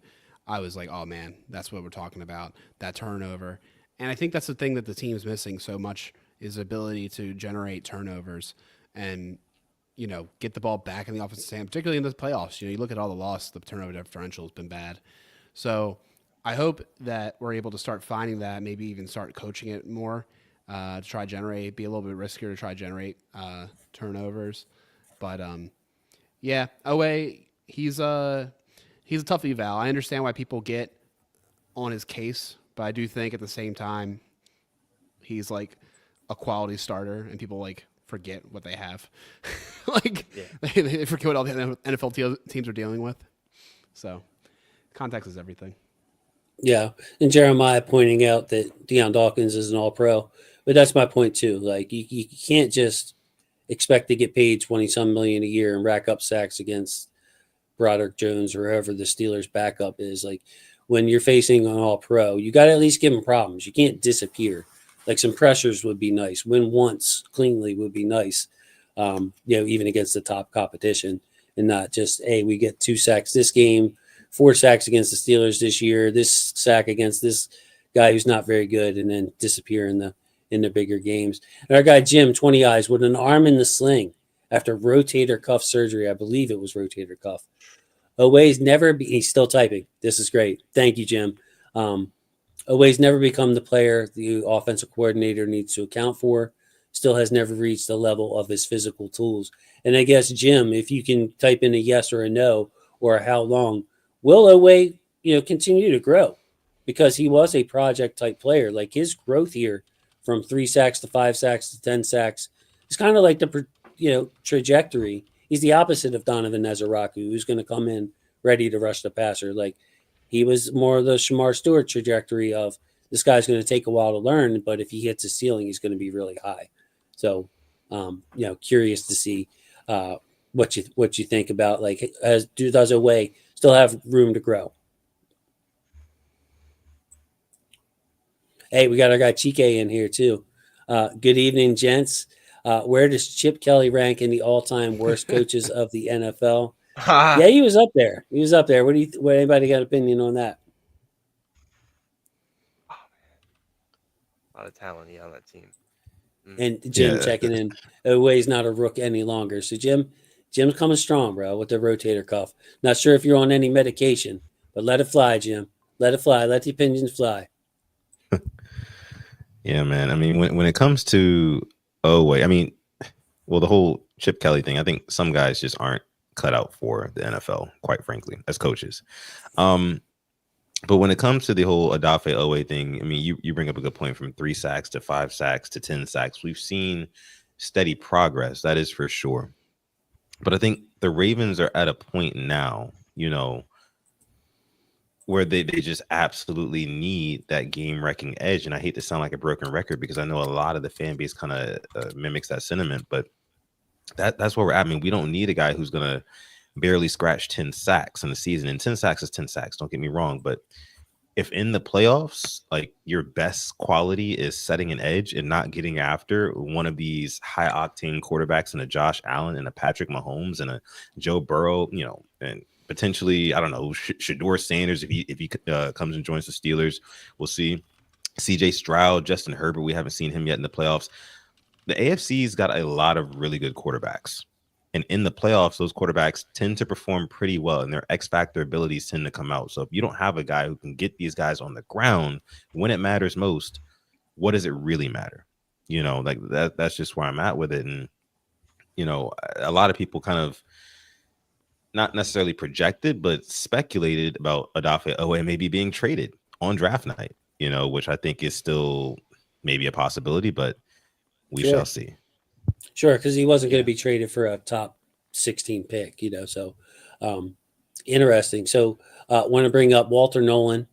D: I was like, oh man, that's what we're talking about, that turnover. And I think that's the thing that the team's missing so much, is the ability to generate turnovers and get the ball back in the offensive stand, particularly in the playoffs. You look at all the loss, the turnover differential has been bad. So I hope that we're able to start finding that, maybe even start coaching it more to try to generate, be a little bit riskier to try to generate turnovers. But yeah, Oweh, he's a tough eval. I understand why people get on his case, but I do think at the same time he's like a quality starter, and people forget what they have. They forget what all the NFL teams are dealing with. So context is everything.
A: Yeah, and Jeremiah pointing out that Deion Dawkins is an all-pro, but that's my point too. Like you can't just expect to get paid $20-some million a year and rack up sacks against Broderick Jones or whoever the Steelers' backup is. Like when you're facing an all-pro, you got to at least give them problems. You can't disappear. Like some pressures would be nice. Win once cleanly would be nice. Even against the top competition, and not just, hey, we get 2 sacks this game, 4 sacks against the Steelers this year, this sack against this guy who's not very good, and then disappear in the bigger games. And our guy Jim, 20 eyes, with an arm in the sling after rotator cuff surgery. I believe it was rotator cuff. Oweh's he's still typing. This is great. Thank you, Jim. Oweh's never become the player the offensive coordinator needs to account for. Still has never reached the level of his physical tools. And I guess, Jim, if you can type in a yes or a no, or how long, will Oweh, continue to grow? Because he was a project type player. Like his growth here from 3 sacks to 5 sacks to 10 sacks is kind of like the trajectory. He's the opposite of Donovan Ezeraku, who's going to come in ready to rush the passer. Like he was more of the Shamar Stewart trajectory of, this guy's going to take a while to learn, but if he hits his ceiling, he's going to be really high. So, curious to see what you think about, like, does Oweh still have room to grow? Hey, we got our guy Chike in here too. Good evening, gents. Where does Chip Kelly rank in the all-time worst coaches of the NFL? Yeah, he was up there. What anybody got an opinion on that?
B: A lot of talent, on that team.
A: And Jim checking in. Oweh's not a rook any longer. So Jim's coming strong, bro, with the rotator cuff. Not sure if you're on any medication, but let it fly, Jim. Let it fly. Let the opinions fly.
C: Yeah, man. I mean, when it comes to Oweh, I mean, well, the whole Chip Kelly thing, I think some guys just aren't cut out for the NFL, quite frankly, as coaches. But when it comes to the whole Odafe Oweh thing, I mean, you bring up a good point, from 3 sacks to 5 sacks to 10 sacks. We've seen steady progress, that is for sure. But I think the Ravens are at a point now, where they just absolutely need that game-wrecking edge. And I hate to sound like a broken record, because I know a lot of the fan base kind of mimics that sentiment, but that's where we're at. I mean, we don't need a guy who's going to barely scratch 10 sacks in the season. And 10 sacks is 10 sacks, don't get me wrong. But if in the playoffs, like, your best quality is setting an edge and not getting after one of these high-octane quarterbacks in a Josh Allen and a Patrick Mahomes and a Joe Burrow, and potentially, I don't know, Shedeur Sanders, if he comes and joins the Steelers, we'll see. CJ Stroud, Justin Herbert, we haven't seen him yet in the playoffs. The AFC's got a lot of really good quarterbacks. And in the playoffs, those quarterbacks tend to perform pretty well, and their X factor abilities tend to come out. So if you don't have a guy who can get these guys on the ground when it matters most, what does it really matter? Like that's just where I'm at with it. And, a lot of people kind of not necessarily projected, but speculated about Odafe Oweh maybe being traded on draft night, which I think is still maybe a possibility, but we shall see.
A: Sure, because he wasn't going to be traded for a top 16 pick, so interesting. So want to bring up Walter Nolan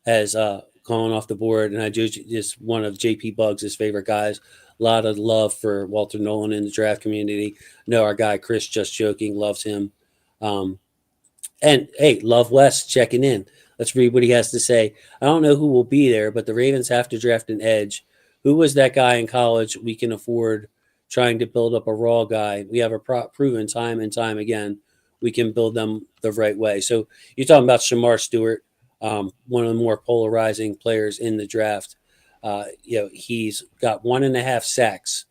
A: as gone off the board, and I just one of JP Bugs' favorite guys. A lot of love for Walter Nolan in the draft community. No, our guy Chris, just joking, loves him. And hey, Love West checking in. Let's read what he has to say. I don't know who will be there, but the Ravens have to draft an edge. Who was that guy in college we can afford trying to build up a raw guy? We have a proven time and time again we can build them the right way. So you're talking about Shamar Stewart, one of the more polarizing players in the draft. He's got 1.5 sacks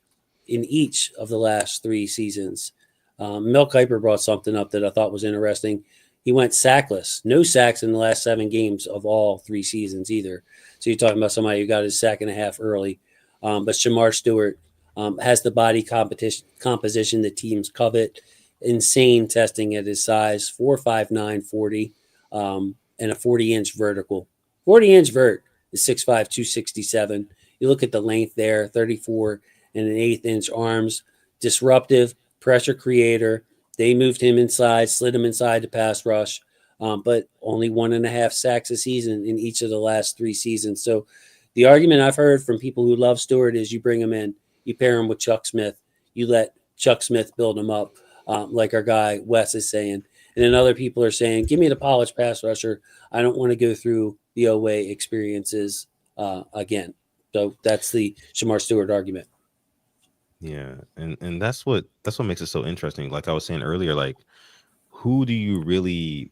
A: in each of the last 3 seasons. Mel Kiper brought something up that I thought was interesting. He went sackless, no sacks in the last 7 games of all 3 seasons either. So you're talking about somebody who got his sack and a half early. But Shamar Stewart has the body composition that teams covet. Insane testing at his size, 4'5", 40, and a 40-inch vertical. 40-inch vert is 6'5", 267. You look at the length there, 34 and an 1/8 inch arms. Disruptive, pressure creator. They moved him inside, slid him inside to pass rush, but only 1.5 sacks a season in each of the last 3 seasons. So the argument I've heard from people who love Stewart is you bring him in, you pair him with Chuck Smith, you let Chuck Smith build him up, like our guy Wes is saying. And then other people are saying, give me the polished pass rusher. I don't want to go through the Oweh experiences again. So that's the Shamar Stewart argument.
C: Yeah, and that's what makes it so interesting. Like I was saying earlier, like, who do you really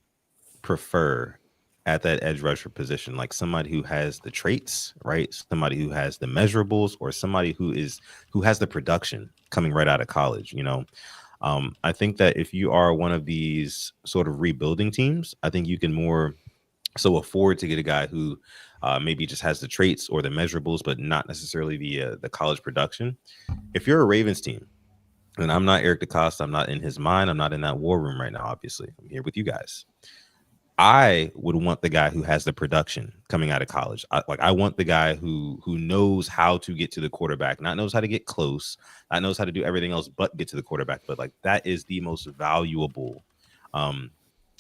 C: prefer at that edge rusher position? Like somebody who has the traits, right? Somebody who has the measurables, or somebody who has the production coming right out of college, I think that if you are one of these sort of rebuilding teams, I think you can more so afford to get a guy who maybe just has the traits or the measurables, but not necessarily the college production. If you're a Ravens team, and I'm not Eric DeCosta, I'm not in his mind, I'm not in that war room right now, obviously. I'm here with you guys. I would want the guy who has the production coming out of college. I want the guy who knows how to get to the quarterback, not knows how to get close, not knows how to do everything else but get to the quarterback. But like that is the most valuable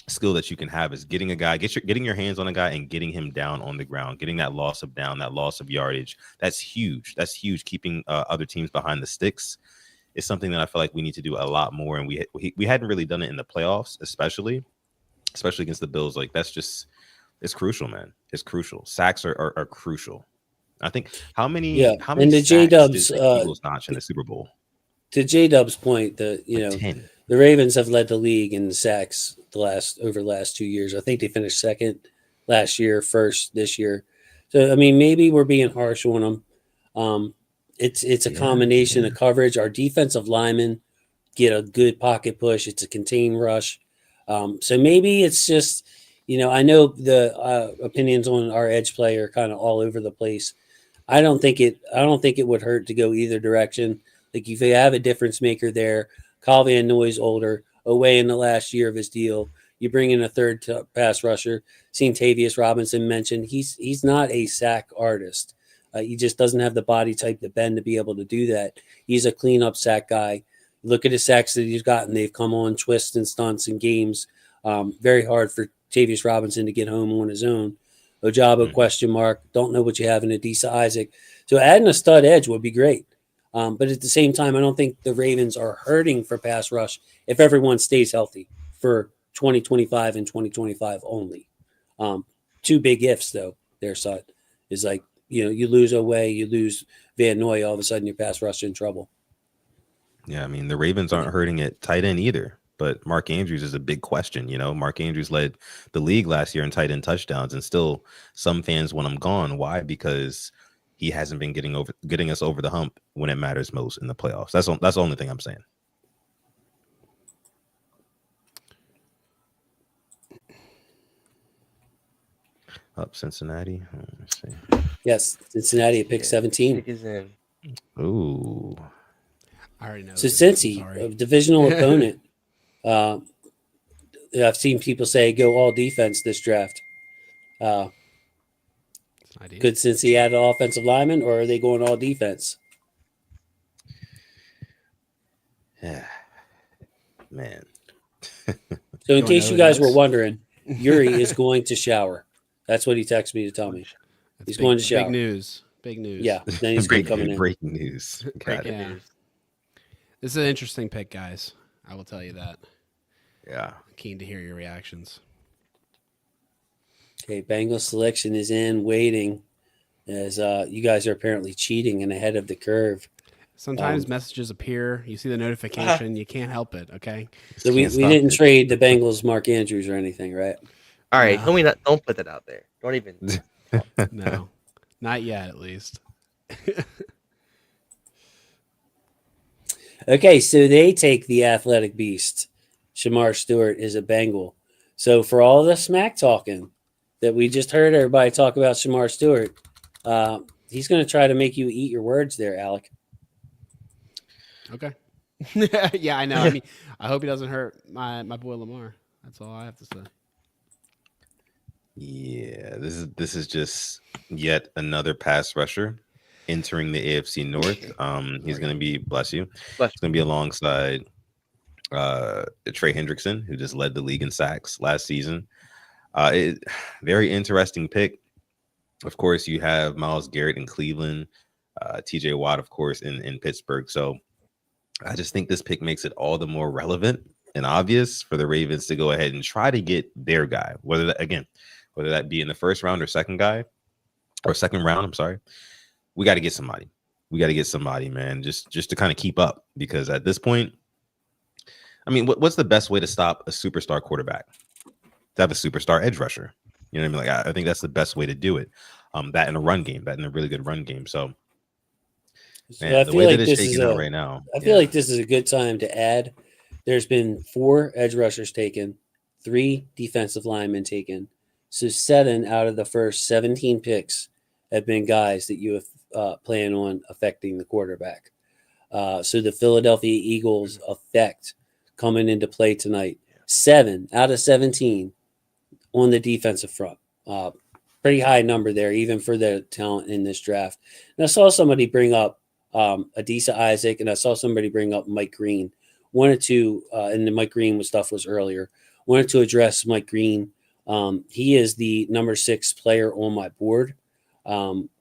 C: skill that you can have, is getting a guy, getting your hands on a guy and getting him down on the ground, getting that loss of down, that loss of yardage. That's huge. That's huge. Keeping other teams behind the sticks. is something that I feel like we need to do a lot more. And we hadn't really done it in the playoffs, especially against the Bills. Like it's crucial, man. It's crucial. Sacks are crucial. I think how many
A: and the
C: sacks
A: J-Dubs,
C: did the Eagles notch in the Super Bowl?
A: To J-Dub's point, the
C: 10.
A: the Ravens have led the league in sacks over the last 2 years. I think they finished second last year, first this year. So I mean, maybe we're being harsh on them. It's a combination of coverage. Our defensive linemen get a good pocket push. It's a contained rush. So maybe it's just, I know the opinions on our edge play are kind of all over the place. I don't think it would hurt to go either direction. Like if you have a difference maker there, Kyle Van Noy's older, away in the last year of his deal. You bring in a third pass rusher. Seen Tavius Robinson mentioned. He's not a sack artist. He just doesn't have the body type to bend to be able to do that. He's a cleanup sack guy. Look at the sacks that he's gotten. They've come on twists and stunts in games. Very hard for Tavius Robinson to get home on his own. Ojabo, question mark. Don't know what you have in Adisa Isaac. So adding a stud edge would be great. But at the same time, I don't think the Ravens are hurting for pass rush if everyone stays healthy for 2025 and 2025 only. Two big ifs, though, their side is like, you lose away, you lose Van Noy, all of a sudden your pass rush in trouble.
C: Yeah, I mean, the Ravens aren't hurting at tight end either, but Mark Andrews is a big question. Mark Andrews led the league last year in tight end touchdowns, and still some fans want him gone. Why? Because he hasn't been getting us over the hump when it matters most in the playoffs. That's the only thing I'm saying. Up Cincinnati. Let's see.
A: Yes, Cincinnati at pick 17.
B: Pick is in.
C: Ooh.
D: I already know.
A: So Cincy, a divisional opponent. I've seen people say go all defense this draft. Could Cincy add an offensive lineman, or are they going all defense?
C: Yeah, man.
A: So in case you guys were wondering, Yuri is going to shower. That's what he texted me to tell me. He's going to shower.
D: Big news.
A: Yeah, then he's coming in.
C: Breaking news.
B: Breaking news.
D: This is an interesting pick, guys. I will tell you that.
C: Yeah.
D: Keen to hear your reactions.
A: Okay, Bengals selection is in, waiting, as you guys are apparently cheating and ahead of the curve.
D: Sometimes messages appear. You see the notification. You can't help it, okay?
A: So we didn't trade the Bengals Mark Andrews or anything, right?
B: All right, don't put that out there. Don't even.
D: No, not yet, at least.
A: Okay, so they take the athletic beast. Shamar Stewart is a Bengal. So for all the smack talking that we just heard everybody talk about Shamar Stewart, he's going to try to make you eat your words there, Alec.
D: Okay. Yeah, I know. I mean, I hope he doesn't hurt my boy Lamar. That's all I have to say.
C: Yeah, this is just yet another pass rusher entering the AFC North. He's going to be, bless you, he's going to be alongside Trey Hendrickson, who just led the league in sacks last season. Very interesting pick. Of course, you have Myles Garrett in Cleveland, TJ Watt, of course, in Pittsburgh. So I just think this pick makes it all the more relevant and obvious for the Ravens to go ahead and try to get their guy, whether that be in the first round or second round. I'm sorry. We got to get somebody. Man, just to kind of keep up, because at this point, I mean, what's the best way to stop a superstar quarterback? To have a superstar edge rusher. You know what I mean? Like, I think that's the best way to do it. That in a run game, that in a really good run game. So, man, the way that it's shaking out right now,
A: I feel like this is a good time to add. There's been 4 edge rushers taken, 3 defensive linemen taken. So 7 out of the first 17 picks have been guys that you have plan on affecting the quarterback. So the Philadelphia Eagles effect coming into play tonight. 7 out of 17 on the defensive front. Pretty high number there, even for the talent in this draft. And I saw somebody bring up Adisa Isaac, and I saw somebody bring up Mike Green. Wanted to, and the Mike Green stuff was earlier. Wanted to address Mike Green. He is the number 6 player on my board.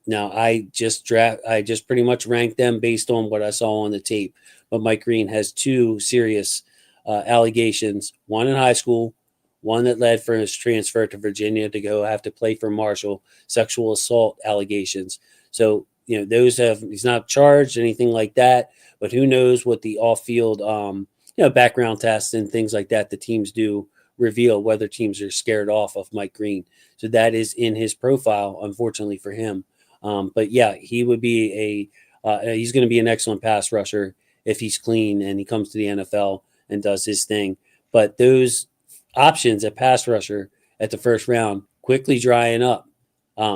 A: Now I just pretty much ranked them based on what I saw on the tape. But Mike Green has 2 serious allegations, one in high school, one that led for his transfer to Virginia to go have to play for Marshall, sexual assault allegations. So, he's not charged, anything like that, but who knows what the off-field, background tests and things like that the teams do reveal whether teams are scared off of Mike Green. So that is in his profile, unfortunately for him. But yeah, he would be he's going to be an excellent pass rusher if he's clean and he comes to the NFL and does his thing. But those options at pass rusher at the first round quickly drying up.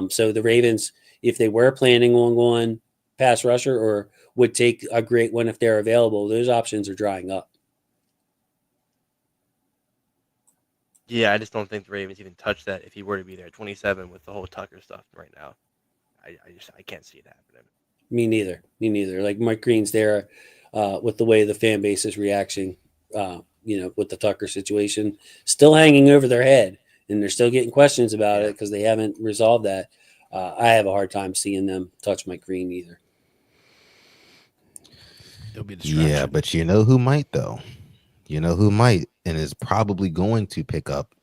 A: So the Ravens, if they were planning on going pass rusher or would take a great one if they're available, those options are drying up.
B: Yeah, I just don't think the Ravens even touch that if he were to be there at 27 with the whole Tucker stuff right now. I can't see it happening.
A: Me neither. Like Mike Green's there with the way the fan base is reacting, with the Tucker situation still hanging over their head, and they're still getting questions about it because they haven't resolved that. I have a hard time seeing them touch Mike Green either.
D: It'll be a distraction.
C: Yeah, but you know who might though? And is probably going to pick up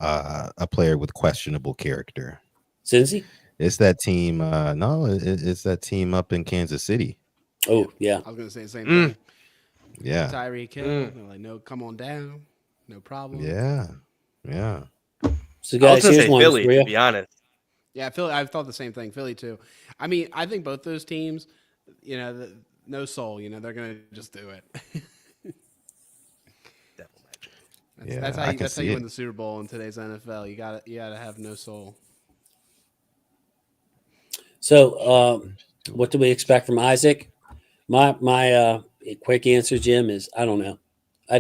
C: a player with questionable character.
A: Cincy?
C: It's that team. No, it's that team up in Kansas City.
A: Oh, yeah.
D: I was going to say the same thing.
C: Yeah.
D: Tyreek Hill. Like, no, come on down. No problem.
C: Yeah.
A: So, guys,
B: I was
A: here's
B: say
A: one
B: Philly,
A: for you.
B: to be honest.
D: Yeah, Philly. I thought the same thing. Philly, too. I mean, I think both those teams, no soul. They're going to just do it. That's how you win the Super Bowl in today's NFL. You gotta have no soul.
A: So, what do we expect from Isaac? My quick answer, Jim, is I don't know. I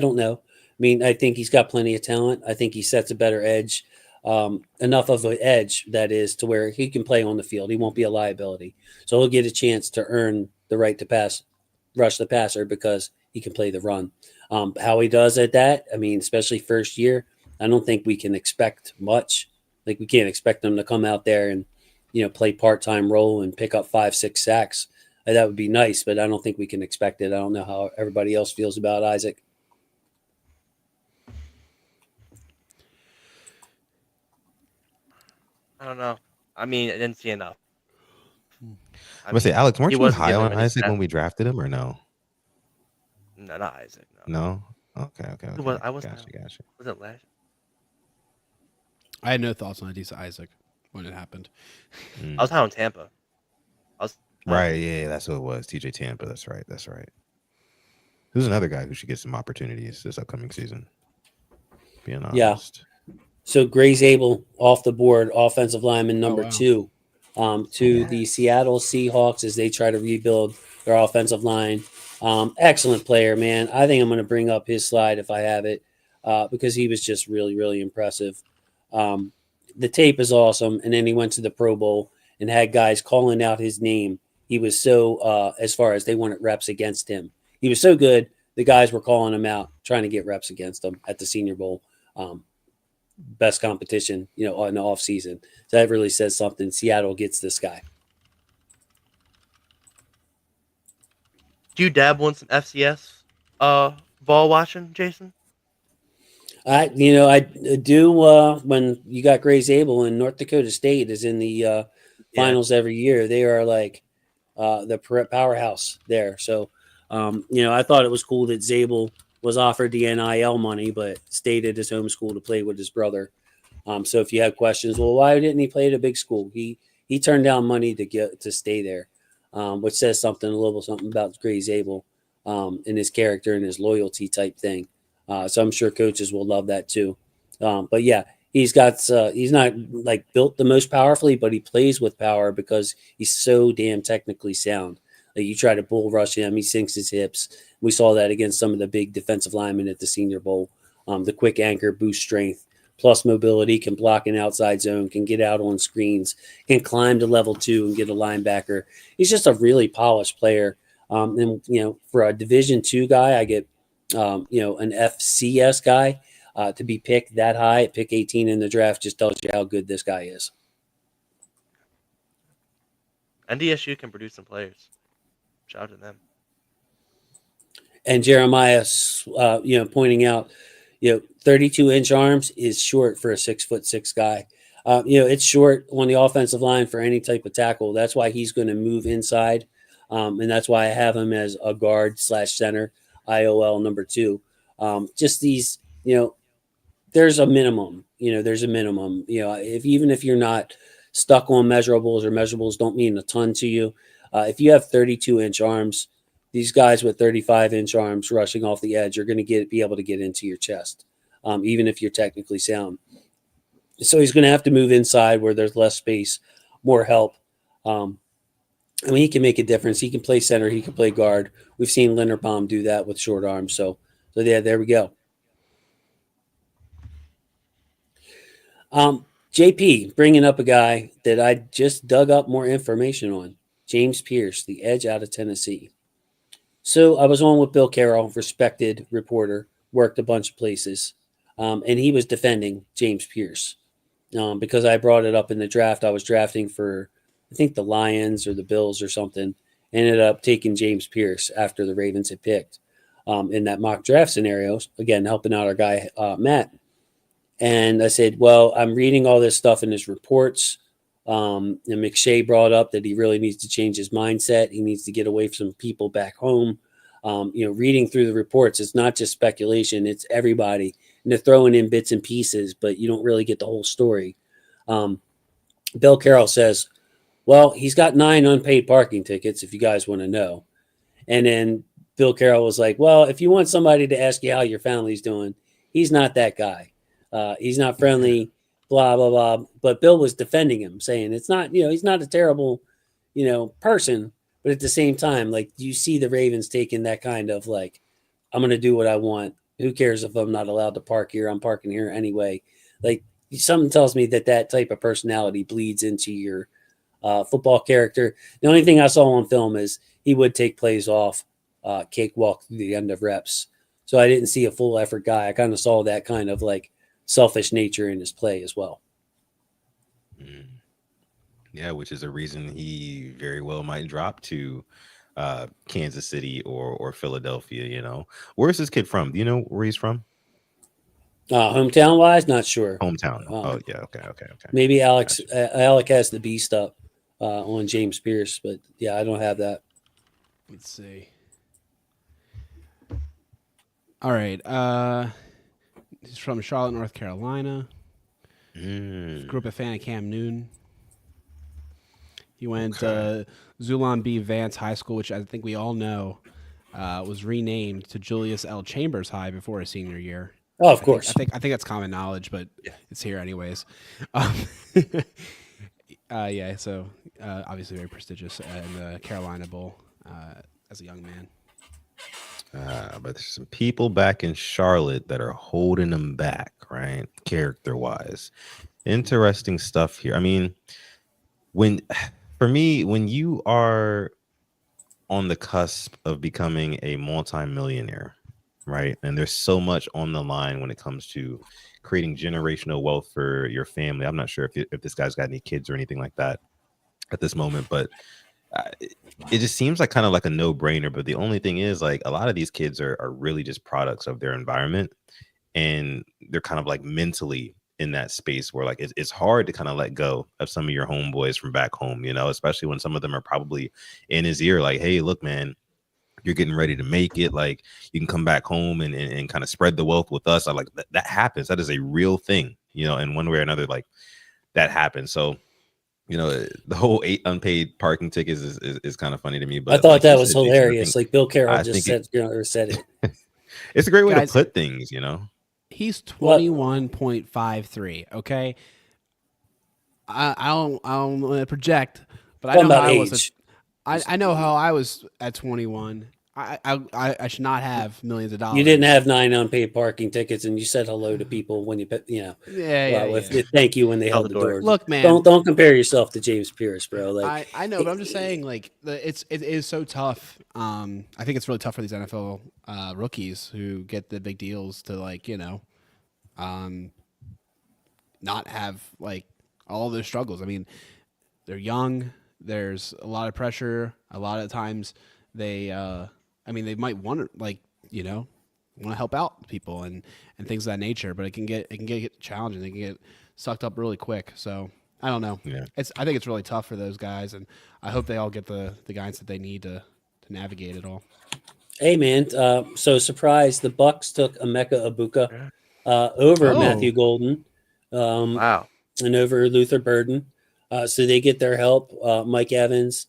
A: mean, I think he's got plenty of talent. I think he sets a better edge, enough of an edge that is to where he can play on the field. He won't be a liability, so he'll get a chance to earn the right to rush the passer because he can play the run. How he does at that, I mean, especially first year, I don't think we can expect much. Like, we can't expect him to come out there and, play part-time role and pick up 5-6 sacks. That would be nice, but I don't think we can expect it. I don't know how everybody else feels about Isaac.
B: I don't know. I mean, I didn't see enough.
C: I'm going to say, Alex, weren't
B: he
C: you
B: wasn't
C: high
B: giving
C: on
B: any
C: Isaac
B: stats.
C: when we drafted him or no?
B: No, not Isaac.
C: No? Okay.
B: I was
C: Gotcha.
B: Was it last?
D: I had no thoughts on Adisa Isaac when it happened.
B: I was high on Tampa.
C: Right, yeah, that's what it was. TJ Tampa, that's right. Who's another guy who should get some opportunities this upcoming season? Being honest.
A: Yeah. So Gray's Able off the board, offensive lineman number 2 to the Seattle Seahawks as they try to rebuild their offensive line. Excellent player, man. I think I'm going to bring up his slide if I have it because he was just really, really impressive. The tape is awesome. And then he went to the Pro Bowl and had guys calling out his name. He was so, as far as they wanted reps against him, he was so good. The guys were calling him out, trying to get reps against him at the Senior Bowl. Best competition, in the off season. So that really says something. Seattle gets this guy.
B: Do you dabble in some FCS ball watching, Jason?
A: I do when you got Gray's Able and North Dakota State is in the finals every year. They are like the powerhouse there. So, I thought it was cool that Zabel was offered the NIL money, but stayed at his home school to play with his brother. So if you have questions, well, why didn't he play at a big school? He turned down money to stay there, which says something about Gray's Able and his character and his loyalty type thing. So I'm sure coaches will love that too. But yeah, he's not like built the most powerfully, but he plays with power because he's so damn technically sound. Like, you try to bull rush him, he sinks his hips. We saw that against some of the big defensive linemen at the Senior Bowl. The quick anchor boosts strength, plus mobility, can block an outside zone, can get out on screens, can climb to level 2 and get a linebacker. He's just a really polished player. And for a Division II guy, I get an FCS guy to be picked that high at pick 18 in the draft just tells you how good this guy is.
B: NDSU can produce some players. Shout out to them.
A: And Jeremiah, pointing out, 32-inch arms is short for a 6'6" guy. It's short on the offensive line for any type of tackle. That's why he's going to move inside, and that's why I have him as a guard/center, IOL number 2. Just these, there's a minimum. Even if you're not stuck on measurables, or measurables don't mean a ton to you, if you have 32-inch arms, these guys with 35-inch arms rushing off the edge are going to be able to get into your chest, even if you're technically sound. So he's going to have to move inside where there's less space, more help. He can make a difference. He can play center. He can play guard. We've seen Linderbaum do that with short arms. So yeah, there we go. JP, bringing up a guy that I just dug up more information on, James Pierce, the edge out of Tennessee. So I was on with Bill Carroll, respected reporter, worked a bunch of places, and he was defending James Pierce because I brought it up in the draft. I was drafting for, I think, the Lions or the Bills or something. Ended up taking James Pierce after the Ravens had picked in that mock draft scenario. Again, helping out our guy, Matt. And I said, well, I'm reading all this stuff in his reports. And McShay brought up that he really needs to change his mindset. He needs to get away from people back home. Reading through the reports, it's not just speculation, it's everybody. And they're throwing in bits and pieces, but you don't really get the whole story. Bill Carroll says, well, he's got 9 unpaid parking tickets, if you guys want to know. And then Bill Carroll was like, well, if you want somebody to ask you how your family's doing, he's not that guy. He's not friendly, blah, blah, blah. But Bill was defending him, saying it's not, he's not a terrible, person. But at the same time, like, you see the Ravens taking that kind of like, I'm going to do what I want. Who cares if I'm not allowed to park here? I'm parking here anyway. Like, something tells me that type of personality bleeds into your football character. The only thing I saw on film is he would take plays off, cakewalk through the end of reps. So I didn't see a full effort guy. I kind of saw that kind of like selfish nature in his play as well.
C: Yeah, which is a reason he very well might drop to Kansas City or Philadelphia. Where's this kid from? Do you know where he's from?
A: Hometown wise, not sure.
C: Hometown. Okay.
A: Maybe Alec has the beast up on James Pierce, but yeah, I don't have that.
D: Let's see. All right. He's from Charlotte, North Carolina. Grew up a fan of Cam Newton. He went to Zulon B. Vance High School, which I think we all know was renamed to Julius L. Chambers High before his senior year.
A: Oh, of course.
D: I think that's common knowledge, but it's here anyways. So obviously very prestigious in the Carolina Bowl as a young man.
C: But there's some people back in Charlotte that are holding him back, right? Character-wise. Interesting stuff here. I mean, when you are on the cusp of becoming a multimillionaire, right? And there's so much on the line when it comes to creating generational wealth for your family. I'm not sure if this guy's got any kids or anything like that at this moment, but it just seems like kind of like a no-brainer. But the only thing is, like, a lot of these kids are really just products of their environment, and they're kind of like mentally in that space where like it's hard to kind of let go of some of your homeboys from back home, especially when some of them are probably in his ear like, hey, look, man, you're getting ready to make it, like, you can come back home and kind of spread the wealth with us. I like that happens. That is a real thing, in one way or another, like, that happens. So the whole 8 unpaid parking tickets is kind of funny to me. But
A: I thought that was hilarious. Like Bill Carroll just said it.
C: It's a great way to put things,
D: He's 21.53. Okay, I don't want to project, but I know how I was. I know how I was at 21. I should not have millions of dollars.
A: You didn't have 9 unpaid parking tickets, and you said hello to people when you, thank you when they held the door.
D: Look, man,
A: don't compare yourself to James Pierce, bro. Like,
D: I know, but I'm just saying, like, it is so tough. I think it's really tough for these NFL rookies who get the big deals to, like, not have like all those struggles. I mean, they're young. There's a lot of pressure. A lot of times they might want to want to help out people and things of that nature, but it can get challenging. They can get sucked up really quick. So I don't know.
C: Yeah.
D: I think it's really tough for those guys, and I hope they all get the guidance that they need to navigate it all.
A: Hey man, so surprise! The Bucks took Emeka Egbuka over Matthew Golden,
B: Wow.
A: and over Luther Burden. So they get their help. Mike Evans,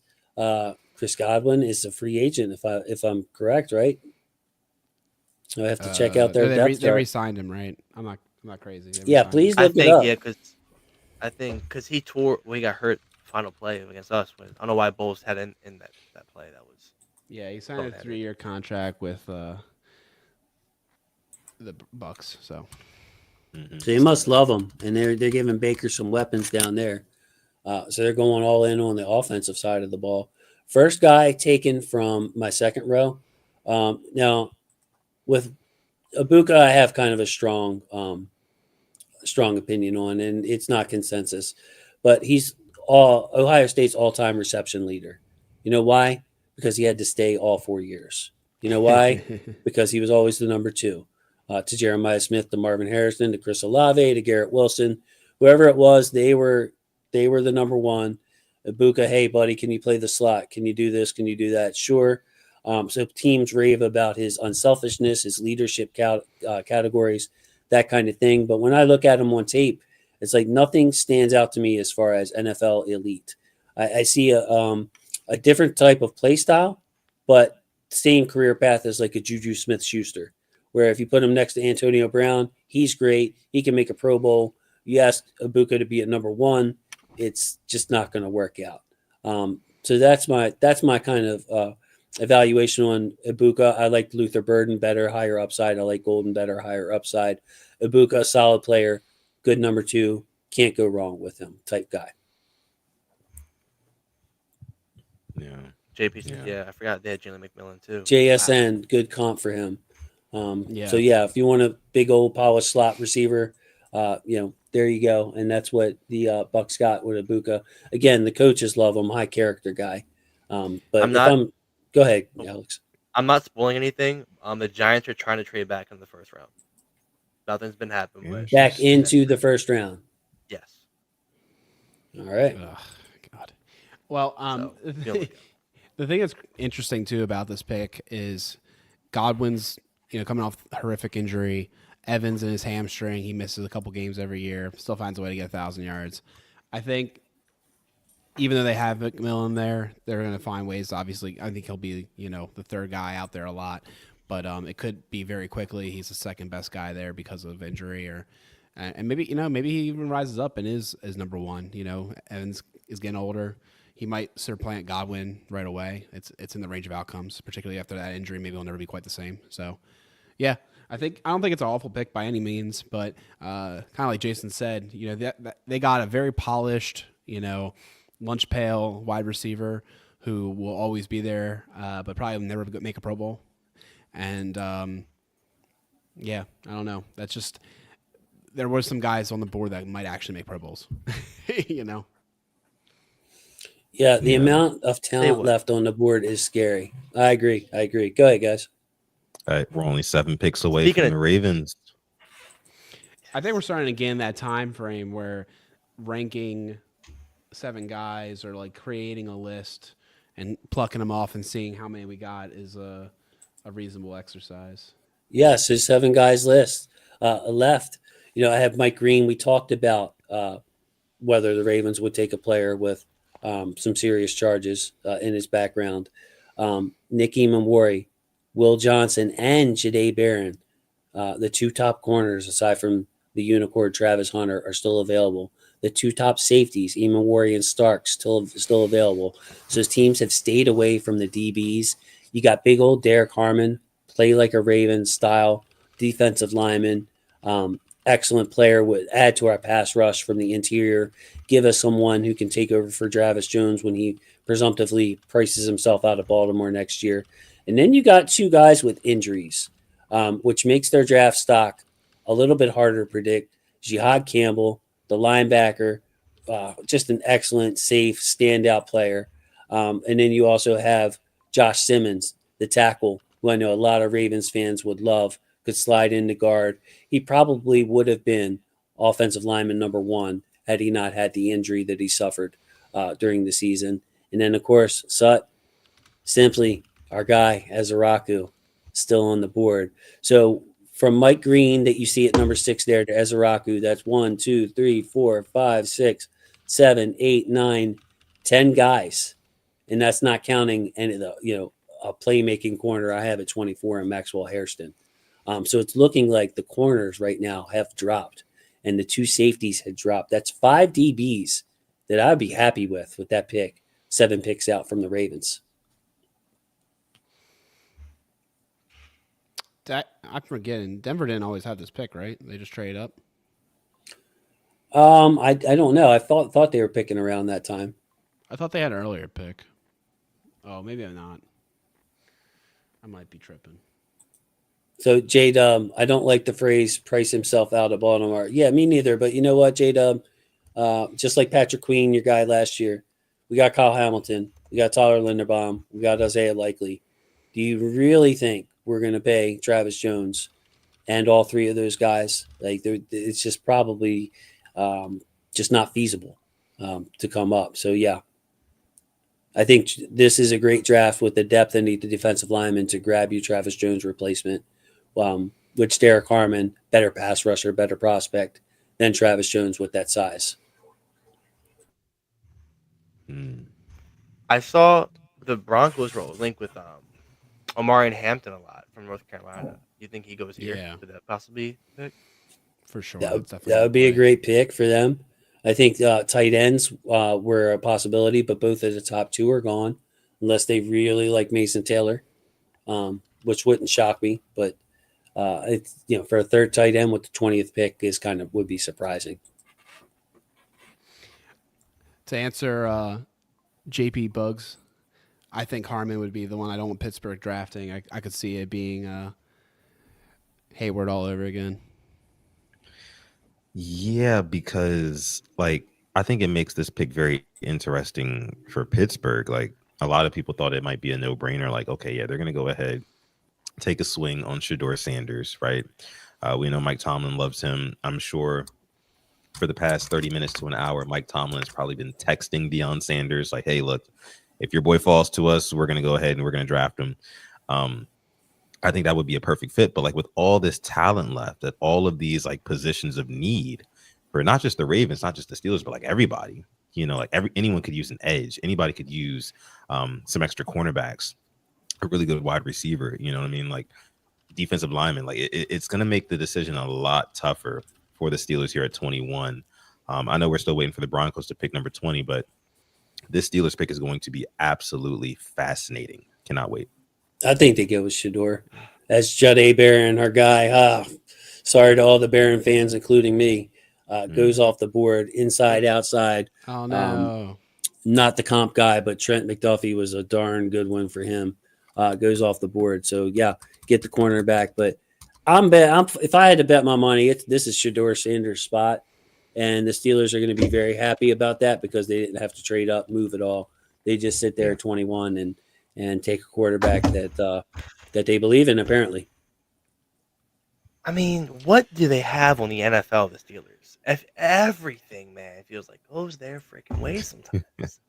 A: Chris Godwin is a free agent, if I'm correct, right? I have to check out their depth
D: They
A: chart.
D: re-signed him, right? I'm not crazy.
A: Yeah, please
B: I
A: look it up.
B: think because he tore when he got hurt final play against us. I don't know why Bulls had in that play. That was
D: he signed a 3-year contract with the Bucks. So
A: they must love him, and they're giving Baker some weapons down there. So they're going all in on the offensive side of the ball. First guy taken from my second row. Now, with Egbuka, I have kind of a strong opinion on, and it's not consensus. But he's Ohio State's all-time reception leader. You know why? Because he had to stay all 4 years. You know why? Because he was always the number 2. To Jeremiah Smith, to Marvin Harrison, to Chris Olave, to Garrett Wilson, whoever it was, they were the number 1. Egbuka, hey buddy, can you play the slot? Can you do this? Can you do that? Sure. So teams rave about his unselfishness, his leadership categories, that kind of thing. But when I look at him on tape, it's like nothing stands out to me as far as NFL elite. I see a different type of play style, but same career path as like a Juju Smith-Schuster, where if you put him next to Antonio Brown, he's great. He can make a Pro Bowl. You ask Egbuka to be at number 1, it's just not going to work out. So that's my kind of evaluation on Egbuka. I like Luther Burden better, higher upside. I like Golden better, higher upside. Egbuka, solid player, good number 2. Can't go wrong with him type guy.
C: Yeah.
B: JP. Yeah, I forgot they had Jalen McMillan too.
A: JSN, good comp for him. So yeah, if you want a big old polished slot receiver, there you go. And that's what the Bucks got with Egbuka. Again, the coaches love him, high character guy. But go ahead, Alex.
B: I'm not spoiling anything. The Giants are trying to trade back in the first round. Nothing's been happening. But
A: Back into the first round.
B: Yes.
A: All right.
D: Oh, God. Well, the thing that's interesting too about this pick is Godwin's, coming off a horrific injury. Evans and his hamstring, he misses a couple games every year, still finds a way to get 1,000 yards. I think even though they have McMillan there, they're going to find ways. Obviously, I think he'll be, the third guy out there a lot, but it could be very quickly he's the second best guy there because of injury, and maybe he even rises up and is number 1. Evans is getting older. He might supplant Godwin right away. It's in the range of outcomes, particularly after that injury. Maybe he'll never be quite the same. So, yeah. I don't think it's an awful pick by any means, but kind of like Jason said, they got a very polished, lunch pail wide receiver who will always be there, but probably will never make a Pro Bowl. And I don't know. That's just there were some guys on the board that might actually make Pro Bowls.
A: Yeah, the amount of talent left on the board is scary. I agree. Go ahead, guys.
C: All right, we're only 7 picks away from the Ravens.
D: I think we're starting to get in that time frame where ranking 7 guys or like creating a list and plucking them off and seeing how many we got is a reasonable exercise.
A: Yes, there's 7 guys left. I have Mike Green. We talked about whether the Ravens would take a player with some serious charges in his background. Nick Emmanwori, Will Johnson, and Jahdae Barron, the 2 top corners, aside from the unicorn Travis Hunter, are still available. The 2 top safeties, Emmanwori and Stark, still available. So his teams have stayed away from the DBs. You got big old Derek Harmon, play like a Ravens style defensive lineman. Excellent player, would add to our pass rush from the interior. Give us someone who can take over for Travis Jones when he presumptively prices himself out of Baltimore next year. And then you got 2 guys with injuries, which makes their draft stock a little bit harder to predict. Jihad Campbell, the linebacker just an excellent, safe, standout player. And then you also have Josh Simmons, the tackle, who I know a lot of Ravens fans would love, could slide into guard. He probably would have been offensive lineman number 1 had he not had the injury that he suffered during the season. And then, of course, Sut, simply our guy, Ezeraku, still on the board. So from Mike Green that you see at number 6 there to Ezeraku, that's 1, 2, 3, 4, 5, 6, 7, 8, 9, 10 guys. And that's not counting any of the, a playmaking corner I have at 24 in Maxwell Hairston. So it's looking like the corners right now have dropped and the 2 safeties had dropped. That's 5 DBs that I'd be happy with that pick. 7 picks out from the Ravens.
D: I'm forgetting. Denver didn't always have this pick, right? They just trade up.
A: I don't know. I thought they were picking around that time.
D: I thought they had an earlier pick. Oh, maybe I'm not. I might be tripping.
A: So J-Dub, I don't like the phrase "price himself out of Baltimore." Yeah, me neither. But you know what, J-Dub? Just like Patrick Queen, your guy last year, we got Kyle Hamilton, we got Tyler Linderbaum, we got Isaiah Likely. Do you really think we're going to pay Travis Jones and all 3 of those guys? Like, it's just probably just not feasible to come up. So yeah, I think this is a great draft with the depth and the defensive linemen to grab you Travis Jones replacement, which Derek Harmon, better pass rusher, better prospect than Travis Jones with that size.
B: I saw the Broncos link with Omarion Hampton a lot from North Carolina. You think he goes here?
D: Yeah.
B: Would that possibly pick?
D: For sure.
A: That would be a great pick for them. I think tight ends were a possibility, but both of the top 2 are gone unless they really like Mason Taylor, which wouldn't shock me. But it's for a third tight end with the 20th pick would be surprising.
D: To answer JP Bugs, I think Harmon would be the one. I don't want Pittsburgh drafting. I could see it being Hayward all over again.
C: Yeah, because I think it makes this pick very interesting for Pittsburgh. Like, a lot of people thought it might be a no-brainer. Like, okay, yeah, they're going to go ahead, take a swing on Shedeur Sanders, right? We know Mike Tomlin loves him. I'm sure for the past 30 minutes to an hour, Mike Tomlin's probably been texting Deion Sanders like, hey, look, if your boy falls to us, we're going to go ahead and we're going to draft him. I think that would be a perfect fit. But with all this talent left at all of these positions of need for not just the Ravens, not just the Steelers, but everybody, anyone could use an edge. Anybody could use some extra cornerbacks, a really good wide receiver. You know what I mean? Defensive lineman. It's going to make the decision a lot tougher for the Steelers here at 21. I know we're still waiting for the Broncos to pick number 20, but this Steelers pick is going to be absolutely fascinating. Cannot wait.
A: I think they go with Shedeur. That's Judd A. Barron, our guy. Sorry to all the Barron fans, including me. Goes off the board, inside, outside.
D: Oh, no.
A: Not the comp guy, but Trent McDuffie was a darn good one for him. Goes off the board. So, yeah, get the cornerback. But if I had to bet my money, this is Shedeur Sanders' spot. And the Steelers are going to be very happy about that because they didn't have to trade up, move at all. They just sit there at 21 and take a quarterback that they believe in, apparently.
B: I mean, what do they have on the NFL, the Steelers? If everything, man, it feels like goes their freaking way sometimes.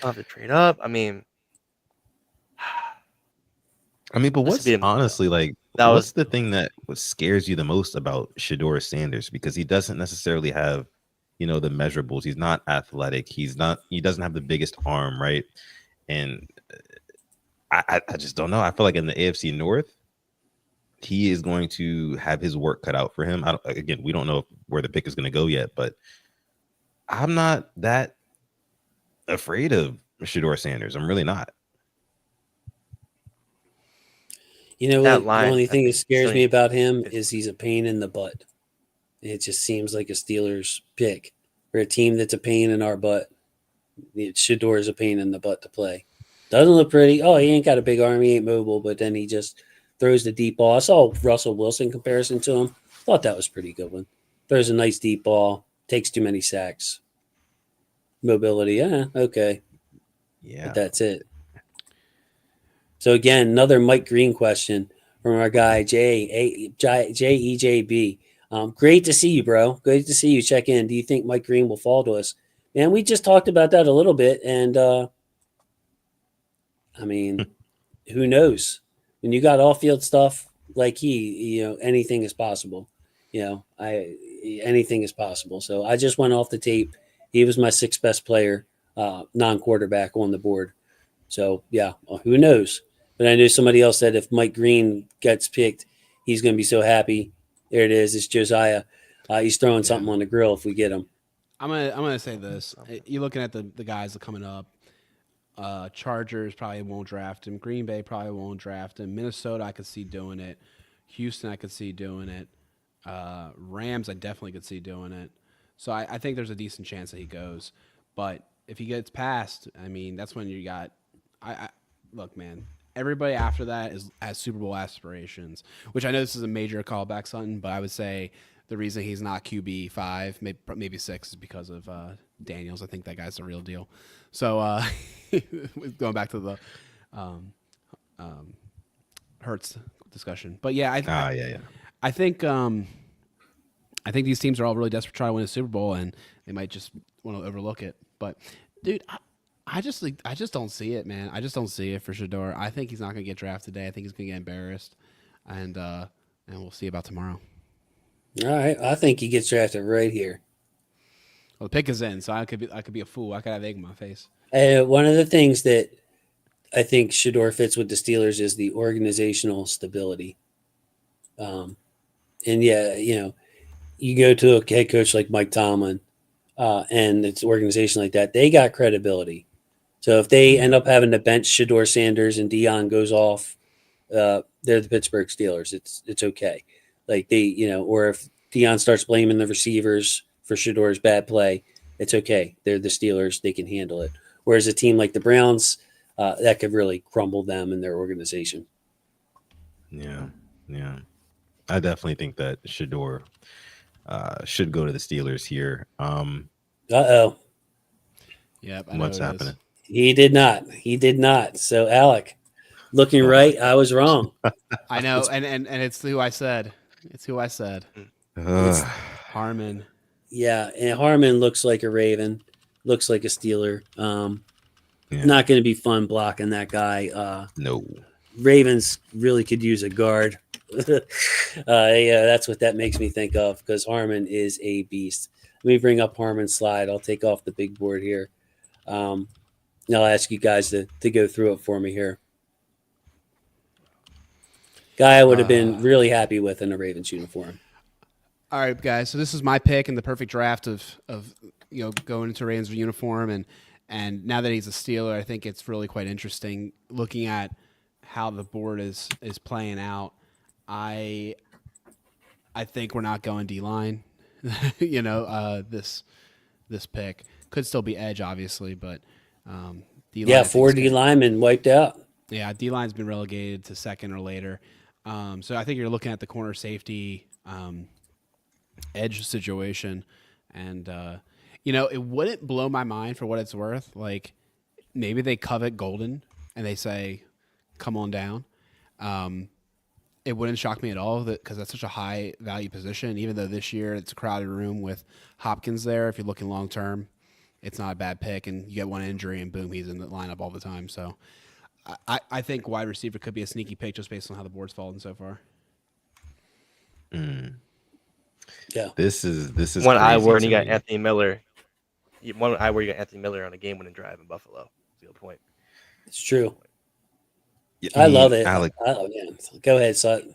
B: Have to trade up. I mean,
C: but what's honestly what's the thing that scares you the most about Shedeur Sanders? Because he doesn't necessarily have, the measurables. He's not athletic. He doesn't have the biggest arm, right? And I just don't know. I feel like in the AFC North, he is going to have his work cut out for him. Again, we don't know where the pick is going to go yet, but I'm not that afraid of Shedeur Sanders. I'm really not.
A: You know what? The only thing that scares me about him is he's a pain in the butt. It just seems like a Steelers pick for a team that's a pain in our butt. Shedeur is a pain in the butt to play. Doesn't look pretty. Oh, he ain't got a big arm. He ain't mobile, but then he just throws the deep ball. I saw Russell Wilson comparison to him. Thought that was a pretty good one. Throws a nice deep ball. Takes too many sacks. mobility. Yeah, okay.
C: Yeah.
A: But that's it. So again, another Mike Green question from our guy JEJB. Great to see you, bro. Great to see you. Check in. Do you think Mike Green will fall to us? Man, we just talked about that a little bit, and I mean, who knows? When you got off-field stuff like anything is possible. Anything is possible. So I just went off the tape. He was my 6th best player, non-quarterback on the board. So yeah, well, who knows? But I knew somebody else said if Mike Green gets picked, he's going to be so happy. There it is. It's Josiah. He's throwing something on the grill if we get him.
D: I'm gonna say this. You're looking at the guys that are coming up. Chargers probably won't draft him. Green Bay probably won't draft him. Minnesota, I could see doing it. Houston, I could see doing it. Rams, I definitely could see doing it. So I think there's a decent chance that he goes. But if he gets passed, I mean, that's when you got. Look, man. Everybody after that has Super Bowl aspirations, which I know this is a major callback, Sutton, but I would say the reason he's not QB 5, maybe 6, is because of Daniels. I think that guy's the real deal. So going back to the Hurts discussion, but yeah, I think these teams are all really desperate to try to win a Super Bowl, and they might just want to overlook it. But dude, I just don't see it, man. I just don't see it for Shedeur. I think he's not going to get drafted today. I think he's going to get embarrassed, and we'll see about tomorrow.
A: All right, I think he gets drafted right here.
D: Well, the pick is in, so I could be a fool. I could have egg in my face.
A: One of the things that I think Shedeur fits with the Steelers is the organizational stability. And yeah, you go to a head coach like Mike Tomlin, and it's an organization like that. They got credibility. So if they end up having to bench Shedeur Sanders and Dion goes off, they're the Pittsburgh Steelers. It's okay. Like or if Dion starts blaming the receivers for Shedeur's bad play, it's okay. They're the Steelers. They can handle it. Whereas a team like the Browns, that could really crumble them and their organization.
C: Yeah. I definitely think that Shedeur should go to the Steelers here.
A: Uh-oh.
D: Yep.
C: What's happening?
A: He did not. So, Alec, looking right, I was wrong.
D: I know, and it's who I said. It's Harmon.
A: Yeah, and Harmon looks like a Raven, looks like a Steeler. Not going to be fun blocking that guy.
C: No.
A: Ravens really could use a guard. Yeah, that's what that makes me think of, because Harmon is a beast. Let me bring up Harmon's slide. I'll take off the big board here. I'll ask you guys to go through it for me here. Guy I would have been really happy with in a Ravens uniform.
D: All right, guys. So this is my pick in the perfect draft of going into Ravens uniform, and now that he's a Steeler, I think it's really quite interesting looking at how the board is playing out. I think we're not going D-line. This pick could still be edge, obviously, but D-line.
A: Yeah, 4 D linemen wiped out.
D: Yeah, D-line's been relegated to second or later. So I think you're looking at the corner safety edge situation, and it wouldn't blow my mind for what it's worth. Like maybe they covet Golden and they say, "Come on down." It wouldn't shock me at all because that's such a high value position. Even though this year it's a crowded room with Hopkins there, if you're looking long term, it's not a bad pick. And you get one injury and boom, he's in the lineup all the time. So I think wide receiver could be a sneaky pick just based on how the board's fallen so far.
A: Yeah,
C: this is
B: one eye where you got Anthony Miller. One eye where you got Anthony Miller on a game-winning drive in Buffalo. That's the point.
A: It's true. I love it.
C: Alec,
A: go ahead, Sutton.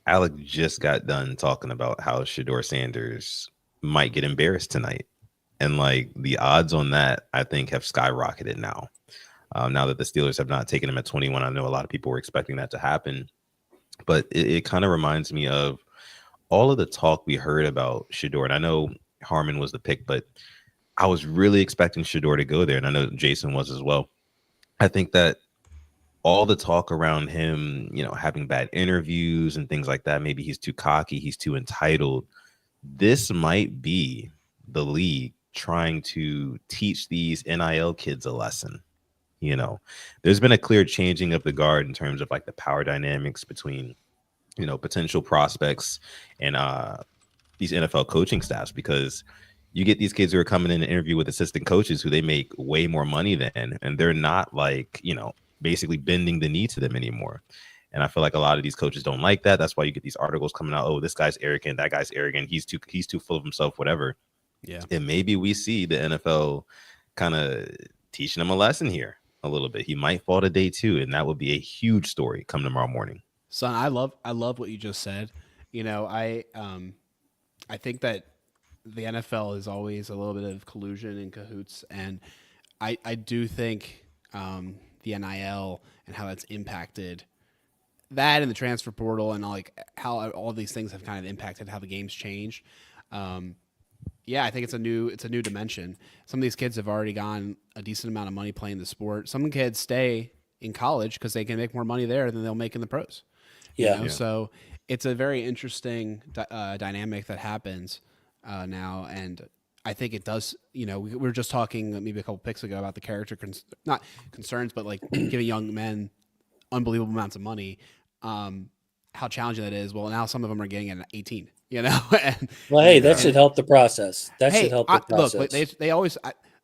C: Alec just got done talking about how Shedeur Sanders might get embarrassed tonight. And like the odds on that, I think, have skyrocketed now. Now that the Steelers have not taken him at 21, I know a lot of people were expecting that to happen. But it kind of reminds me of all of the talk we heard about Shedeur. And I know Harmon was the pick, but I was really expecting Shedeur to go there. And I know Jason was as well. I think that all the talk around him, having bad interviews and things like that, maybe he's too cocky, he's too entitled. This might be the league trying to teach these NIL kids a lesson. You know, there's been a clear changing of the guard in terms of like the power dynamics between, you know, potential prospects and these NFL coaching staffs, because you get these kids who are coming in and interview with assistant coaches who they make way more money than, and they're not like, you know, basically bending the knee to them anymore. And I feel like a lot of these coaches don't like that. That's why you get these articles coming out. Oh, this guy's arrogant. That guy's arrogant. He's too full of himself, whatever.
D: Yeah.
C: And maybe we see the NFL kind of teaching him a lesson here a little bit. He might fall to day 2, and that would be a huge story come tomorrow morning.
D: Son, I love what you just said. You know, I think that the NFL is always a little bit of collusion and cahoots, and I do think the NIL and how that's impacted that, and the transfer portal, and like how all these things have kind of impacted how the game's changed. Yeah, I think it's a new dimension. Some of these kids have already gotten a decent amount of money playing the sport. Some kids stay in college because they can make more money there than they'll make in the pros.
A: Yeah.
D: You know? So it's a very interesting dynamic that happens now, and I think it does. You know, we were just talking maybe a couple picks ago about the character not concerns, but like giving young men unbelievable amounts of money. How challenging that is. Well, now some of them are getting it at 18. You know.
A: Well, hey, that should help the process. That should help the process.
D: Look, they always.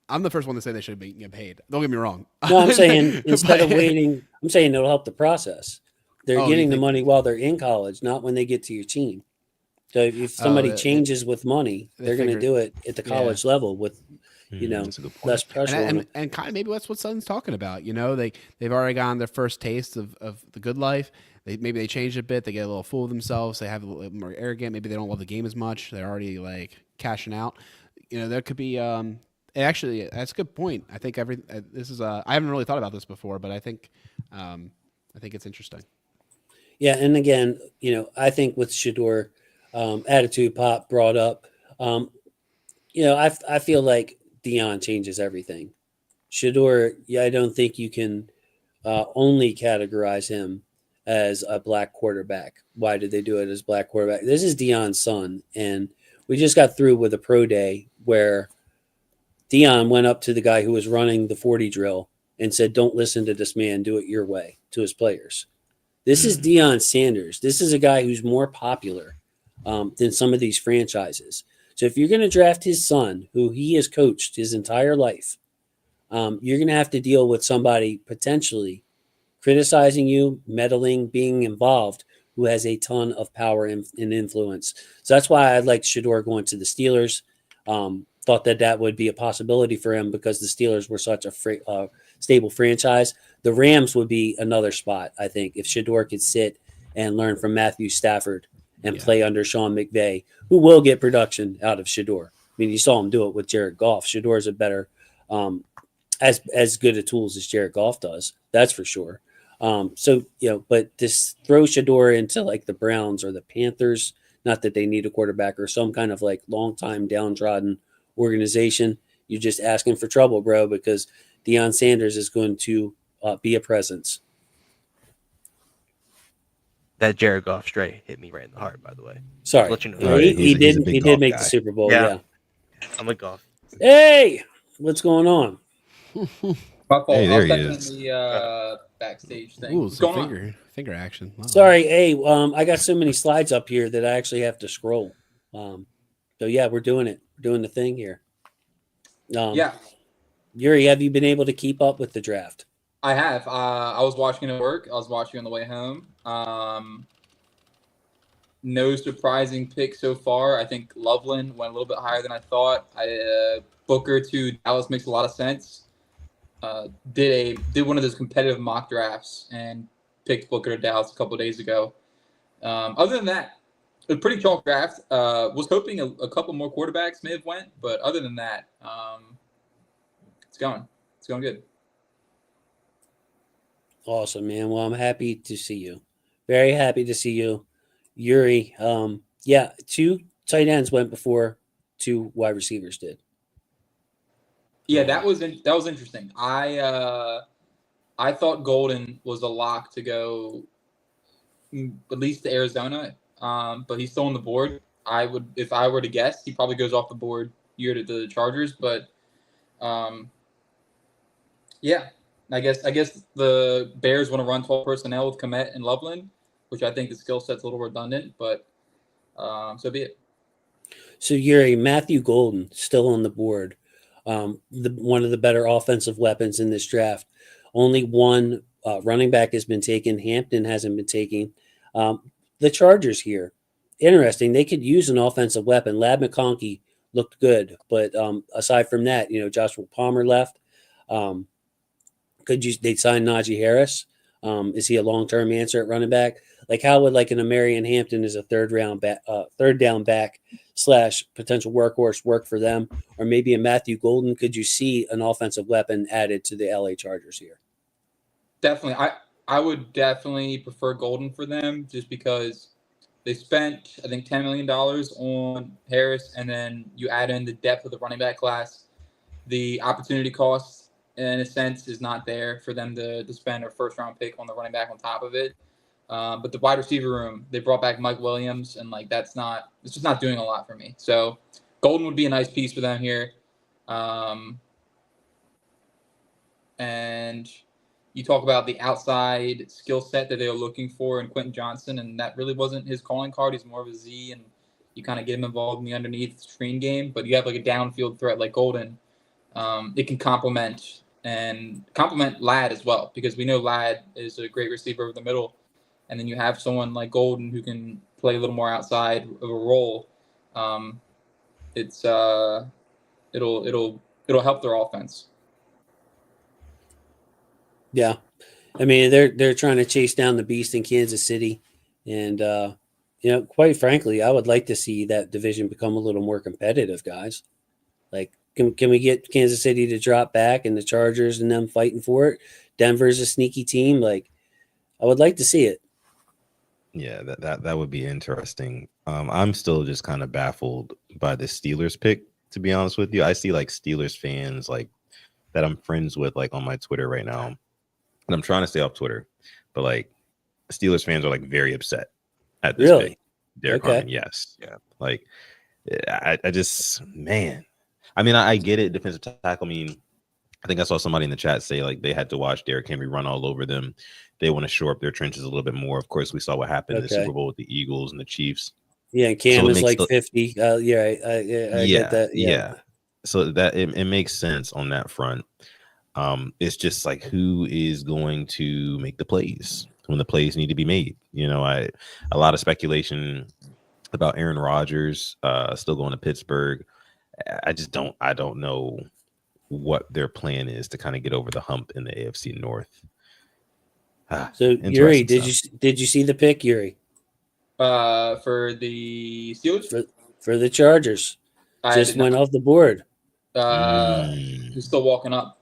D: I'm the first one to say they should be getting paid. Don't get me wrong.
A: No, I'm saying instead of waiting, I'm saying it'll help the process. They're getting the money while they're in college, not when they get to your team. So if somebody changes with money, they're going to do it at the college level with, you know, less pressure on them.
D: And kind of maybe that's what Sutton's talking about. You know, they've already gotten their first taste of the good life. Maybe they change a bit. They get a little full of themselves. They have a little more arrogant. Maybe they don't love the game as much. They're already like cashing out. You know, there could be. Actually, that's a good point. I think this is. I haven't really thought about this before, but I think it's interesting.
A: Yeah, and again, you know, I think with Shedeur, attitude Pop brought up. You know, I feel like Deion changes everything. Shedeur, I don't think you can only categorize him as a black quarterback. Why did they do it as black quarterback? This is Deion's son, and we just got through with a pro day where Deion went up to the guy who was running the 40 drill and said, "Don't listen to this man. Do it your way," to his players. This is Deion Sanders. This is a guy who's more popular than some of these franchises. So if you're going to draft his son, who he has coached his entire life, you're going to have to deal with somebody potentially criticizing you, meddling, being involved, who has a ton of power and influence. So that's why I liked Shedeur going to the Steelers. Thought that would be a possibility for him because the Steelers were such a stable franchise. The Rams would be another spot, I think, if Shedeur could sit and learn from Matthew Stafford and play under Sean McVay, who will get production out of Shedeur. I mean, you saw him do it with Jared Goff. Shedeur is a better, as good at tools as Jared Goff does. That's for sure. So, you know, but this throw Shedeur into like the Browns or the Panthers, not that they need a quarterback or some kind of like long time downtrodden organization. You're just asking for trouble, bro, because Deion Sanders is going to be a presence.
B: That Jared Goff stray hit me right in the heart, by the way.
A: Sorry.
B: Let you know.
A: He did make the Super Bowl. Yeah.
B: I'm a Goff.
A: Hey, what's going on?
E: My fault.
C: Hey, there
E: I was
C: he
E: checking
C: is.
E: the backstage thing.
D: Ooh,
E: What's going
D: some
E: on?
D: finger action. Wow.
A: Sorry. Hey, I got so many slides up here that I actually have to scroll. So yeah, we're doing it. We're doing the thing here.
E: Yeah,
A: Yuri, have you been able to keep up with the draft?
E: I have. I was watching it at work. I was watching on the way home. No surprising pick so far. I think Loveland went a little bit higher than I thought. Booker to Dallas makes a lot of sense. Did one of those competitive mock drafts and picked Booker to Dallas a couple of days ago. Other than that, a pretty chalk draft. Was hoping a couple more quarterbacks may have went, but other than that, it's going good.
A: Awesome, man. Well, I'm happy to see you. Very happy to see you, Yuri. Yeah, 2 tight ends went before 2 wide receivers did.
E: Yeah, that was interesting. I thought Golden was a lock to go at least to Arizona, but he's still on the board. If I were to guess, he probably goes off the board year to the Chargers, but yeah, I guess the Bears want to run 12 personnel with Kmet and Loveland, which I think the skill set's a little redundant, but so be it.
A: So Yuri, Matthew Golden still on the board, one of the better offensive weapons in this draft. Only one running back has been taken. Hampton hasn't been taken. The Chargers here, interesting. They could use an offensive weapon. Lad McConkey looked good, but aside from that, Joshua Palmer left. They sign Najee Harris? Is he a long-term answer at running back? Like, how would an Amarian Hampton as a third down back / potential workhorse work for them? Or maybe a Matthew Golden? Could you see an offensive weapon added to the LA Chargers here?
E: Definitely. I would definitely prefer Golden for them just because they spent, I think, $10 million on Harris, and then you add in the depth of the running back class. The opportunity cost, in a sense, is not there for them to spend a first-round pick on the running back on top of it. But the wide receiver room, they brought back Mike Williams, and it's just not doing a lot for me. So Golden would be a nice piece for them here. And you talk about the outside skill set that they were looking for in Quentin Johnson, and that really wasn't his calling card. He's more of a Z, and you kind of get him involved in the underneath screen game. But you have a downfield threat like Golden. It can complement Ladd as well, because we know Ladd is a great receiver over the middle. And then you have someone like Golden who can play a little more outside of a role. It'll help their offense.
A: Yeah, I mean they're trying to chase down the beast in Kansas City, and quite frankly, I would like to see that division become a little more competitive, guys. Can we get Kansas City to drop back and the Chargers and them fighting for it? Denver's a sneaky team. I would like to see it.
C: Yeah, that would be interesting. I'm still just kind of baffled by the Steelers pick, to be honest with you. I see Steelers fans that I'm friends with on my Twitter right now, and I'm trying to stay off Twitter, but Steelers fans are very upset at this pick. Derek Harmon, yes. Yeah. I just, man. I mean, I get it, defensive tackle. I mean, I think I saw somebody in the chat say they had to watch Derrick Henry run all over them. They want to shore up their trenches a little bit more. Of course, we saw what happened in the Super Bowl with the Eagles and the Chiefs.
A: Yeah, and Cam is 50. I get that.
C: Yeah. So that it makes sense on that front. It's just who is going to make the plays when the plays need to be made. A lot of speculation about Aaron Rodgers still going to Pittsburgh. I don't know what their plan is to kind of get over the hump in the AFC North.
A: So Yuri, did you see the pick, Yuri?
E: For the Steelers?
A: For the Chargers. Just went off the board.
E: He's still walking up.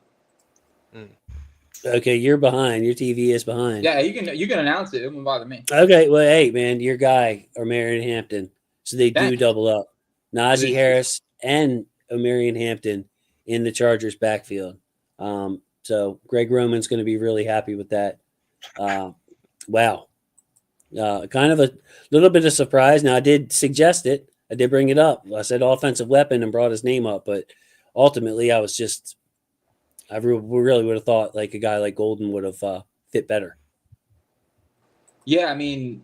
A: Okay, you're behind. Your TV is behind.
E: Yeah, you can announce it. It won't bother me.
A: Okay, well, hey, man, your guy, Omarion Hampton. So they do double up. Najee Harris and Omarion Hampton in the Chargers backfield. So Greg Roman's going to be really happy with that. Wow. Kind of a little bit of surprise. Now, I did suggest it. I did bring it up. I said offensive weapon and brought his name up, but ultimately I really would have thought a guy like Golden would have fit better.
E: Yeah, I mean,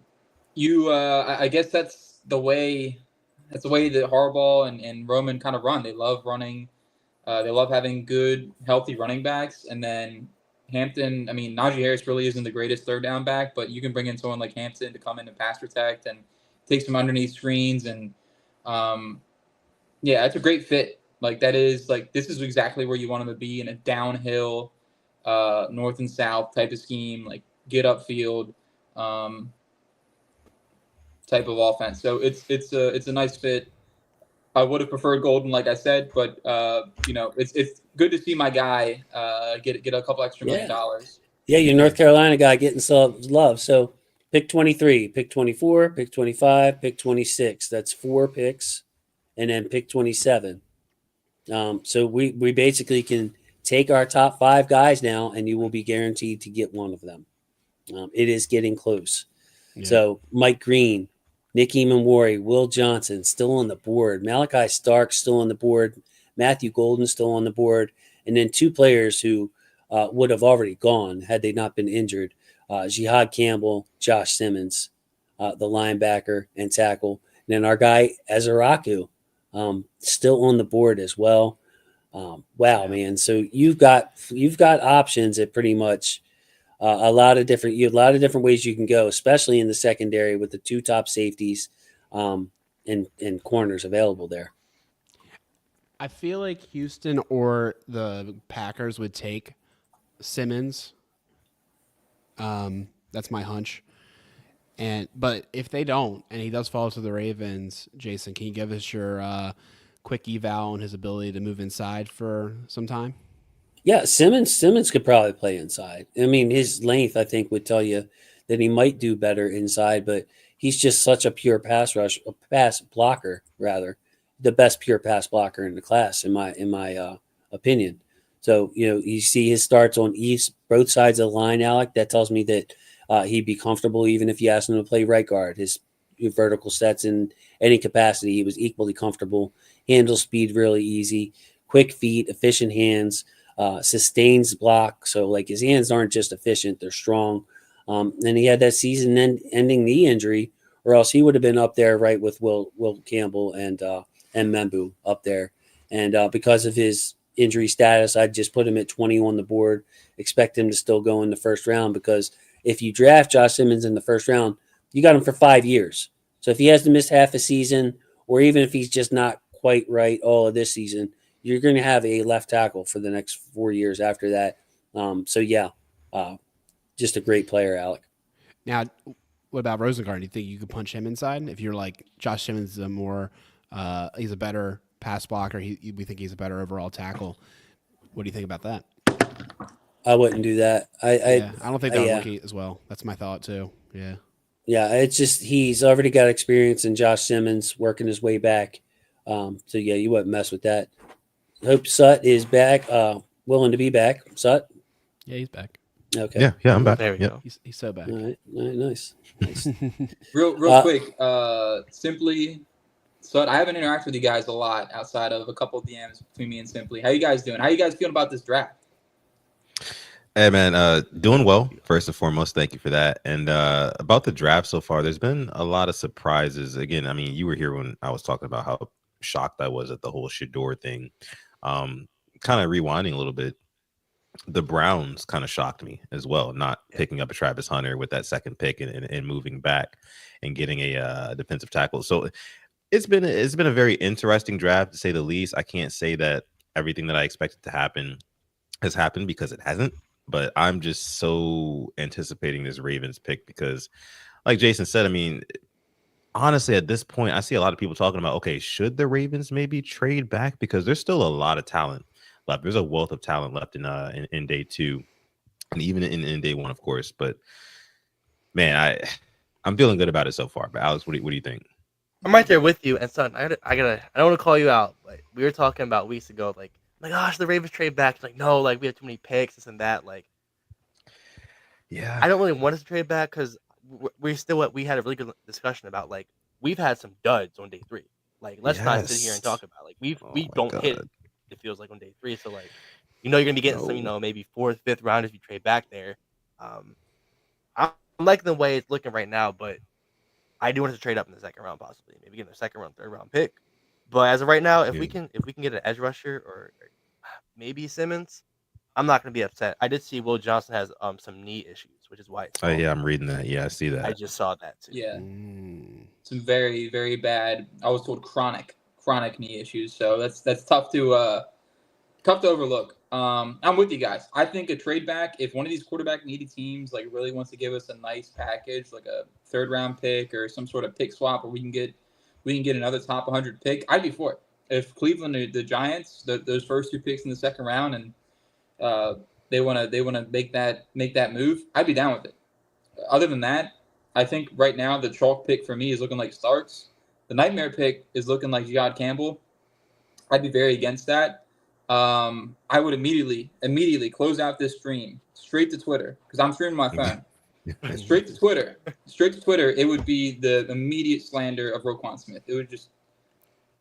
E: I guess that's the way that Harbaugh and Roman kind of run. They love running. They love having good, healthy running backs. And then Hampton, I mean, Najee Harris really isn't the greatest third down back, but you can bring in someone like Hampton to come in and pass protect and take some underneath screens. And yeah, it's a great fit. This is exactly where you want them to be in a downhill, north and south type of scheme, get upfield type of offense. So it's a nice fit. I would have preferred Golden, like I said, but it's good to see my guy get a couple extra $1 million.
A: Yeah, your North Carolina guy getting some love. So pick 23, pick 24, pick 25, pick 26. That's 4 picks, and then pick 27. So we basically can take our top 5 guys now, and you will be guaranteed to get one of them. It is getting close. Yeah. So Mike Green, Nick Emmanwori, Will Johnson still on the board, Malachi Stark still on the board, Matthew Golden still on the board, and then 2 players who would have already gone had they not been injured. Jihad Campbell, Josh Simmons, the linebacker and tackle. And then our guy, Ezeraku, still on the board as well. Wow, man. So you've got options at pretty much a lot of different ways you can go, especially in the secondary with the 2 top safeties and corners available there.
D: I feel like Houston or the Packers would take Simmons. That's my hunch. But if they don't, and he does fall to the Ravens, Jason, can you give us your quick eval on his ability to move inside for some time?
A: Yeah, Simmons could probably play inside. I mean, his length, I think, would tell you that he might do better inside, but he's just such a pure pass blocker, rather. The best pure pass blocker in the class, in my opinion. So, you see his starts on both sides of the line, Alec. That tells me that he'd be comfortable even if you asked him to play right guard. His vertical sets in any capacity, he was equally comfortable. Handle speed really easy. Quick feet, efficient hands, sustains block. So, like, his hands aren't just efficient, they're strong. And he had that season-ending knee injury, or else he would have been up there right with Will Campbell and Membu up there. And because of his injury status, I'd just put him at 20 on the board, expect him to still go in the first round, because if you draft Josh Simmons in the first round, you got him for 5 years. So if he has to miss half a season, or even if he's just not quite right all of this season, you're going to have a left tackle for the next 4 years after that. Just a great player, Alec.
D: Now, what about Rosengarten? Do you think you could punch him inside? If you're like Josh Simmons is he's a better pass blocker. We think he's a better overall tackle. What do you think about that?
A: I wouldn't do that.
D: I don't think that would work as well. That's my thought too. Yeah.
A: Yeah, it's just he's already got experience in Josh Simmons working his way back. You wouldn't mess with that. Hope Sut is back, willing to be back. Sut?
D: Yeah, he's back.
A: Okay.
C: Yeah, I'm back.
B: There we go.
D: He's so back.
A: All right, nice.
E: Real quick, Simply, Sut, I haven't interacted with you guys a lot outside of a couple of DMs between me and Simply. How you guys doing? How you guys feeling about this draft?
C: Hey man, doing well. First and foremost, thank you for that. And about the draft so far, there's been a lot of surprises. Again, I mean, you were here when I was talking about how shocked I was at the whole Shador thing. Kind of rewinding a little bit, the Browns kind of shocked me as well, not picking up a Travis Hunter with that second pick and moving back and getting a defensive tackle. So it's been a very interesting draft, to say the least. I can't say that everything that I expected to happen has happened, because it hasn't. But I'm just so anticipating this Ravens pick because, like Jason said, I mean, honestly, at this point, I see a lot of people talking about, okay, should the Ravens maybe trade back? Because there's still a lot of talent left. There's a wealth of talent left in day 2, and even in day 1, of course. But man, I'm feeling good about it so far. But Alex, what do you think?
B: I'm right there with you. And son, I don't want to call you out, but we were talking about weeks ago, like, gosh, the Ravens trade back. It's like, no, like, we have too many picks, this and that. Like,
C: yeah,
B: I don't really want us to trade back, because we had a really good discussion about, like, we've had some duds on day 3. Like, let's not sit here and talk about, like, we don't hit, it feels like, on day 3. So, like, you're gonna be getting some, maybe 4th, 5th round if you trade back there. I'm liking the way it's looking right now, but I do want us to trade up in the 2nd round, possibly, maybe get a 2nd round, 3rd round pick. But as of right now, if we can get an edge rusher or maybe Simmons, I'm not going to be upset. I did see Will Johnson has some knee issues, which is why.
C: Oh yeah, I'm reading that. Yeah, I see that.
B: I just saw that too.
E: Yeah, some very, very bad. I was told chronic knee issues. So that's tough to overlook. I'm with you guys. I think a trade back, if one of these quarterback needy teams like really wants to give us a nice package, like a 3rd round pick or some sort of pick swap, where we can get another top 100 pick, I'd be for it. If Cleveland, the Giants, those first 2 picks in the 2nd round, and they want to make that move, I'd be down with it. Other than that, I think right now the chalk pick for me is looking like Starks. The nightmare pick is looking like Jihad Campbell. I'd be very against that. I would immediately close out this stream, straight to Twitter, because I'm streaming my phone. straight to Twitter, it would be the immediate slander of Roquan Smith. It would just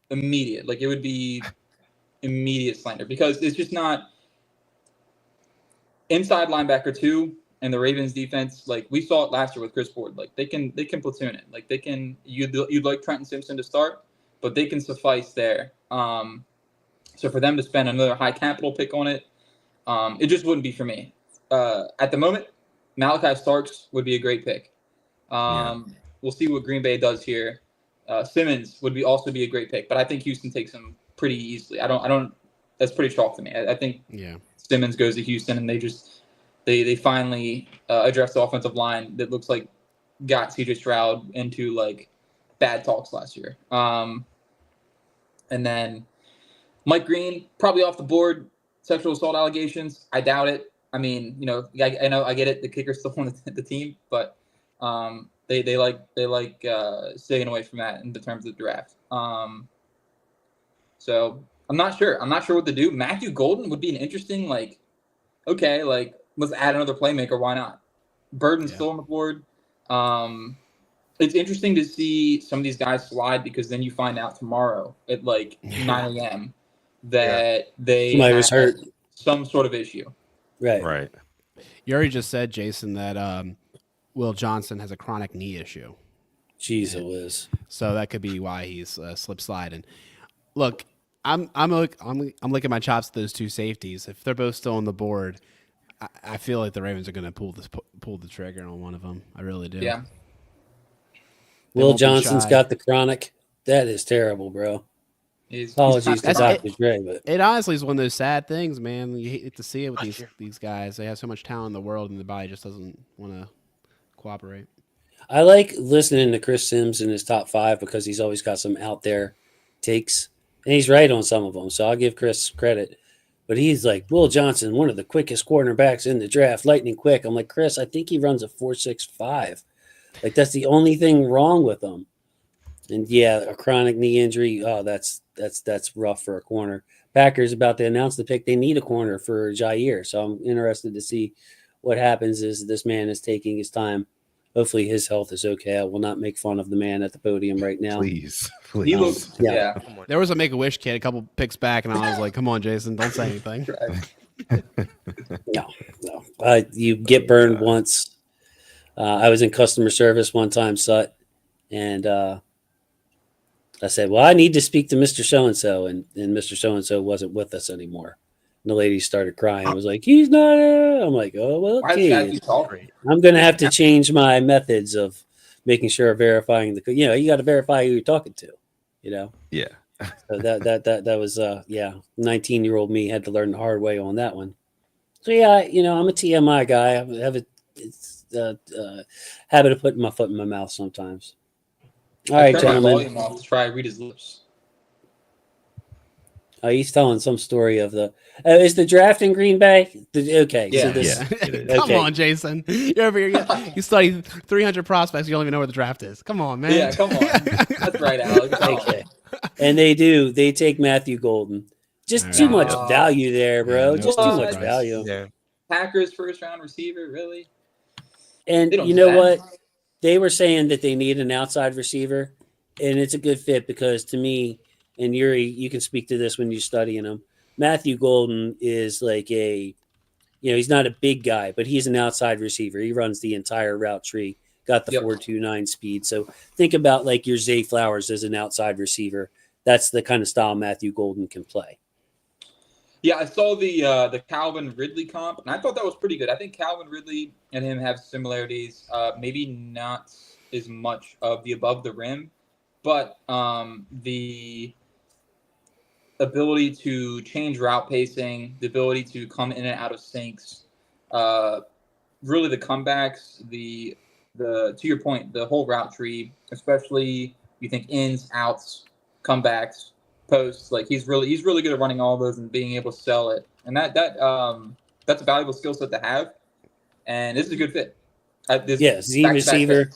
E: immediate, like it would be immediate slander because it's just not inside linebacker 2 and the Ravens defense. Like we saw it last year with Chris Ford. Like they can platoon it. Like they can. You'd like Trenton Simpson to start, but they can suffice there. So for them to spend another high capital pick on it, it just wouldn't be for me. At the moment, Malachi Starks would be a great pick. We'll see what Green Bay does here. Simmons would also be a great pick, but I think Houston takes him pretty easily. I don't. That's pretty chalk to me. I think Simmons goes to Houston, and they finally address the offensive line that looks like got CJ Stroud into like bad talks last year. And then Mike Green probably off the board. Sexual assault allegations. I doubt it. I mean, I know I get it. The kicker's still on the team, but they like staying away from that in the terms of the draft. So I'm not sure. I'm not sure what to do. Matthew Golden would be an interesting let's add another playmaker. Why not? Burden's still on the board. It's interesting to see some of these guys slide because then you find out tomorrow at 9 a.m. that they
A: was hurt,
E: some sort of issue.
C: Right.
D: You already just said, Jason, that Will Johnson has a chronic knee issue.
A: Jeez, it was.
D: So that could be why he's slip sliding. Look, I'm licking my chops at those two safeties. If they're both still on the board, I feel like the Ravens are going to pull the trigger on one of them. I really do.
E: Yeah.
A: Will Johnson's got the chronic. That is terrible, bro. Apologies to Dr. Dre, but
D: it honestly is one of those sad things, man. You hate to see it with these guys. They have so much talent in the world, and the body just doesn't want to cooperate.
A: I like listening to Chris Sims in his top 5 because he's always got some out there takes, and he's right on some of them. So I'll give Chris credit. But he's like, Will Johnson, one of the quickest cornerbacks in the draft, lightning quick. I'm like, Chris, I think he runs a 4.65. Like that's the only thing wrong with him. And a chronic knee injury. Oh, that's rough for a corner. Packers about to announce the pick. They need a corner for Jair. So I'm interested to see what happens as this man is taking his time. Hopefully his health is okay. I will not make fun of the man at the podium right now.
C: Please.
E: He looks,
D: There was a Make-A-Wish kid a couple picks back, and I was like, come on, Jason, don't say anything.
A: No. You get burned once. I was in customer service one time, Sut, and I said, well, I need to speak to Mr. So-and-so, and Mr. So-and-so wasn't with us anymore. And the lady started crying. I was like, he's not. I'm like, oh, well, okay. I'm going to have to change my methods of making sure verifying you got to verify who you're talking to,
C: Yeah.
A: So that was, 19-year-old me had to learn the hard way on that one. So, I'm a TMI guy. I have a habit of putting my foot in my mouth sometimes. All right, gentlemen.
E: Off to try read his lips.
A: He's telling some story of the. Is the draft in Green Bay? Okay.
E: Yeah.
A: So this,
D: Come on, Jason. You're over here. You study 300 prospects. You don't even know where the draft is. Come on, man.
E: Yeah, come on. That's right, Alex.
A: Okay. And they do. They take Matthew Golden. Just too much value there, bro.
D: Yeah,
A: just too much value.
B: Yeah.
E: Packers first-round receiver, really?
A: And you know what? They were saying that they need an outside receiver, and it's a good fit because to me, and Yuri, you can speak to this when you're studying him. Matthew Golden is like he's not a big guy, but he's an outside receiver. He runs the entire route tree, got the 4.29 speed. So think about like your Zay Flowers as an outside receiver. That's the kind of style Matthew Golden can play.
E: Yeah, I saw the Calvin Ridley comp, and I thought that was pretty good. I think Calvin Ridley and him have similarities, maybe not as much of the above the rim, but the ability to change route pacing, the ability to come in and out of sinks, really the comebacks, the to your point, the whole route tree, especially you think ins, outs, comebacks, posts, like he's really good at running all those and being able to sell it. And that's a valuable skill set to have. And this is a good fit.
A: Z receiver.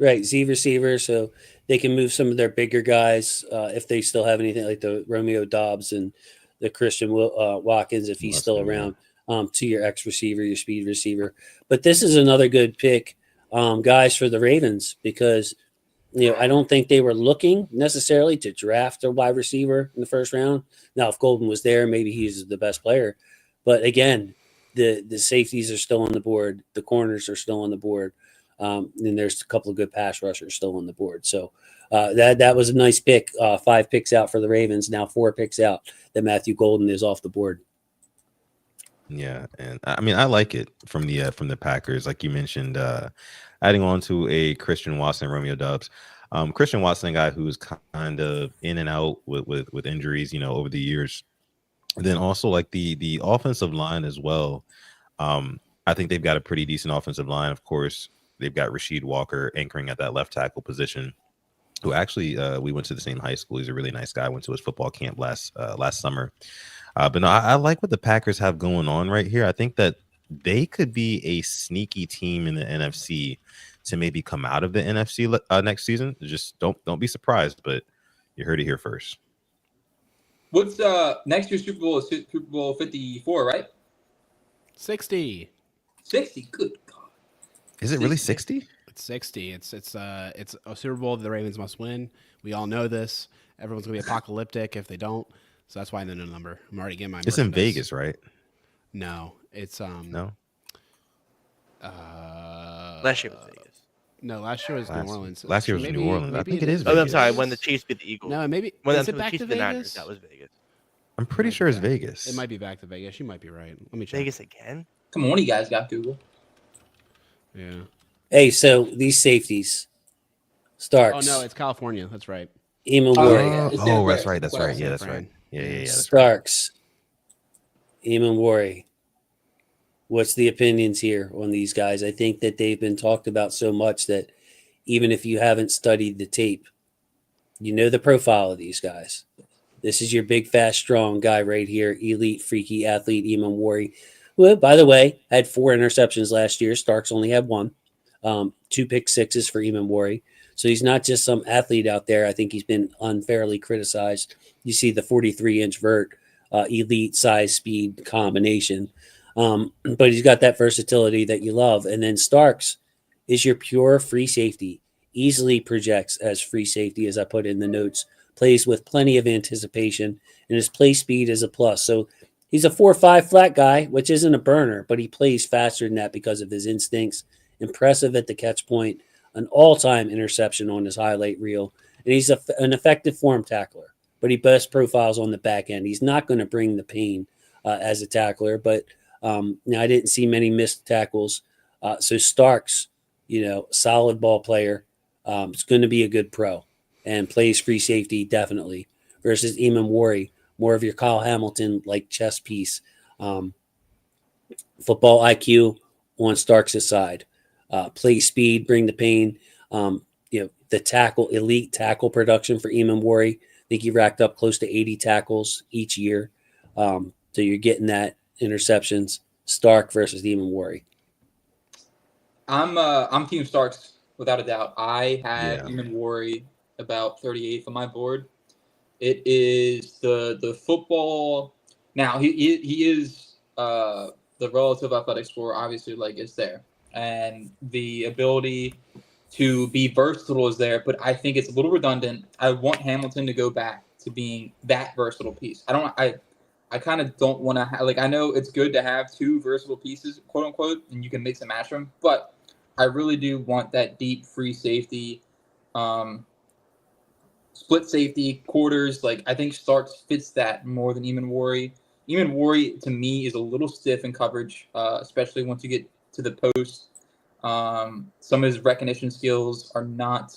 A: Right, Z receiver, so they can move some of their bigger guys if they still have anything like the Romeo Dobbs and the Christian Watkins if he's still around, to your X receiver, your speed receiver. But this is another good pick guys for the Ravens because, I don't think they were looking necessarily to draft a wide receiver in the first round. Now, if Golden was there, maybe he's the best player. But again, the safeties are still on the board. The corners are still on the board. And there's a couple of good pass rushers still on the board. So that was a nice pick. 5 picks out for the Ravens. Now 4 picks out that Matthew Golden is off the board.
C: Yeah, and I mean I like it from the Packers, like you mentioned, adding on to a Christian Watson, Romeo Dubs. Christian Watson, a guy who's kind of in and out with injuries, over the years. And then also like the offensive line as well. I think they've got a pretty decent offensive line. Of course, they've got Rasheed Walker anchoring at that left tackle position, who actually we went to the same high school. He's a really nice guy. I went to his football camp last summer. But no, I like what the Packers have going on right here. I think that they could be a sneaky team in the NFC to maybe come out of the NFC next season. Just don't be surprised, but you heard it here first.
E: What's next year's Super Bowl is Super Bowl 54, right?
D: 60.
E: 60. Good God.
C: Is it really 60?
D: It's 60. It's a Super Bowl that the Ravens must win. We all know this. Everyone's gonna be apocalyptic if they don't. So that's why I know the number. I'm already getting my.
C: It's in Vegas, right?
D: No, it's
C: no.
B: Last year was Vegas.
D: No, last year was New Orleans.
C: Last year was New Orleans. I think it is.
B: Oh, I'm
C: Vegas.
B: sorry. When the Chiefs beat the Eagles.
D: No, maybe.
B: When
D: Is
B: the
D: it back
B: Chiefs
D: to
B: beat the Niners,
D: Vegas?
B: that was Vegas.
C: I'm pretty sure it's Vegas.
D: It might be back to Vegas. You might be right. Let me check.
B: Vegas again?
E: Come on, you guys got Google.
D: Yeah.
A: Hey, so these safeties, Starks.
D: Oh no, it's California. That's right.
A: Eamon
E: Oh,
A: Warry.
E: yeah.
C: That's right. That's right. Yeah, that's right. Yeah. That's
A: Starks. Eamon Warry. What's the opinions here on these guys? I think that they've been talked about so much that even if you haven't studied the tape, you know the profile of these guys. This is your big, fast, strong guy right here, elite, freaky athlete, Eamon Warry, who, by the way, had 4 interceptions last year. Starks only had 1. 2 pick sixes for Eamon Warry. So he's not just some athlete out there. I think he's been unfairly criticized. You see the 43-inch vert, elite size speed combination. But he's got that versatility that you love. And then Starks is your pure free safety, easily projects as free safety, as I put in the notes, plays with plenty of anticipation, and his play speed is a plus. So he's a 4.5 flat guy, which isn't a burner, but he plays faster than that because of his instincts. Impressive at the catch point, an all-time interception on his highlight reel, and he's an effective form tackler, but he best profiles on the back end. He's not going to bring the pain as a tackler, but now I didn't see many missed tackles. So Starks, solid ball player. It's going to be a good pro and plays free safety definitely versus Eamon Warry, more of your Kyle Hamilton like chess piece. Football IQ on Starks' side. Play speed, bring the pain. The tackle, elite tackle production for Eamon Warry. I think he racked up close to 80 tackles each year. So you're getting that interceptions. Stark versus Eamon Warry.
E: I'm Team Starks without a doubt. I had Eamon Warry about 38th on my board. It is the football. Now he is the relative athletic score obviously is there, and the ability to be versatile is there. But I think it's a little redundant. I want Hamilton to go back to being that versatile piece. I kind of don't want to I know it's good to have 2 versatile pieces, quote unquote, and you can mix and match them, but I really do want that deep free safety, split safety, quarters. I think Starks fits that more than Eamon Warry. Eamon Warry, to me, is a little stiff in coverage, especially once you get to the post. Some of his recognition skills are not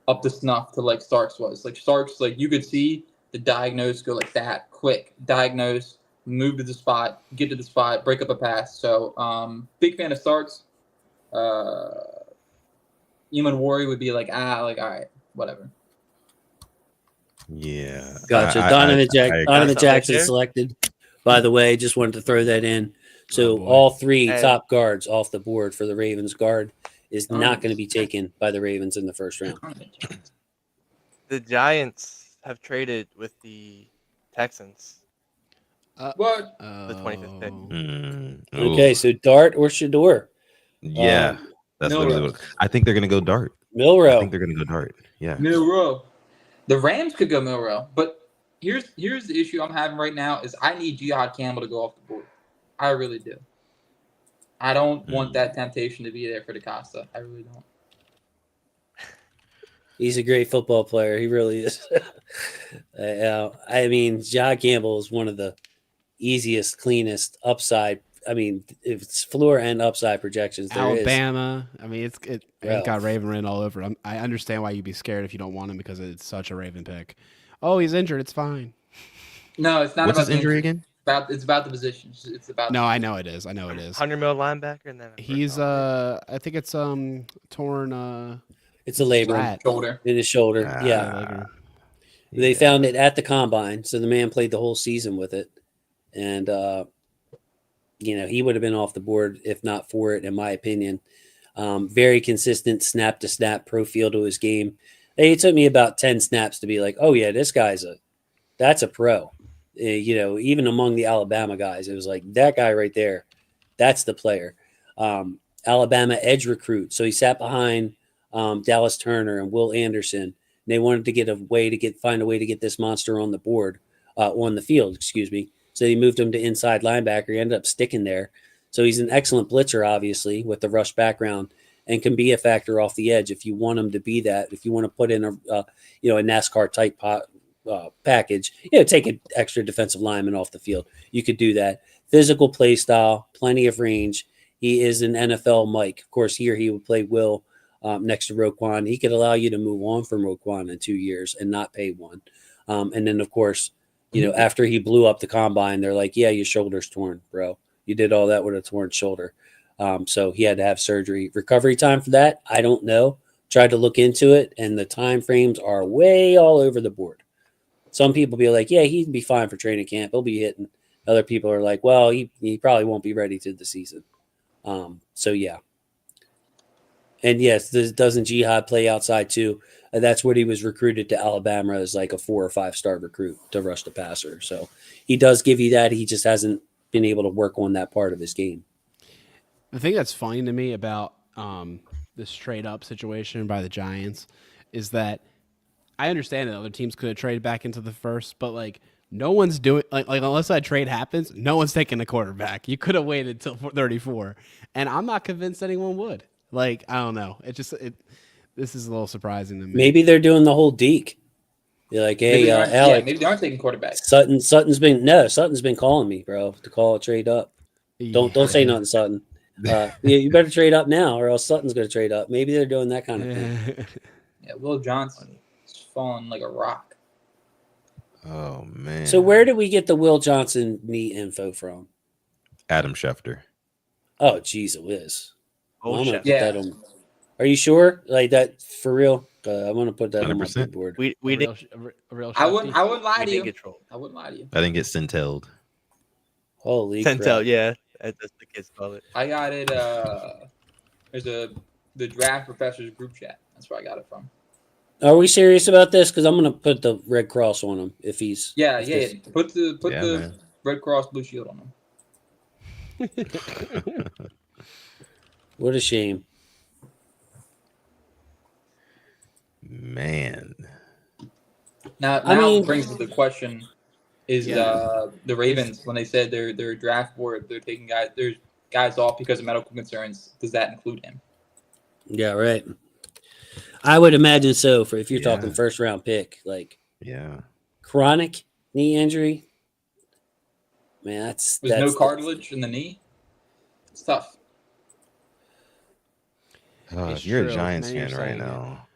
E: up to snuff to Starks was. Starks, you could see the diagnose go like that, quick, diagnose, move to the spot, get to the spot, break up a pass. So big fan of Starks. Eamon Warry would be all right, whatever.
C: Yeah.
A: Gotcha. Donovan Jackson selected, by the way. Just wanted to throw that in. So all 3 top guards off the board for the Ravens. Guard is not going to be taken by the Ravens in the first round.
B: The Giants have traded with the Texans.
E: What?
B: The 25th pick.
A: Okay, so Dart or Shador?
C: Yeah. That's literally what I think they're gonna go Dart.
A: Milrow.
C: I think they're gonna go Dart. Yeah.
E: Milrow. The Rams could go Milrow, but here's the issue I'm having right now is I need Jihad Campbell to go off the board. I really do. I don't want that temptation to be there for DaCosta. I really don't.
A: He's a great football player. He really is. I mean, Jihad Campbell is one of the easiest, cleanest upside. I mean, if it's floor and upside projections, there
D: Alabama.
A: is.
D: I mean, it's got Raven written all over it. I understand why you'd be scared if you don't want him because it's such a Raven pick. Oh, he's injured. It's fine.
E: No, it's not.
C: What's
E: about
C: his injury again?
E: It's about the position. It's about.
D: No, I know it is.
B: 100 mil linebacker, and then
D: he's I think it's torn.
A: It's a labrum
E: shoulder.
A: in his shoulder. Yeah. They found it at the combine, so the man played the whole season with it, and he would have been off the board if not for it, in my opinion. Very consistent snap to snap profile to his game. It took me about 10 snaps to be like, oh yeah, this guy's that's a pro. Even among the Alabama guys, it was like that guy right there. That's the player. Alabama edge recruit. So he sat behind Dallas Turner and Will Anderson. They wanted to find a way to get this monster on the board, on the field, excuse me. So they moved him to inside linebacker. He ended up sticking there. So he's an excellent blitzer, obviously, with the rush background, and can be a factor off the edge if you want him to be that. If you want to put in a NASCAR type package, take an extra defensive lineman off the field. You could do that. Physical play style, plenty of range. He is an NFL Mike. Of course, here he would play Will next to Roquan. He could allow you to move on from Roquan in 2 years and not pay one. And then, of course, after he blew up the combine, they're like, yeah, your shoulder's torn, bro. You did all that with a torn shoulder. So he had to have surgery. Recovery time for that, I don't know. Tried to look into it, and the time frames are way all over the board. Some people be like, yeah, he'd be fine for training camp. He'll be hitting. Other people are like, well, he probably won't be ready to the season. So, yeah. And, yes, doesn't Jihad play outside too? That's what he was recruited to Alabama as like a 4 or 5 star recruit to rush the passer. So he does give you that. He just hasn't been able to work on that part of his game.
D: The thing that's funny to me about this trade up situation by the Giants is that I understand that other teams could have traded back into the first, but like no one's doing like unless that trade happens, no one's taking a quarterback. You could have waited till 34, and I'm not convinced anyone would. Like I don't know. This is a little surprising to me.
A: Maybe they're doing the whole Deke. You're like, hey, Alec.
E: Maybe they aren't taking quarterbacks.
A: Sutton's been calling me, bro, to call a trade up. Don't say nothing, Sutton. You better trade up now, or else Sutton's going to trade up. Maybe they're doing that kind of thing.
E: Yeah, Will Johnson is falling like a rock.
C: Oh man!
A: So where did we get the Will Johnson knee info from?
C: Adam Schefter.
A: Oh, geez, it was.
E: Yeah.
A: Are you sure? Like that for real? I want to put that 100%. On my big board.
B: We did.
E: I wouldn't lie to you. I wouldn't lie to you.
C: I didn't get Centelled.
A: Holy
B: Centelled, yeah. That's the kids call it.
E: I got it. There's the draft professor's group chat. That's where I got it from.
A: Are we serious about this? Because I'm gonna put the Red Cross on him if he's.
E: Yeah. Put the Red Cross Blue Shield on him.
A: What a shame.
C: Man.
E: Now brings up the question: is the Ravens, when they said their draft board, they're taking guys off because of medical concerns? Does that include him?
A: Yeah, right. I would imagine so. If you're talking first round pick, like chronic knee injury, man, that's
E: no cartilage in the knee. It's tough.
C: You're a Giants fan right now.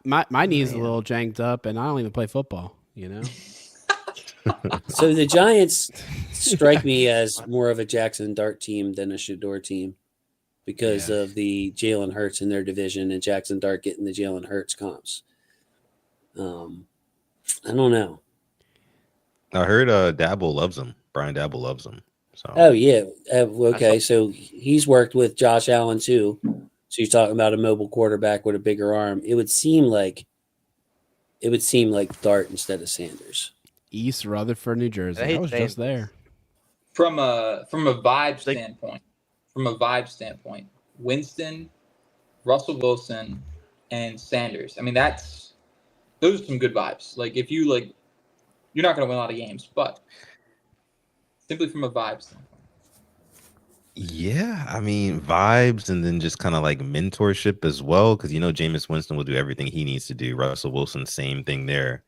D: My knee's a little janked up, and I don't even play football.
A: So the Giants strike me as more of a Jackson Dart team than a Shedeur team because of the Jalen Hurts in their division and Jackson Dart getting the Jalen Hurts comps. I don't know.
C: I heard Dabble loves him. Brian Dabble loves him. So.
A: Oh yeah. Okay. So he's worked with Josh Allen too. So you're talking about a mobile quarterback with a bigger arm. It would seem like Dart instead of Sanders.
D: East Rutherford, New Jersey. I was just there.
E: From a vibe standpoint, Winston, Russell Wilson, and Sanders. I mean, those are some good vibes. Like, if you like, you're not going to win a lot of games, but simply from a vibe standpoint.
C: Yeah, I mean vibes, and then just kind of like mentorship as well, because Jameis Winston will do everything he needs to do. Russell Wilson, same thing there.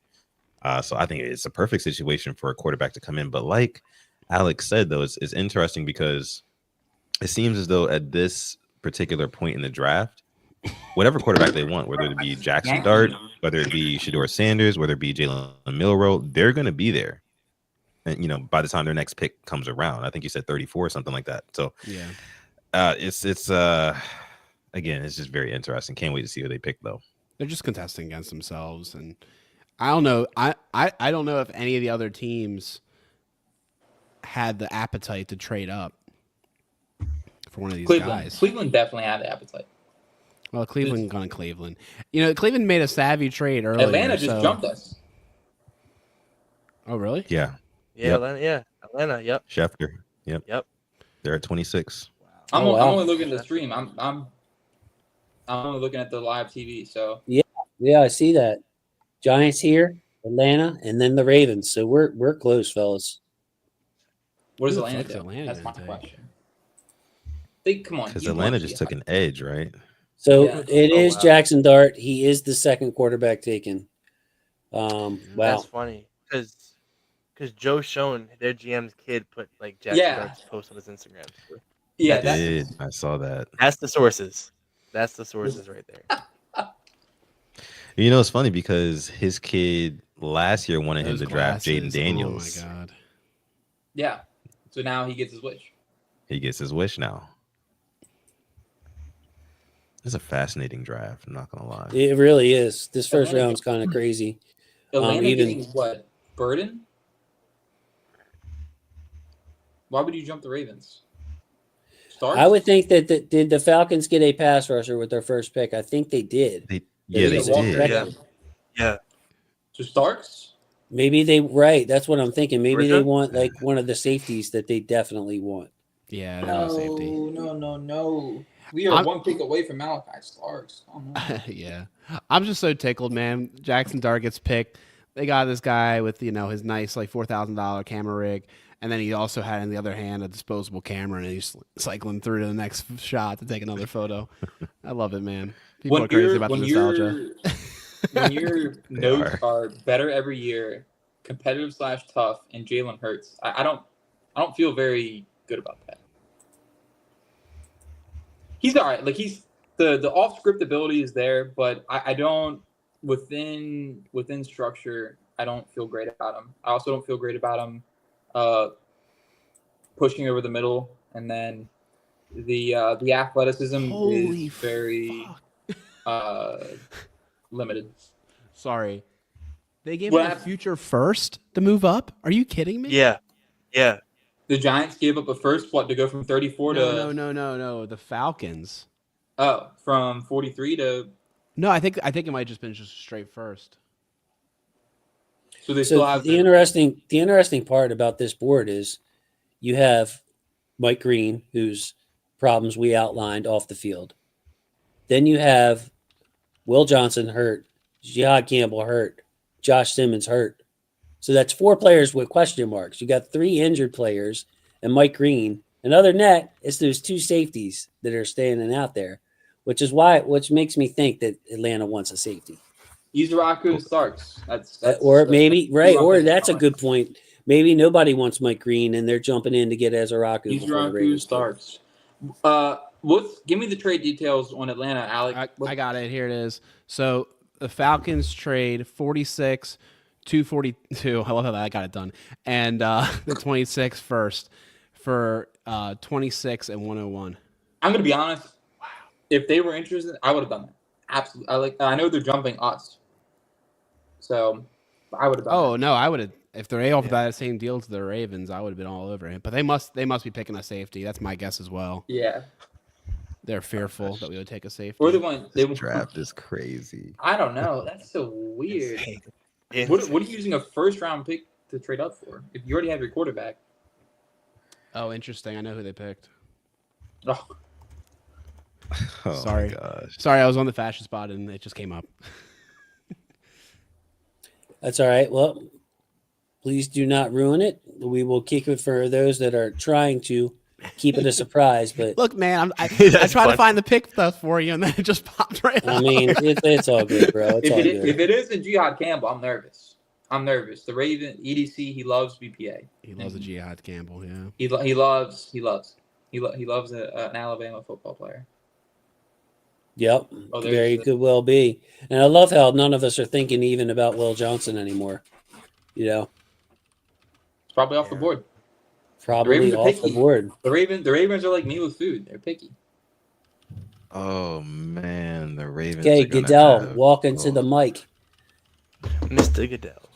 C: So I think it's a perfect situation for a quarterback to come in. But like Alex said, though, it's interesting because it seems as though at this particular point in the draft, whatever quarterback they want, whether it be Jackson Dart, whether it be Shedeur Sanders, whether it be Jalen Milroe, they're going to be there. And by the time their next pick comes around, I think you said 34 or something like that. So
D: Yeah,
C: it's again, it's just very interesting. Can't wait to see who they pick, though.
D: they're just contesting against themselves, and I don't know. I don't know if any of the other teams had the appetite to trade up for one of these guys.
E: Cleveland definitely had the appetite.
D: Well, Cleveland gone to Cleveland. Cleveland made a savvy trade earlier.
E: Atlanta just jumped us.
D: Oh, really?
C: Yeah.
B: Yeah,
C: Yep.
B: Atlanta. Yep.
C: Schefter. Yep. They're at 26.
E: I'm only looking at the stream. I'm only looking at the live TV. So
A: Yeah, I see that. Giants here, Atlanta, and then the Ravens. So we're close, fellas.
E: what does
D: Who the
E: Atlanta
D: fuck's
E: do?
D: Atlanta
E: That's my
D: gonna take?
E: question. Come on.
C: Because
E: you
C: Atlanta
E: want
C: just
E: to
C: took an edge, right?
A: So
E: Yeah.
A: it is
B: wow.
A: Jackson Dart. He is the second quarterback taken. Wow.
B: That's funny because Joe Schoen, their GM's kid, put like Jackson
E: Yeah.
B: Dart's post on his Instagram.
E: Yeah,
C: I saw that.
B: That's the sources. That's the sources right there.
C: It's funny because his kid last year wanted him
D: Those
C: to draft Jaden
D: glasses.
C: Daniels.
D: Oh my god.
E: yeah. So now he gets his wish.
C: He gets his wish now. It's a fascinating draft. I'm not gonna lie.
A: It really is. This first
E: Atlanta-
A: round's kind of crazy.
E: Atlanta
A: even-
E: getting what? Burden? Why would you jump the Ravens? Starks?
A: I would think that did the Falcons get a pass rusher with their first pick? I think they did.
C: They
A: Yeah,
C: did.
B: Yeah. Yeah.
E: So Starks?
A: Maybe that's what I'm thinking. Maybe they
B: Georgia?
A: want like one of the safeties that they definitely want.
D: Yeah, they're no safety.
E: No. We are one pick away from Malachi Starks. Oh, no.
D: Yeah, I'm just so tickled, man. Jackson Dart gets picked. They got this guy with his nice like $4,000 camera rig, and then he also had in the other hand a disposable camera, and he's cycling through to the next shot to take another photo. I love it, man. People are crazy about the nostalgia.
E: When your notes are better every year, competitive / tough, and Jalen Hurts, I don't feel very good about that. He's all right. Like he's the off script ability is there, but I don't within structure. I don't feel great about him. I also don't feel great about him pushing over the middle, and then the athleticism
D: Holy
E: is very limited.
D: Sorry, they gave him a future first to move up. Are you kidding me?
B: Yeah.
E: The Giants gave up a first to go from 34 to
D: No. The Falcons.
E: From 43 to
D: No, I think it might just been just straight first.
E: so they still have
A: the interesting part about this board is you have Mike Green, whose problems we outlined off the field. Then you have Will Johnson hurt, Jihad Campbell hurt, Josh Simmons hurt. So that's 4 players with question marks. You got 3 injured players and Mike Green. And other than that, it's those 2 safeties that are standing out there, which makes me think that Atlanta wants a safety.
E: Izaraku Starks. That's
A: Or
E: that's
A: a good point. Maybe nobody wants Mike Green and they're jumping in to get Ezaraku.
E: Izaraku Starks. Give me the trade details on Atlanta, Alex.
D: I got it. Here it is. So the Falcons trade 46, 242. I love how I got it done. And the 26 first for 26 and 101.
E: I'm gonna be honest. Wow. If they were interested, I would have done that. Absolutely. I know they're jumping us. So I would have done
D: Oh no, I would have if they're offered that same deal to the Ravens, I would have been all over it. But they must be picking a safety. That's my guess as well.
E: Yeah.
D: They're fearful that we would take a safety.
E: Or they
C: Draft is crazy.
E: I don't know. That's so weird. What are you using a first round pick to trade up for? If you already have your quarterback.
D: Oh, interesting. I know who they picked.
E: Oh.
C: Oh
D: Sorry.
C: my gosh.
D: Sorry, I was on the fashion spot and it just came up.
A: That's all right. Well, please do not ruin it. We will keep it for those that are trying to keep it a surprise. But
D: Look, man, I
B: That's
D: try to
B: fun.
D: find the pick stuff for you, and then it just popped right
A: I
D: up.
A: mean, it's all good, bro. It's all
E: If
A: good.
E: it isn't Jihad Campbell, I'm nervous. The Raven EDC, he loves BPA.
D: He loves a Jihad Campbell, yeah.
E: He loves an Alabama football player.
A: Yep,
E: Oh, there's
A: very
E: the-
A: could well be. And I love how none of us are thinking even about Will Johnson anymore. You know,
E: It's probably off the board.
A: probably
E: Ravens are
A: off the
E: picky.
A: board.
E: The Ravens are like me with food. They're picky.
C: Oh man, the Ravens.
A: Okay,
C: are gonna
A: Goodell,
C: have-
A: walk into
C: oh.
A: the mic.
B: Mr. Goodell.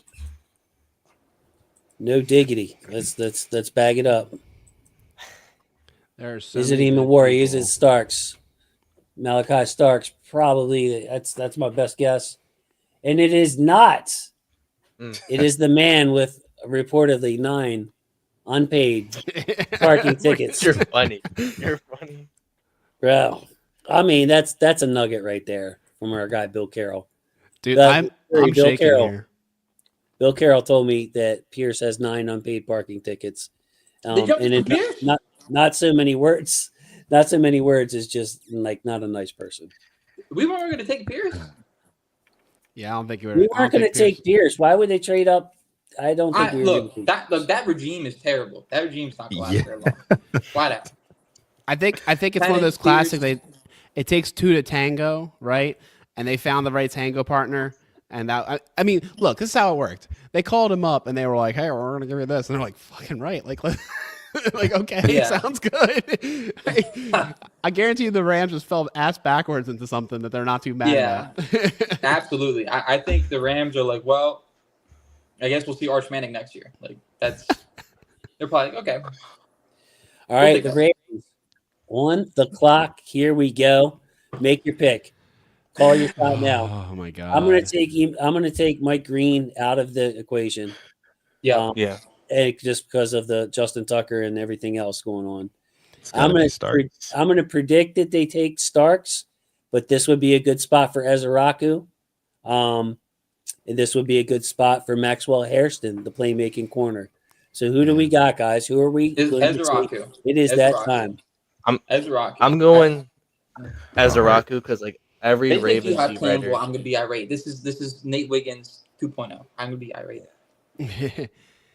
A: No diggity. Let's bag it up.
D: There's so
A: Is it
D: many
A: even
D: good
A: Warrior? Is
D: people.
A: it Starks? Malachi Starks, probably. That's my best guess. And it is not.
B: Mm.
A: It is the man with reportedly 9 unpaid parking tickets.
B: You're funny. You're funny.
A: Bro, I mean, that's a nugget right there from our guy Bill Carroll.
D: Dude,
A: That-
D: I'm
A: Bill
D: shaking
A: Carroll.
D: here.
A: Bill Carroll told me that Pierce has 9 unpaid parking tickets.
E: They jumped
A: And
E: for
A: it,
E: Pierce?
A: not so many words. Not so many words is just like not a nice person.
E: We weren't going to take Pierce.
D: Yeah, I don't think you were.
A: We weren't going to take Pierce. Why would they trade up? I don't think we were
E: Look,
A: gonna take Pierce.
E: that regime is terrible. That regime's not going to last
C: Yeah.
E: very long. Flat out.
D: I think it's one of those
E: Pierce.
D: classic. It takes 2 to tango, right? And they found the right tango partner. And that, I mean, look, this is how it worked. They called him up and they were like, "Hey, we're going to give you this," and they're like, "Fucking right!" Like, like okay,
E: Yeah.
D: sounds good. I guarantee you, the Rams just fell ass backwards into something that they're not too mad
E: Yeah.
D: about.
E: Absolutely. I think the Rams are like, well, I guess we'll see Arch Manning next year. Like, they're probably like, okay.
A: All right,
E: take
A: the
E: that.
A: Ravens on the clock. Here we go. Make your pick. Call your shot now.
D: Oh my god!
A: I'm gonna take Mike Green out of the equation.
E: Yeah.
B: Yeah.
A: And just because of the Justin Tucker and everything else going on.
C: It's gotta be Starks.
A: I'm gonna predict that they take Starks, but this would be a good spot for Ezraku. And this would be a good spot for Maxwell Hairston, the playmaking corner. So who do we got, guys? Who are we?
E: It's
A: going to take?
E: Ezraku.
A: It is that
E: Ezraku.
A: time.
E: Ezraku.
B: I'm going Ezraku because like every
E: They think
B: Ravens
E: you have
B: beat
E: Campbell.
B: writer.
E: I'm gonna be irate. This is Nate Wiggins 2.0. I'm gonna be irate.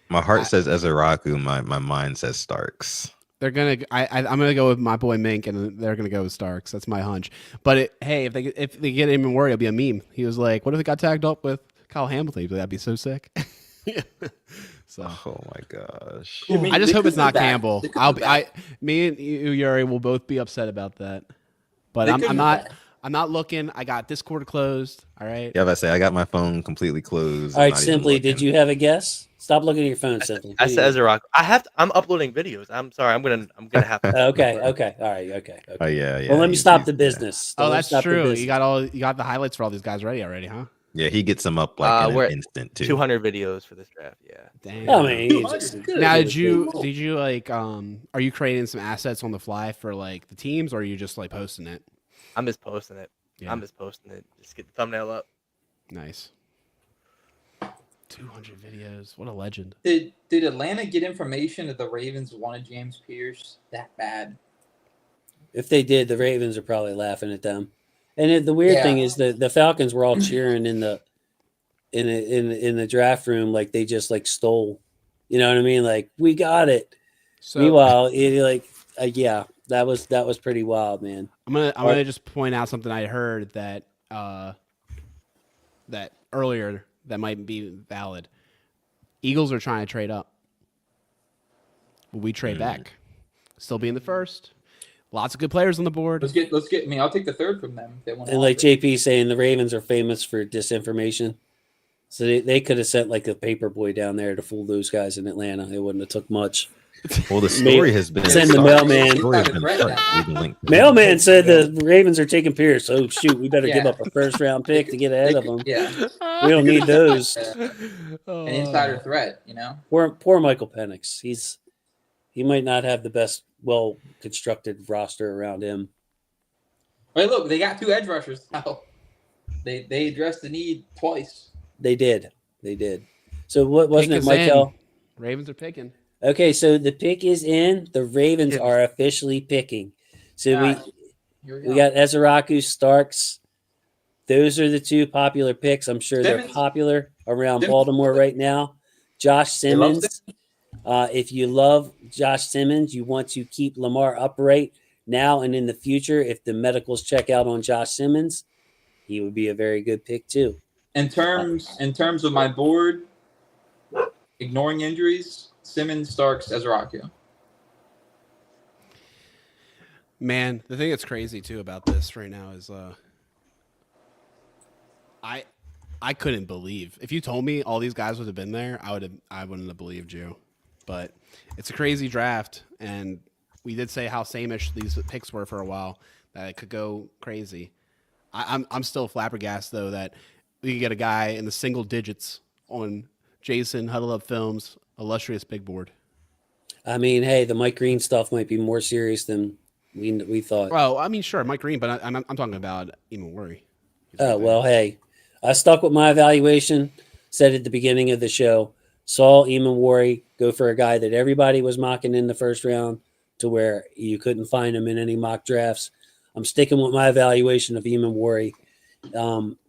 C: My heart says Ezraku. My mind says Starks.
D: They're gonna. I'm gonna go with my boy Mink, and they're gonna go with Starks. That's my hunch. But hey, if they get him in Warrior, it'll be a meme. He was like, "What if they got tagged up with Kyle Hamilton? That'd be so sick." So
C: Oh my gosh.
E: I mean,
D: I just
E: they
D: hope
E: could
D: it's not
E: come back.
D: Campbell.
E: They could come back.
D: Me and you, Yuri, will both be upset about that. But
E: They
D: I'm
E: could come
D: not.
E: back.
D: I'm not looking. I got Discord closed. All right.
C: Yeah, I say I got my phone completely closed.
A: All
C: I'm
A: right,
C: not even
A: Simply, did
C: looking.
A: you have a guess? Stop looking at your phone, Simply.
B: I said Ezraku. I'm uploading videos. I'm sorry. I'm gonna have to.
A: Okay. All right. Okay.
C: Oh yeah, yeah.
A: Well, let me
C: he's-
A: stop
C: he's-
A: the business.
D: Oh,
A: Let me
D: that's
A: stop the
D: true.
A: business.
D: You got the highlights for all these guys ready already, huh?
C: Yeah, he gets them up like in
B: we're
C: an
B: at
C: instant too.
B: 200 videos for this draft. Yeah.
D: Damn.
A: I mean, you
E: 200
A: just-
E: is good.
D: Now,
E: It's
D: did you like are you creating some assets on the fly for like the teams, or are you just like posting it?
B: I'm just posting it.
D: Yeah.
B: I'm just posting it. Just get the thumbnail up.
D: Nice. 200 videos. What a legend.
E: Did Atlanta get information that the Ravens wanted James Pierce that bad?
A: if they did, the Ravens are probably laughing at them. And the weird
E: Yeah.
A: thing is the Falcons were all cheering in the draft room like they just like stole. You know what I mean? Like, we got it.
D: So
A: Meanwhile, yeah, that was pretty wild, man.
D: I'm gonna just point out something I heard that that earlier that might be valid. Eagles are trying to trade up. Will we trade back? Still be in the first. Lots of good players on the board.
E: Let's get. I mean, I'll take the third from them. If they want to
A: And like
E: offer it.
A: JP saying, the Ravens are famous for disinformation. So they could have sent like a paper boy down there to fool those guys in Atlanta. It wouldn't have took much.
C: Well, the story has been
A: Send the
C: started.
A: mailman.
C: story has been started. We've been linked to it.
A: Mailman said the Ravens are taking Pierce. Oh shoot, we better give
E: Yeah.
A: up a first round pick to get ahead of them.
E: Yeah,
A: We don't need those.
D: Oh.
E: an insider threat. You know.
A: Poor Michael Penix. He might not have the best well constructed roster around him.
E: Hey, look, they got 2 edge rushers now. They addressed the need twice.
A: They did. So what wasn't it, Michael?
D: Ravens are picking.
A: Okay, so the pick is in. The Ravens are officially picking. So we got Ezeraku, Starks. Those are the 2 popular picks. I'm sure they're popular around Baltimore right now. Josh Simmons. If you love Josh Simmons, you want to keep Lamar upright now and in the future. If the medicals check out on Josh Simmons, he would be a very good pick too.
E: In terms of my board, ignoring injuries, Simmons, Starks, Ezeraku.
D: Man, the thing that's crazy too about this right now is I couldn't believe. If you told me all these guys would have been there, I wouldn't have believed you. But it's a crazy draft, and we did say how same-ish these picks were for a while, that it could go crazy. I'm still flabbergasted though that we could get a guy in the single digits on Jason Huddle Up Films illustrious big board.
A: I mean, hey, the Mike Green stuff might be more serious than we thought.
D: Well, I mean, sure, Mike Green, but I'm talking about Eamon Worry.
A: Oh, well, hey, I stuck with my evaluation, said at the beginning of the show, saw Eamon Worry go for a guy that everybody was mocking in the first round to where you couldn't find him in any mock drafts. I'm sticking with my evaluation of Eamon Worry.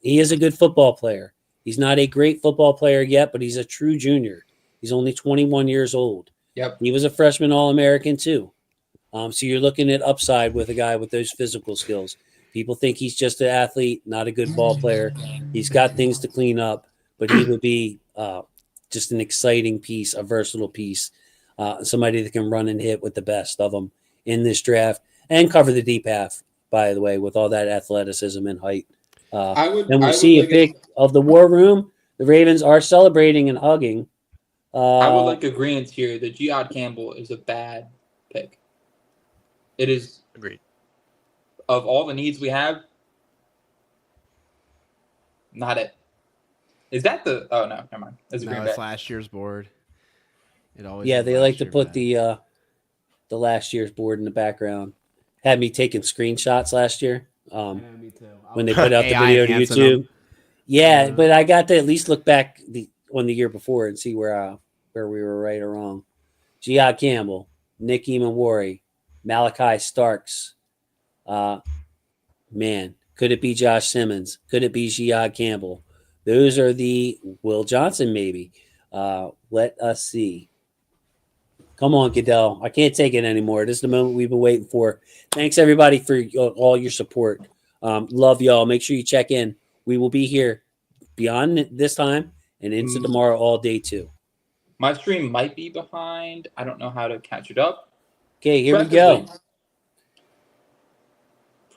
A: He is a good football player. He's not a great football player yet, but he's a true junior. He's only 21 years old.
E: Yep.
A: He was a freshman All-American too. So you're looking at upside with a guy with those physical skills. People think he's just an athlete, not a good ball player. He's got things to clean up, but he would be just an exciting piece, a versatile piece, somebody that can run and hit with the best of them in this draft and cover the deep half, by the way, with all that athleticism and height. And we see a pick of the war room. The Ravens are celebrating and hugging.
E: I would like agreement here that Jihad Campbell is a bad pick. It is.
B: Agreed.
E: Of all the needs we have, not it. Is that the? Oh no, never mind.
D: It's last year's board. It always.
A: Yeah, they like to put the last year's board in the background. Had me taking screenshots last year.
D: Me too.
A: When they put out the video to YouTube. Yeah, but I got to at least look back on the year before and see where we were right or wrong. Jihad Campbell, Nick Eamon, Malachi Starks. Man, could it be Josh Simmons? Could it be Jihad Campbell? Those are the Will Johnson, maybe. Let us see. Come on, Goodell. I can't take it anymore. This is the moment we've been waiting for. Thanks, everybody, for all your support. Love y'all. Make sure you check in. We will be here beyond this time and into tomorrow all day, too.
E: My stream might be behind. I don't know how to catch it up.
A: Okay, here we go.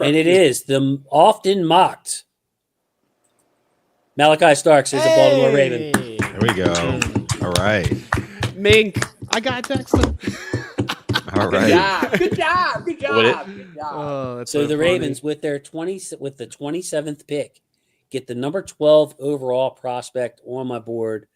A: And it is the often mocked Malachi Starks is a Baltimore Raven.
C: There we go. All right.
D: Mink, I got text him.
C: All right.
E: Good job.
D: Oh,
A: so the Ravens with the 27th pick get the number 12 overall prospect on my board.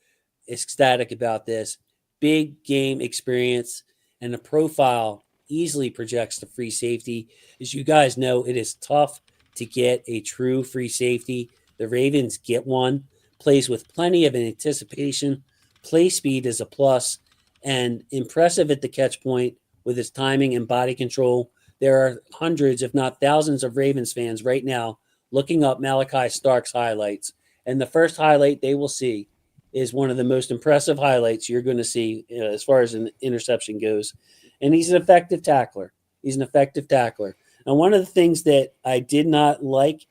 A: Ecstatic about this. Big game experience and the profile easily projects the free safety. As you guys know, it is tough to get a true free safety. The Ravens get one, plays with plenty of anticipation. Play speed is a plus and impressive at the catch point with his timing and body control. There are hundreds, if not thousands, of Ravens fans right now looking up Malachi Starks highlights. And the first highlight they will see is one of the most impressive highlights you're going to see as far as an interception goes. And he's an effective tackler. And one of the things that I did not like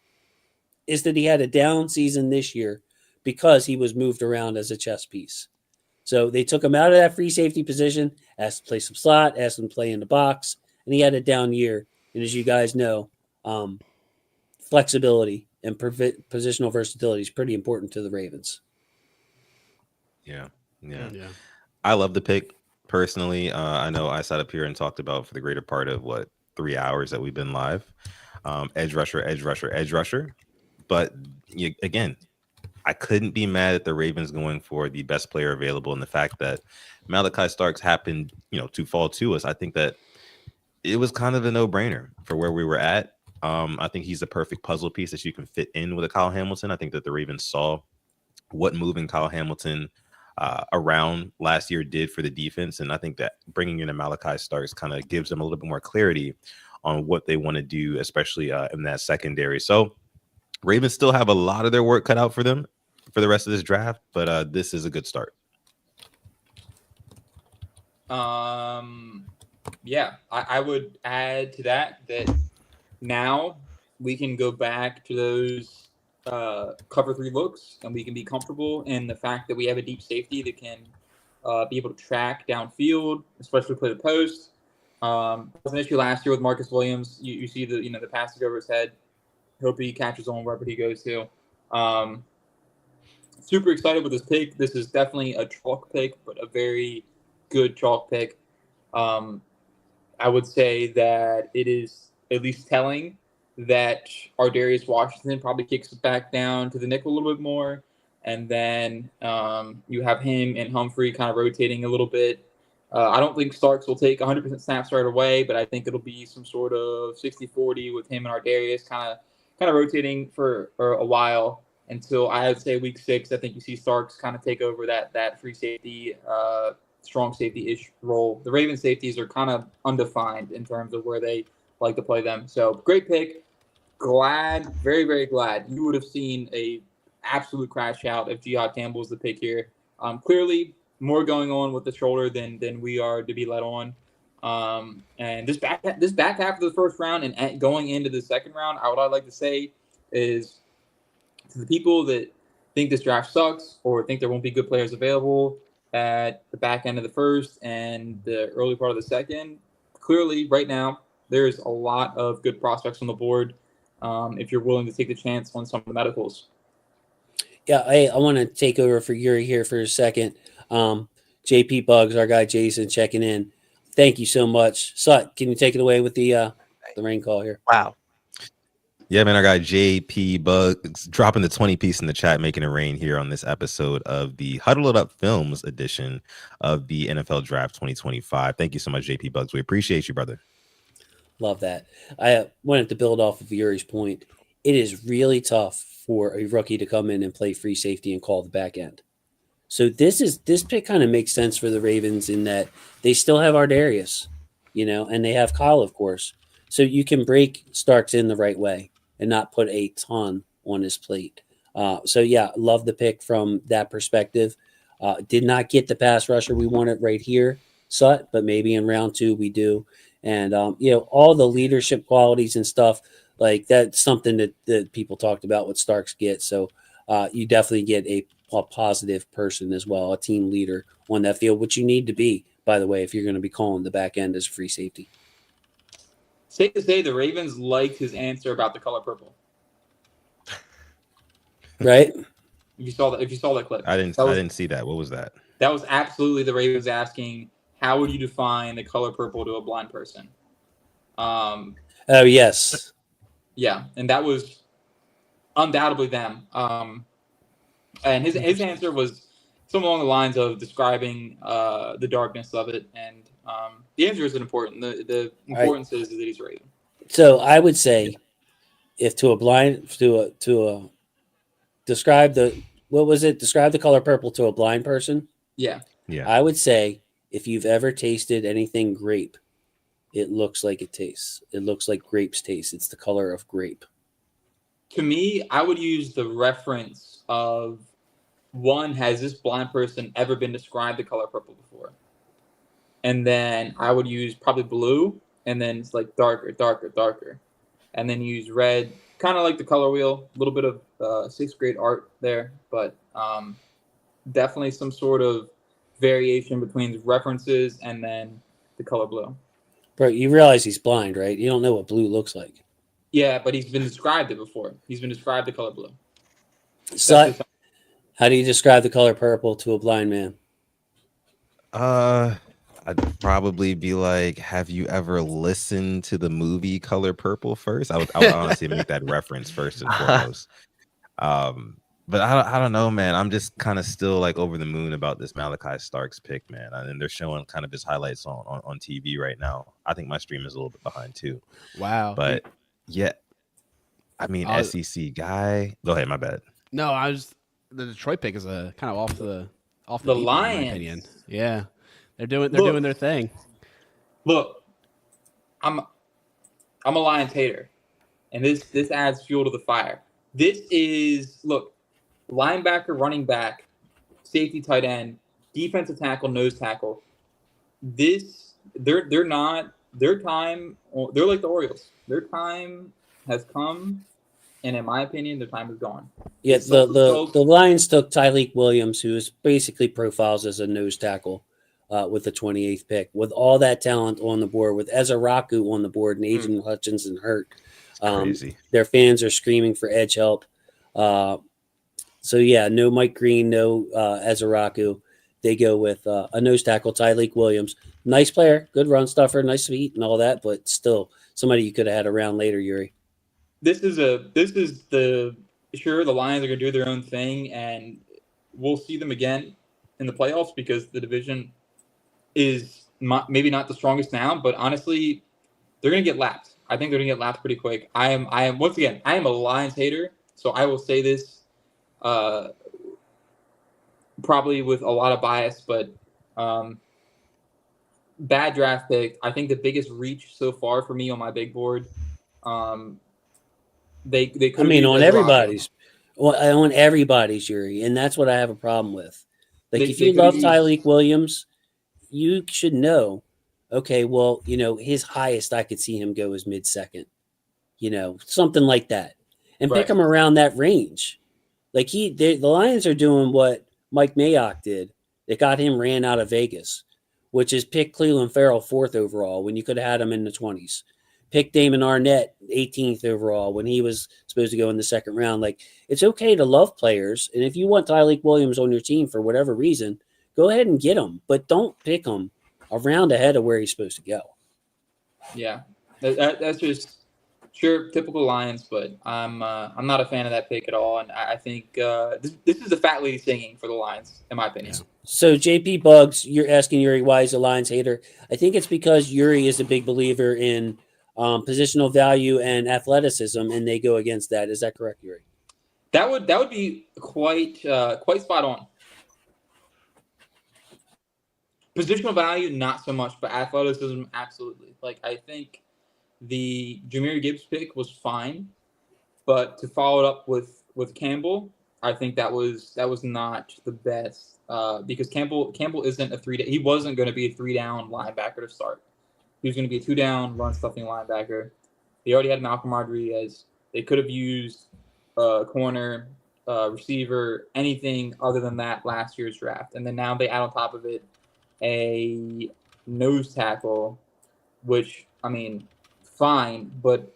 A: is that he had a down season this year because he was moved around as a chess piece. So they took him out of that free safety position, asked to play some slot, asked him to play in the box, and he had a down year. And as you guys know, flexibility and positional versatility is pretty important to the Ravens.
C: Yeah. I love the pick personally. I know I sat up here and talked about for the greater part of 3 hours that we've been live. Edge rusher. But again, I couldn't be mad at the Ravens going for the best player available, and the fact that Malachi Starks happened, to fall to us. I think that it was kind of a no-brainer for where we were at. I think he's the perfect puzzle piece that you can fit in with a Kyle Hamilton. I think that the Ravens saw what moving Kyle Hamilton around last year did for the defense, and I think that bringing in a Malachi Starks kind of gives them a little bit more clarity on what they want to do, especially in that secondary. So Ravens still have a lot of their work cut out for them for the rest of this draft, but this is a good start.
E: Yeah, I would add to that now we can go back to those cover 3 looks, and we can be comfortable in the fact that we have a deep safety that can be able to track downfield, especially play the post. It was an issue last year with Marcus Williams. You see the passes over his head. Hope he catches on wherever he goes to. Super excited with this pick. This is definitely a chalk pick, but a very good chalk pick. I would say that it is at least telling that Ardarius Washington probably kicks it back down to the nickel a little bit more. And then you have him and Humphrey kind of rotating a little bit. I don't think Starks will take 100% snaps right away, but I think it'll be some sort of 60-40 with him and Ardarius kind of rotating for a while until I would say week 6. I think you see Starks kind of take over that free safety, strong safety-ish role. The Ravens safeties are kind of undefined in terms of where they like to play them. So great pick. Glad, very, very glad. You would have seen a absolute crash out if Jihad Campbell was the pick here. Clearly, more going on with the shoulder than we are to be let on. And this back half of the first round and going into the second round, what I'd like to say is to the people that think this draft sucks or think there won't be good players available at the back end of the first and the early part of the second, clearly right now there's a lot of good prospects on the board if you're willing to take the chance on some of the medicals.
A: Yeah, I want to take over for Yuri here for a second. JP Bugs, our guy Jason, checking in. Thank you so much. Sut, can you take it away with the rain call here?
B: Wow.
C: Yeah, man, our guy JP Bugs dropping the 20 piece in the chat, making it rain here on this episode of the Huddle It Up Films edition of the NFL Draft 2025. Thank you so much, JP Bugs. We appreciate you, brother.
A: Love that. I wanted to build off of Yuri's point. It is really tough for a rookie to come in and play free safety and call the back end. So this pick kind of makes sense for the Ravens in that they still have Ardarius, and they have Kyle, of course. So you can break Starks in the right way and not put a ton on his plate. So yeah, love the pick from that perspective. Did not get the pass rusher we wanted right here, Sut, but maybe in round 2 we do. And all the leadership qualities and stuff like that's something that people talked about what Starks get. So you definitely get a positive person as well, a team leader on that field, which you need to be, by the way, if you're going to be calling the back end as a free safety.
E: Safe to say the Ravens liked his answer about the color purple.
A: Right?
E: If you saw that clip.
C: I didn't see that. What was that?
E: That was absolutely the Ravens asking, how would you define the color purple to a blind person?
A: Oh, yes.
E: Yeah, and that was undoubtedly them. And his answer was something along the lines of describing the darkness of it, and the answer isn't important. The importance is that he's Raven.
A: So I would say, if describe the color purple to a blind person.
E: Yeah.
A: I would say if you've ever tasted anything grape, it looks like it tastes. It looks like grapes taste. It's the color of grape.
E: To me, I would use the reference of one, has this blind person ever been described the color purple before? And then I would use probably blue, and then it's like darker, darker, darker. And then use red, kind of like the color wheel, a little bit of 6th grade art there, but definitely some sort of variation between the references and then the color blue.
A: Bro, you realize he's blind, right? You don't know what blue looks like.
E: Yeah, but he's been described it before. He's been described the color blue.
A: So, how do you describe the color purple to a blind man?
C: I'd probably be like, have you ever listened to the movie Color Purple first? I would honestly make that reference first and foremost. But I don't know, man. I'm just kind of still like over the moon about this Malachi Starks pick, man. And they're showing kind of his highlights on TV right now. I think my stream is a little bit behind too.
D: Wow.
C: But yeah, I mean,
D: Uh,
C: SEC guy. Go ahead, my bad.
D: No, the Detroit pick is a kind of off the
E: The
D: deep end, in my opinion.
E: Lions.
D: Yeah, they're doing
E: Look.
D: their thing.
E: Look, I'm a Lions hater, and this adds fuel to the fire. This is linebacker, running back, safety, tight end, defensive tackle, nose tackle. They're not their time. They're like the Orioles. Their time has come, and in my opinion, their time is gone.
A: Yeah, the Lions took Tyleik Williams, who is basically profiles as a nose tackle, with the 28th pick, with all that talent on the board, with Ezra Raku on the board and Aiden Hutchinson hurt.
C: Crazy.
A: Their fans are screaming for edge help. So yeah, no Mike Green, no Ezra Raku. They go with a nose tackle, Tyleik Williams. Nice player, good run stuffer, nice feet and all that, but still somebody you could have had around later, Yuri.
E: The Lions are going to do their own thing, and we'll see them again in the playoffs because the division is maybe not the strongest now, but honestly, they're going to get lapped. I think they're going to get lapped pretty quick. I am a Lions hater, so I will say this probably with a lot of bias, but bad draft pick. I think the biggest reach so far for me on my big board. They could.
A: I mean, on everybody's, Yuri, and that's what I have a problem with. Like, if you love Tyleik Williams, you should know. Okay, well, his highest I could see him go is mid-second, something like that, and pick him around that range. Like the Lions are doing what Mike Mayock did. They got him ran out of Vegas, which is pick Cleveland Farrell 4th overall when you could have had him in the 20s. Pick Damon Arnett 18th overall when he was supposed to go in the 2nd round. Like, it's okay to love players, and if you want Tyleik Williams on your team for whatever reason, go ahead and get him, but don't pick him a round ahead of where he's supposed to go.
E: Yeah, that's just typical Lions, but I'm not a fan of that pick at all, and I think this is the fat lady singing for the Lions, in my opinion.
A: Yeah. So JP Bugs, you're asking Yuri why he's a Lions hater. I think it's because Yuri is a big believer in positional value and athleticism, and they go against that. Is that correct, Yuri?
E: That would be quite spot on. Positional value, not so much, but athleticism, absolutely. Like, I think the Jahmyr Gibbs pick was fine, but to follow it up with Campbell, I think that was not the best because Campbell isn't a 3-down. He wasn't going to be a 3-down linebacker to start. He was going to be a 2-down run stuffing linebacker. They already had Malcolm Rodriguez. They could have used corner, receiver, anything other than that last year's draft, and then now they add on top of it a nose tackle, which, I mean, fine, but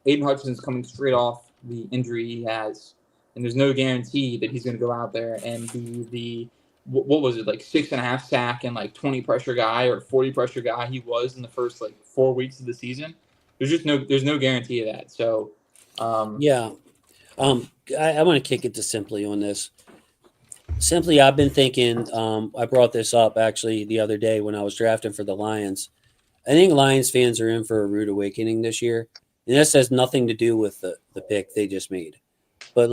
E: Aiden Hutchinson's coming straight off the injury he has, and there's no guarantee that he's going to go out there and be the what was it, like 6.5 sack and like 20 pressure guy or 40 pressure guy he was in the first 4 weeks of the season. There's no guarantee of that. So
A: I want to kick it to Simply on this. Simply, I've been thinking, I brought this up actually the other day when I was drafting for the Lions. I think Lions fans are in for a rude awakening this year. And this has nothing to do with the pick they just made. But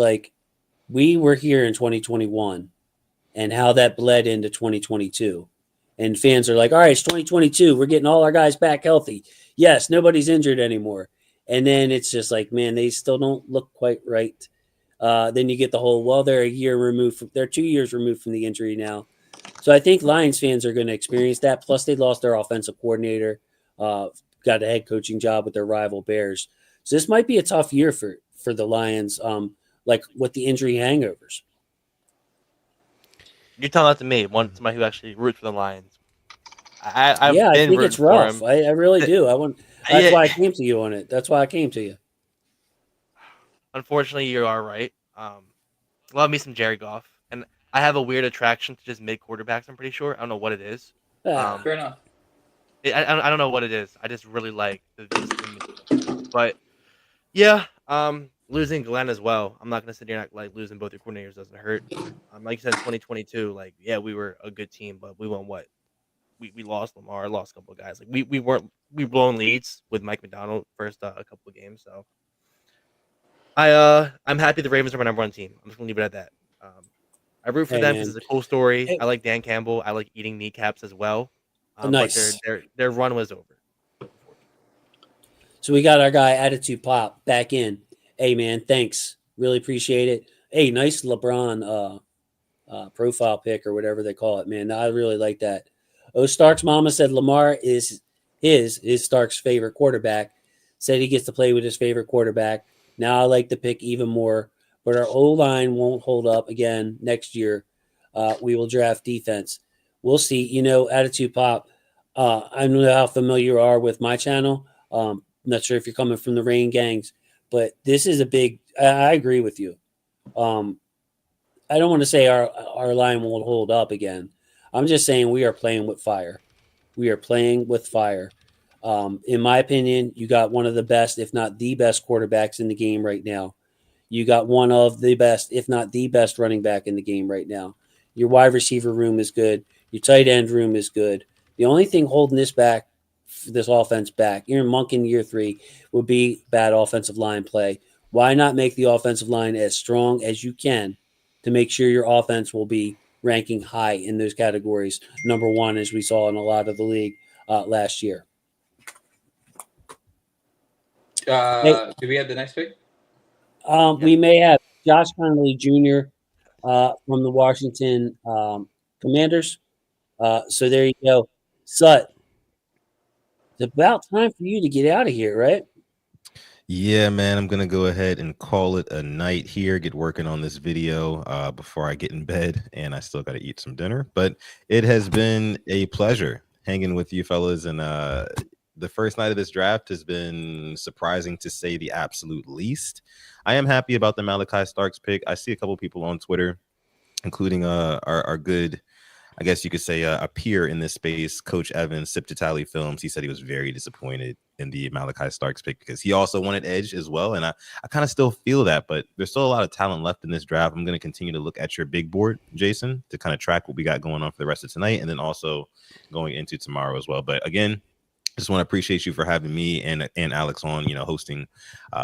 A: we were here in 2021 and how that bled into 2022. And fans are like, all right, it's 2022. We're getting all our guys back healthy. Yes, nobody's injured anymore. And then it's just like, man, they still don't look quite right. Then you get the whole, well, they're 2 years removed from the injury now. So I think Lions fans are going to experience that. Plus, they lost their offensive coordinator, got a head coaching job with their rival Bears. So this might be a tough year for the Lions, with the injury hangovers.
B: You're telling that to me, somebody who actually roots for the Lions. I
A: think it's rough. I really do. That's why I came to you on it. That's why I came to you.
B: Unfortunately, you are right. Love me some Jared Goff, and I have a weird attraction to just mid quarterbacks. I'm pretty sure. I don't know what it is.
E: Fair enough.
B: I don't know what it is. I just really like the but yeah. Losing Glenn as well. I'm not gonna sit here and act losing both your coordinators doesn't hurt. Like you said, 2022. We were a good team, but we won what? We lost Lamar, lost a couple of guys. We blown leads with Mike McDonald first a couple of games. So I'm happy the Ravens are my number one team. I'm just gonna leave it at that. I root for them because it's a cool story. I like Dan Campbell. I like eating kneecaps as well.
A: Nice.
B: But their run was over.
A: So we got our guy Attitude Pop back in. Hey man, thanks. Really appreciate it. Hey, nice LeBron profile pic or whatever they call it, man. I really like that. Oh, Stark's mama said Lamar is Stark's favorite quarterback. Said he gets to play with his favorite quarterback. Now I like the pick even more, but our O-line won't hold up again next year. We will draft defense. We'll see. You know, Attitude Pop, I don't know how familiar you are with my channel. I'm not sure if you're coming from the Rain Gangs, but this is a big – I agree with you. I don't want to say our line won't hold up again. I'm just saying we are playing with fire. We are playing with fire. In my opinion, you got one of the best, if not the best quarterbacks in the game right now. You got one of the best, if not the best running back in the game right now. Your wide receiver room is good. Your tight end room is good. The only thing holding this offense back, you're in Monk in year 3, would be bad offensive line play. Why not make the offensive line as strong as you can to make sure your offense will be ranking high in those categories, number 1, as we saw in a lot of the league last year.
E: Do we have the next pick?
A: We may have Josh Connolly Jr. From the Washington Commanders. So there you go. Sut, it's about time for you to get out of here, right?
C: Yeah, man, I'm going to go ahead and call it a night here, get working on this video before I get in bed, and I still got to eat some dinner. But it has been a pleasure hanging with you fellas, and the first night of this draft has been surprising to say the absolute least. I am happy about the Malachi Starks pick. I see a couple people on Twitter, including our good, I guess you could say, a peer in this space, Coach Evans, Sip to Tally Films. He said he was very disappointed in the Malachi Starks pick because he also wanted edge as well. And I kind of still feel that, but there's still a lot of talent left in this draft. I'm going to continue to look at your big board, Jason, to kind of track what we got going on for the rest of tonight and then also going into tomorrow as well. But again, just want to appreciate you for having me and Alex on, hosting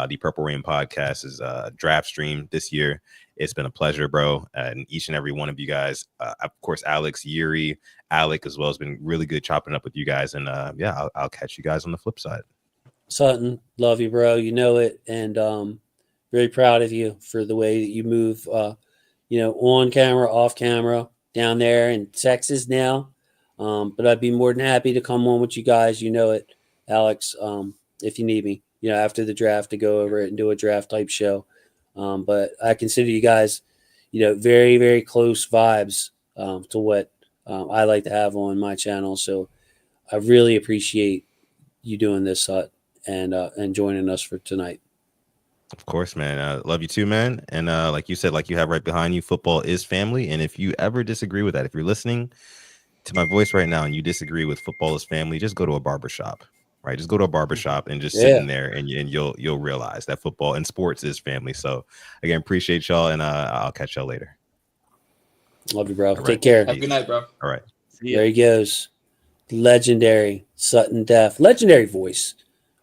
C: the Purple Rain Podcast's draft stream this year. It's been a pleasure, bro. And each and every one of you guys, of course, Alex, Yuri, Alec as well, has been really good chopping up with you guys. And I'll catch you guys on the flip side.
A: Sutton, love you, bro. You know it. And very proud of you for the way that you move, on camera, off camera, down there in Texas now. But I'd be more than happy to come on with you guys. You know it, Alex, if you need me, after the draft to go over it and do a draft type show. But I consider you guys, very, very close vibes to what I like to have on my channel. So I really appreciate you doing this, and joining us for tonight.
C: Of course, man. Love you too, man. And like you said, like you have right behind you, football is family. And if you ever disagree with that, if you're listening to my voice right now and you disagree with football is family, just go to a barbershop. Right, just go to a barbershop and just sit in there, and you'll realize that football and sports is family. So again, appreciate y'all, and I'll catch y'all later.
A: Love you, bro.
C: All
A: Take care.
E: Have a good night, bro.
C: All right.
A: There he goes. Legendary Sutton Def. Legendary voice.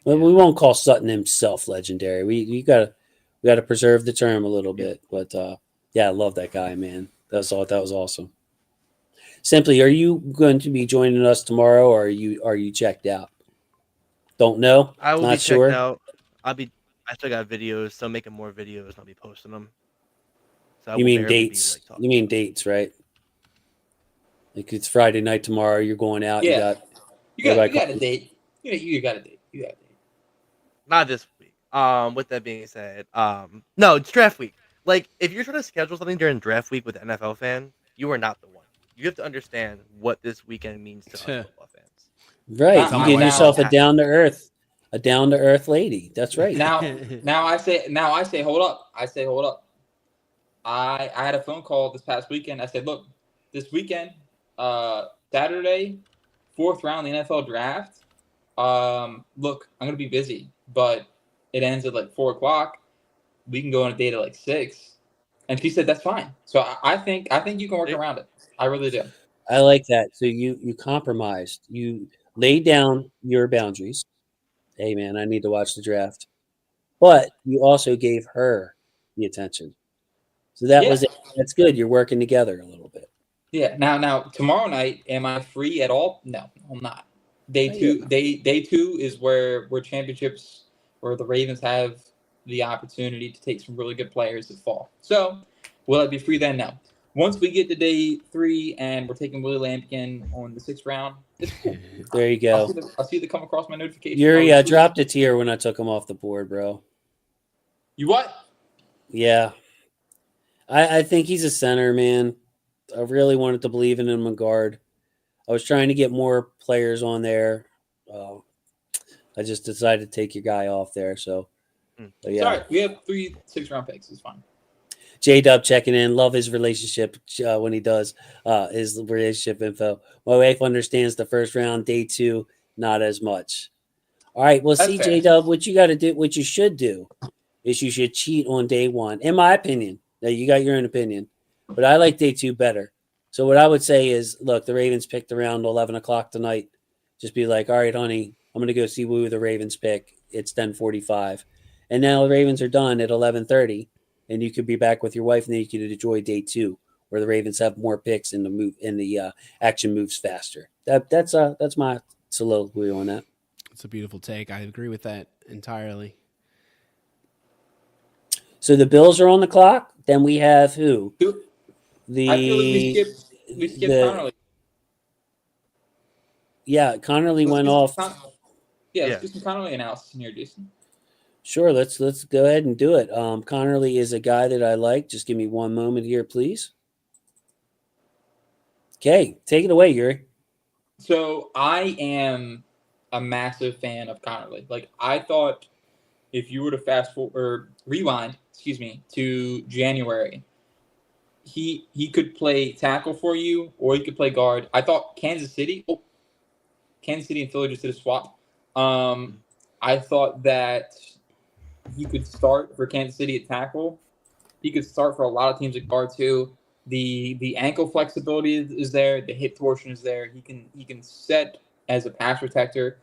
A: Well, we won't call Sutton himself legendary. We gotta preserve the term a little bit. But I love that guy, man. That was awesome. Simply, are you going to be joining us tomorrow, or are you checked out? Don't know.
B: I will
A: Not
B: be checked
A: sure.
B: out. I still got videos, so I'm making more videos and I'll be posting them. So
A: You mean dates? You mean dates, right? Like it's Friday night tomorrow. You're going out.
E: Yeah. You got a date. You got a date.
B: Not this week. With that being said, no, it's draft week. Like, if you're trying to schedule something during draft week with an NFL fan, you are not the one. You have to understand what this weekend means to us football fans.
A: Right. You get yourself a down to earth lady. That's right.
E: Now I say hold up. I had a phone call this past weekend. I said, look, this weekend, Saturday, 4th round of the NFL draft. Look, I'm gonna be busy, but it ends at like 4:00. We can go on a date at like 6. And she said that's fine. So I think you can work around it. I really do.
A: I like that. So you compromised. You laid down your boundaries. Hey man, I need to watch the draft. but you also gave her the attention. So that was it. That's good. You're working together a little bit.
E: Yeah. Now tomorrow night, am I free at all? No, I'm not. Day two is where championships, where the Ravens have the opportunity to take some really good players that fall. So will I be free then? No. Once we get to day 3 and we're taking Willie Lampkin on the 6th round, it's cool.
A: There you go.
E: I'll see that come across my notification.
A: Yuri, I dropped a tear when I took him off the board, bro.
E: You what?
A: Yeah. I think he's a center, man. I really wanted to believe in him in guard. I was trying to get more players on there. I just decided to take your guy off there. So, yeah.
E: Sorry, we have 3 6th-round picks. It's fine.
A: J-Dub checking in. Love his relationship when he does his relationship info. My wife understands the first round, day 2, not as much. All right. Well, see, J-Dub, what you got to do, what you should do is you should cheat on day 1, in my opinion. Now, you got your own opinion, but I like day 2 better. So what I would say is, look, the Ravens picked around 11 o'clock tonight. Just be like, all right, honey, I'm going to go see who the Ravens pick. It's 10:45. And now the Ravens are done at 11:30. And you could be back with your wife, and then you could enjoy day 2, where the Ravens have more picks and the action moves faster. That's my soliloquy on that.
D: It's a beautiful take. I agree with that entirely.
A: So the Bills are on the clock. Then we have who?
E: I feel like we skipped Connerly.
A: Yeah, Connerly went off.
E: Let's do some Connerly analysis in here, Jason.
A: Sure, let's go ahead and do it. Connerly is a guy that I like. Just give me one moment here, please. Okay, take it away, Yuri.
E: So I am a massive fan of Connerly. Like, I thought if you were to rewind, to January, he could play tackle for you, or he could play guard. I thought Kansas City and Philly just did a swap. I thought that he could start for Kansas City at tackle. He could start for a lot of teams at guard too. The ankle flexibility is there. The hip torsion is there. He can set as a pass protector.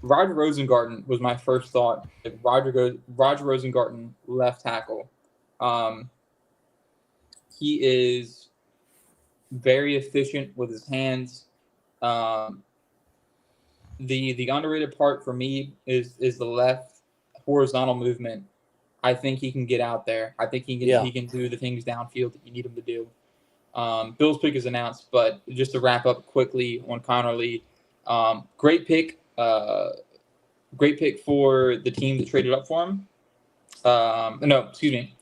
E: Roger Rosengarten was my first thought. If Roger Rosengarten left tackle. He is very efficient with his hands. The underrated part for me is the left horizontal movement. I think he can get out there. I think he can do the things downfield that you need him to do. Bill's pick is announced, but just to wrap up quickly on Connerly, great pick for the team that traded up for him.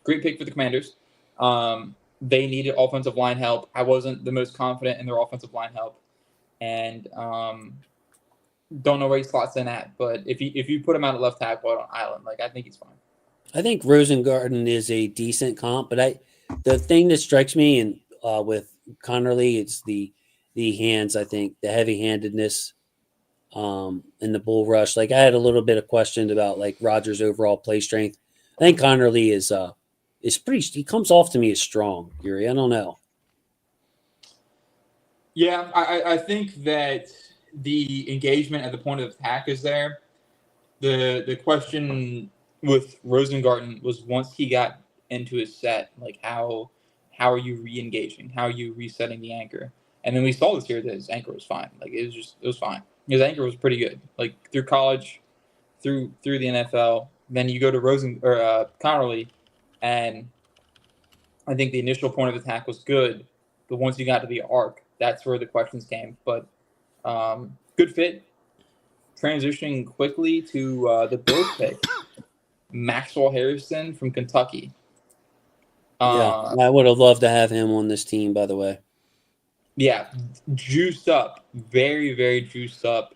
E: Great pick for the Commanders. They needed offensive line help. I wasn't the most confident in their offensive line help, and don't know where he slots in at. But if you put him out at left tackle on island, I think he's fine.
A: I think Rosengarten is a decent comp, but the thing that strikes me and with Connerly, it's the hands. I think the heavy-handedness and the bull rush. I had a little bit of questions about Rodgers' overall play strength. I think Connerly is pretty. He comes off to me as strong, Yuri. I don't know.
E: Yeah, I think that the engagement at the point of attack is there. The question with Rosengarten was, once he got into his set, how are you re-engaging? How are you resetting the anchor? And then we saw this year that his anchor was fine. It was fine. His anchor was pretty good. Through college, through the NFL. Then you go to Connerly, and I think the initial point of attack was good, but once you got to the arc, that's where the questions came. But good fit. Transitioning quickly to the Bills pick, Maxwell Harrison from Kentucky.
A: I would have loved to have him on this team, by the way.
E: Yeah, juiced up, very, very juiced up,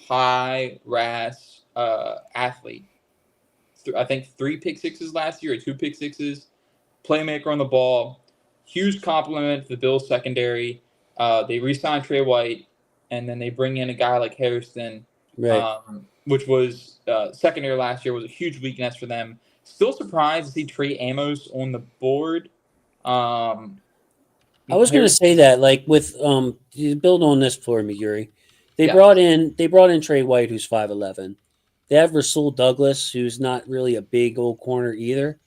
E: high RAS athlete. I think 3 pick sixes last year, or 2 pick sixes. Playmaker on the ball. Huge compliment to the Bills secondary. They re-signed Trey White, and then they bring in a guy like Harrison,
A: right?
E: Which was second year last year, was a huge weakness for them. Still surprised to see Trey Amos on the board.
A: I was going to say that, with you build on this for me, Yuri. They brought in Trey White, who's 5'11". They have Rasul Douglas, who's not really a big old corner either.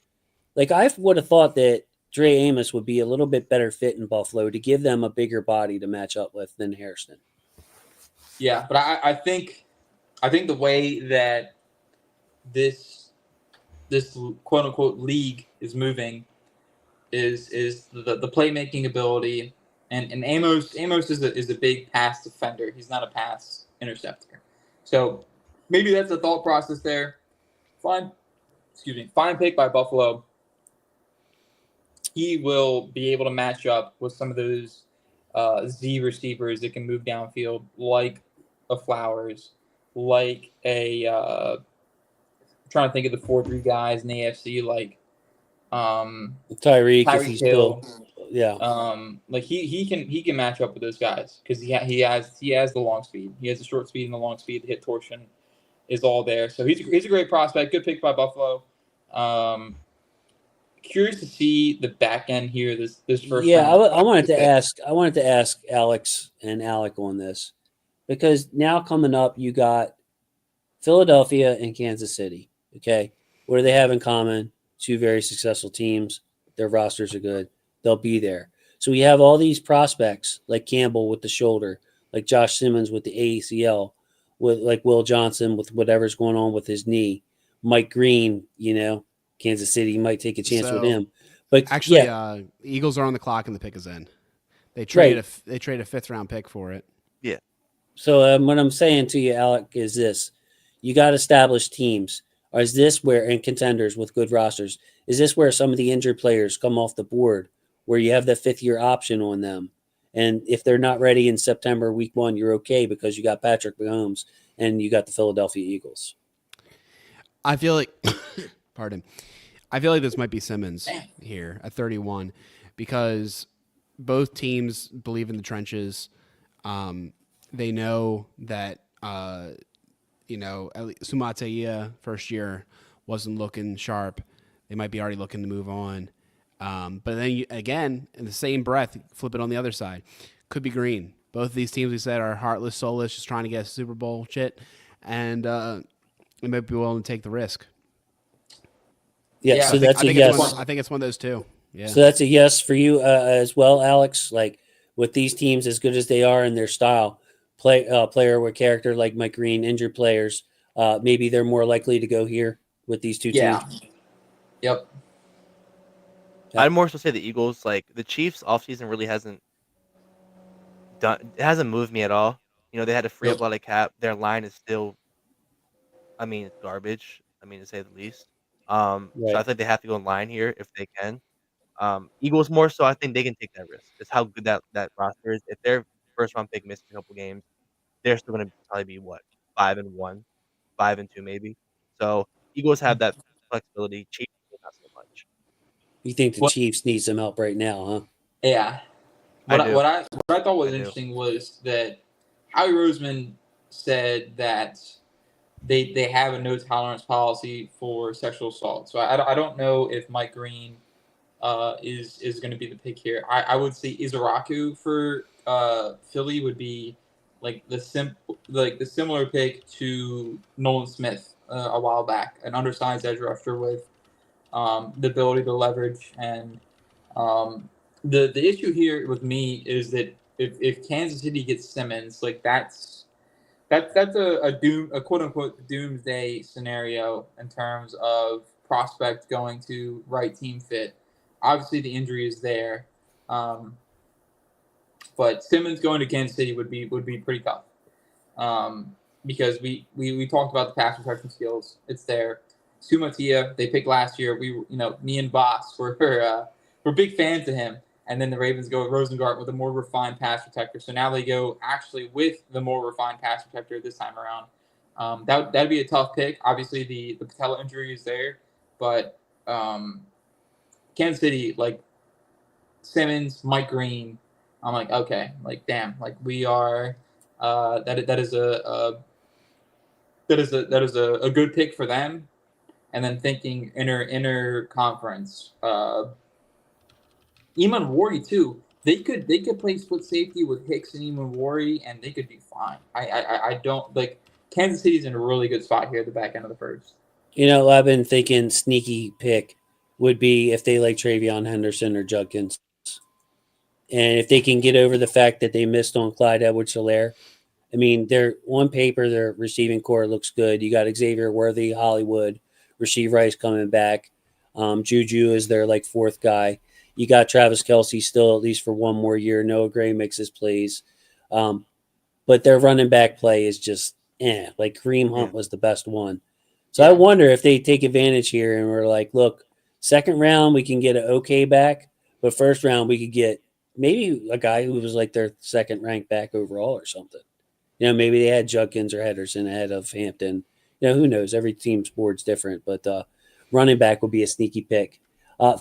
A: Like, I would have thought that Dre Amos would be a little bit better fit in Buffalo to give them a bigger body to match up with than Hairston.
E: Yeah, but I think the way that this quote unquote league is moving is the playmaking ability, and Amos is a big pass defender. He's not a pass interceptor. So maybe that's a thought process there. Fine pick by Buffalo. He will be able to match up with some of those Z receivers that can move downfield, like a Flowers, like a I'm trying to think of the 4-3 guys in the AFC, like
A: Tyreek, if he's
E: Hill.
A: still, yeah.
E: Like he can match up with those guys because he has the long speed. He has the short speed and the long speed. The hit torsion is all there. So he's a great prospect. Good pick by Buffalo. Curious to see the back end here. This first.
A: Yeah,
E: round.
A: I wanted to ask Alex and Alec on this, because now coming up you got Philadelphia and Kansas City. Okay, what do they have in common? Two very successful teams. Their rosters are good. They'll be there. So we have all these prospects like Campbell with the shoulder, like Josh Simmons with the ACL, with like Will Johnson with whatever's going on with his knee, Mike Green, Kansas City might take a chance with him. But
D: actually, Eagles are on the clock and the pick is in. They trade a 5th round pick for it.
B: Yeah.
A: So what I'm saying to you, Alec, is this: you got established teams. Or is this where, and contenders with good rosters, is this where some of the injured players come off the board, where you have the 5th-year option on them? And if they're not ready in September, week 1, you're okay because you got Patrick Mahomes and you got the Philadelphia Eagles.
D: I feel like, I feel like this might be Simmons here at 31 because both teams believe in the trenches. They know that, Sumateia first year wasn't looking sharp. They might be already looking to move on. But then again, in the same breath, flip it on the other side. Could be Green. Both of these teams we said are heartless, soulless, just trying to get a Super Bowl shit. And they might be willing to take the risk.
A: Yeah, so that's a yes.
D: I think it's one of those two. Yeah.
A: So that's a yes for you as well, Alex. Like, with these teams, as good as they are in their style, player with character like Mike Green, injured players, maybe they're more likely to go here with these two teams.
E: Yep.
B: I'd more so say the Eagles. Like, the Chiefs offseason really hasn't moved me at all. They had to free up a lot of cap. Their line is still, garbage. To say the least. So I think they have to go in line here if they can. Eagles more so, I think they can take that risk. It's how good that roster is. If their first round pick misses a couple games, they're still going to probably be 5-1, 5-2 maybe. So Eagles have that flexibility. Chiefs not so much.
A: You think the Chiefs need some help right now, huh?
E: Yeah. What I thought was interesting was that Howie Roseman said that they have a no tolerance policy for sexual assault. So I don't know if Mike Green is going to be the pick here. I would say Izaraku for Philly would be like the similar pick to Nolan Smith a while back, an undersized edge rusher with the ability to leverage. And the issue here with me is that if Kansas City gets Simmons, like that's a quote unquote doomsday scenario in terms of prospect going to right team fit. Obviously, the injury is there, but Simmons going to Kansas City would be pretty tough because we talked about the pass protection skills. It's there. Sumatia, they picked last year. Me and Boss were big fans of him, and then the Ravens go with Rosengart with a more refined pass protector. So now they go actually with the more refined pass protector this time around. That'd be a tough pick. Obviously, the patella injury is there, but Kansas City, like Simmons, Mike Green, I'm like, okay, like damn, like we are. That is a good pick for them. And then thinking inner conference, Eamon Wari too. They could play split safety with Hicks and Eamon Wari, and they could be fine. I don't like Kansas City's in a really good spot here at the back end of the first.
A: I've been thinking sneaky pick would be if they like Travion Henderson or Judkins. And if they can get over the fact that they missed on Clyde Edwards-Helaire. I mean, on paper, their receiving core looks good. You got Xavier Worthy, Hollywood, Rasheed Rice coming back. Juju is their fourth guy. You got Travis Kelce still at least for one more year. Noah Gray makes his plays. But their running back play is just Kareem Hunt was the best one. So I wonder if they take advantage here and we're like, look, second round we can get an okay back, but first round we could get maybe a guy who was their second ranked back overall or something. Maybe they had Judkins or Henderson ahead of Hampton. Who knows? Every team's board's different, but running back will be a sneaky pick.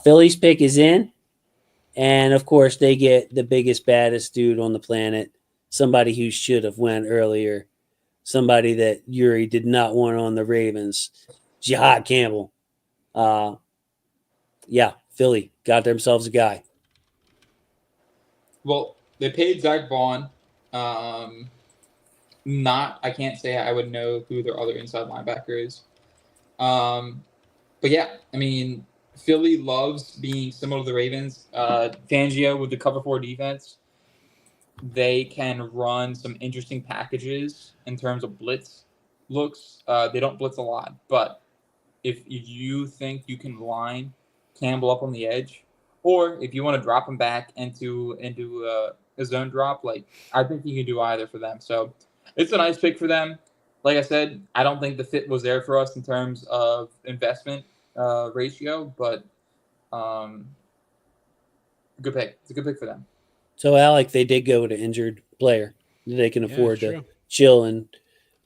A: Philly's pick is in, and of course they get the biggest, baddest dude on the planet, somebody who should have went earlier, somebody that Yuri did not want on the Ravens, Jihad Campbell. Philly got themselves a guy.
E: Well, they paid Zach Vaughn. I can't say I would know who their other inside linebacker is. But yeah, I mean, Philly loves being similar to the Ravens. Fangio with the cover 4 defense, they can run some interesting packages in terms of blitz looks. They don't blitz a lot, but if you think you can line Campbell up on the edge, or if you want to drop him back into a zone drop, I think you can do either for them. So it's a nice pick for them. Like I said, I don't think the fit was there for us in terms of investment ratio, but good pick. It's a good pick for them.
A: So, Alec, they did go with an injured player. They can afford to chill and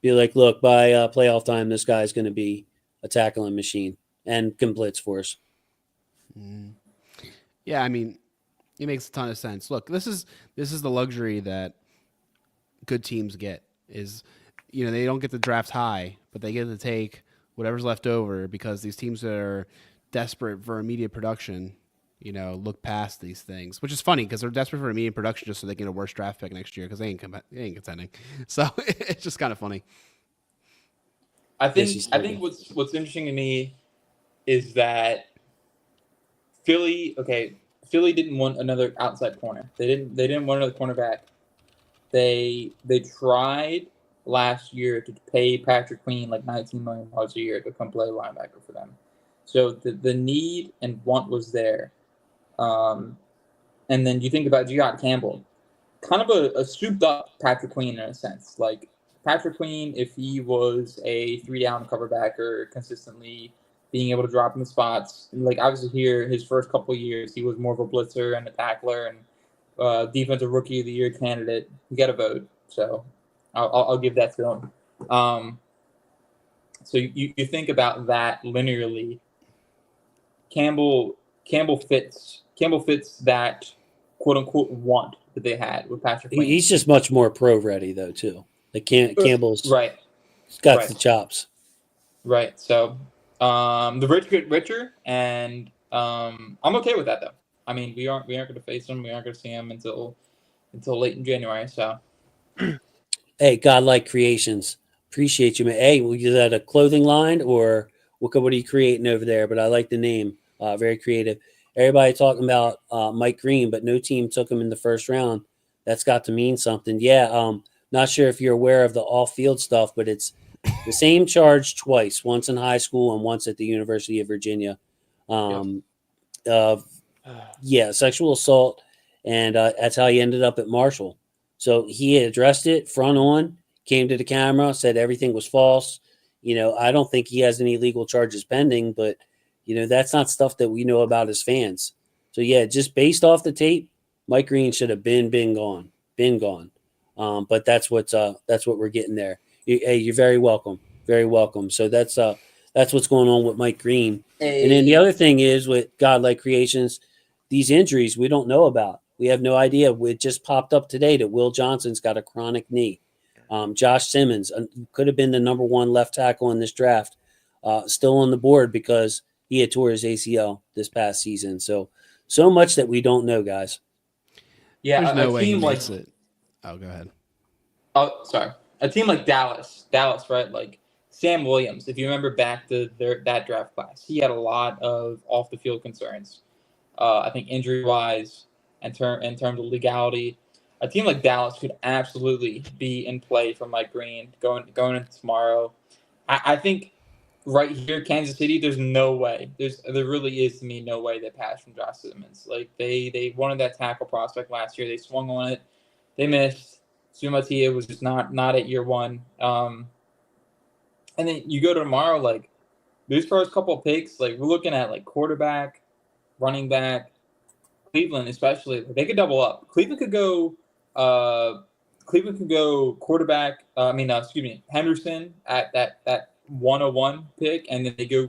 A: be like, look, by playoff time, this guy's going to be a tackling machine and can blitz for us.
D: Yeah, I mean, it makes a ton of sense. Look, this is the luxury that good teams get is, they don't get to draft high, but they get to take whatever's left over because these teams that are desperate for immediate production, look past these things, which is funny because they're desperate for immediate production just so they can get a worse draft pick next year because they ain't contending. So it's just kind of funny.
E: I think what's interesting to me is that Philly didn't want another outside corner. They didn't want another cornerback. They tried last year to pay Patrick Queen $19 million a year to come play linebacker for them. So the need and want was there. And then you think about Jihad Campbell, kind of a souped up Patrick Queen in a sense. Patrick Queen, if he was a 3-down cover backer consistently being able to drop in the spots, obviously here his first couple of years he was more of a blitzer and a tackler and defensive rookie of the year candidate. He got a vote, so I'll give that to him. So you think about that linearly. Campbell fits that quote unquote want that they had with Patrick Queen.
A: He's just much more pro ready though too. Campbell's
E: right.
A: He's got the chops.
E: Right. So the rich get richer, and I'm okay with that though. I mean, we aren't going to face him. We aren't going to see him until late in January. So,
A: hey, Godlike Creations, appreciate you, man. Hey, is that a clothing line or what are you creating over there? But I like the name, very creative. Everybody talking about Mike Green, but no team took him in the first round. That's got to mean something. Yeah, not sure if you're aware of the off-field stuff, but it's the same charge twice, once in high school and once at the University of Virginia. Sexual assault, and that's how he ended up at Marshall. So he addressed it front on, came to the camera, said everything was false. I don't think he has any legal charges pending, but that's not stuff that we know about as fans. So yeah, just based off the tape, Mike Green should have been gone. But that's what we're getting there. You're very welcome. Very welcome. So that's what's going on with Mike Green. Hey. And then the other thing is with Godlike Creations, these injuries we don't know about. We have no idea. It just popped up today that Will Johnson's got a chronic knee. Josh Simmons could have been the number 1 left tackle in this draft, still on the board because he had tore his ACL this past season. So much that we don't know, guys.
E: Yeah,
D: there's no way he makes it. Oh, go ahead.
E: Oh, sorry. a team like Dallas, right? Like Sam Williams, if you remember back to that draft class, he had a lot of off the field concerns. I think injury wise, in terms of legality, a team like Dallas could absolutely be in play for Mike Green going into tomorrow. I think right here, Kansas City, there's no way. There really is to me no way they pass from Josh Simmons. Like they wanted that tackle prospect last year. They swung on it. They missed. Sumatia was just not at year one. And then you go to tomorrow, like these first couple of picks, like we're looking at like quarterback, running back, Cleveland especially. They could double up. Cleveland could go quarterback. Henderson at that 101 pick, and then they go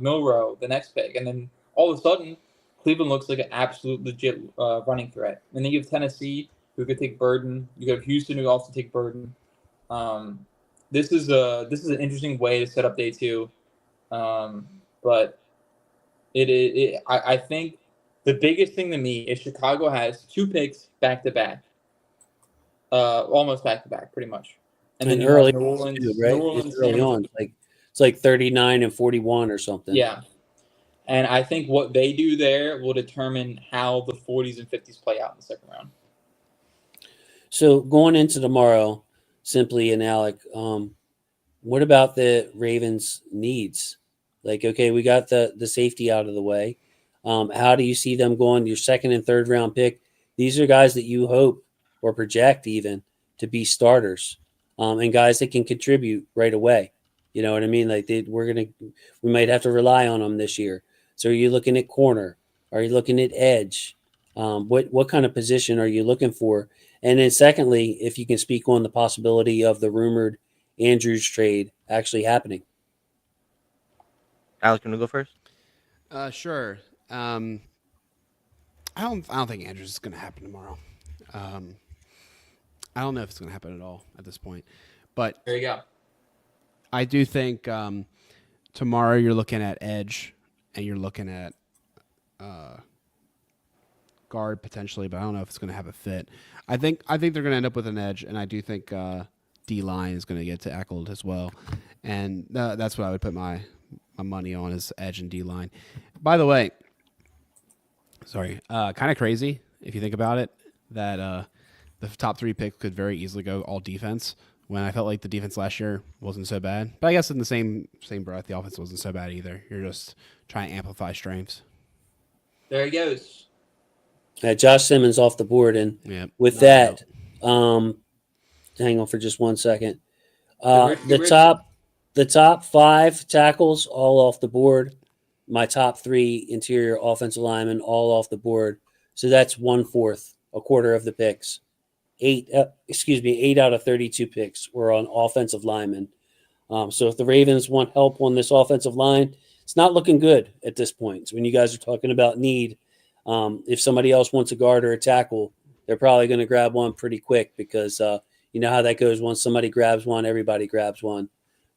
E: Milrow the next pick, and then all of a sudden Cleveland looks like an absolute legit running threat. And then you have Tennessee, who could take Burden. You have Houston, who also take Burden. This is an interesting way to set up day two, but I think the biggest thing to me is Chicago has 2 picks back to back, almost back to back, pretty much. And then
A: early,
E: New Orleans,
A: too, right?
E: New Orleans,
A: It's early on, it's like 39 and 41 or something.
E: Yeah. And I think what they do there will determine how the 40s and 50s play out in the second round.
A: So going into tomorrow, Simply and Alec, what about the Ravens' needs? Like, okay, we got the safety out of the way. How do you see them going? Your second and third round pick. These are guys that you hope or project even to be starters, and guys that can contribute right away. You know what I mean? Like we might have to rely on them this year. So are you looking at corner? Are you looking at edge? What kind of position are you looking for? And then secondly, if you can speak on the possibility of the rumored Andrews trade actually happening.
B: Alex, can we go first?
D: Sure. I don't think Andrews is going to happen tomorrow. I don't know if it's going to happen at all at this point. But
E: there you go.
D: I do think tomorrow you're looking at edge and you're looking at guard potentially, but I don't know if it's going to have a fit. I think they're going to end up with an edge, and I do think D-line is going to get tackled as well. And that's what I would put my money on is edge and D-line. By the way, kind of crazy if you think about it, that the top 3 picks could very easily go all defense when I felt like the defense last year wasn't so bad. But I guess in the same breath, the offense wasn't so bad either. You're just trying to amplify strengths.
E: There he goes.
A: Josh Simmons off the board. And with that, hang on for just 1 second. The top 5 tackles all off the board. My top 3 interior offensive linemen all off the board. So that's 1/4, a quarter of the picks. 8 out of 32 picks were on offensive linemen. So if the Ravens want help on this offensive line, it's not looking good at this point. So when you guys are talking about need, if somebody else wants a guard or a tackle, they're probably going to grab one pretty quick because you know how that goes. Once somebody grabs one, everybody grabs one.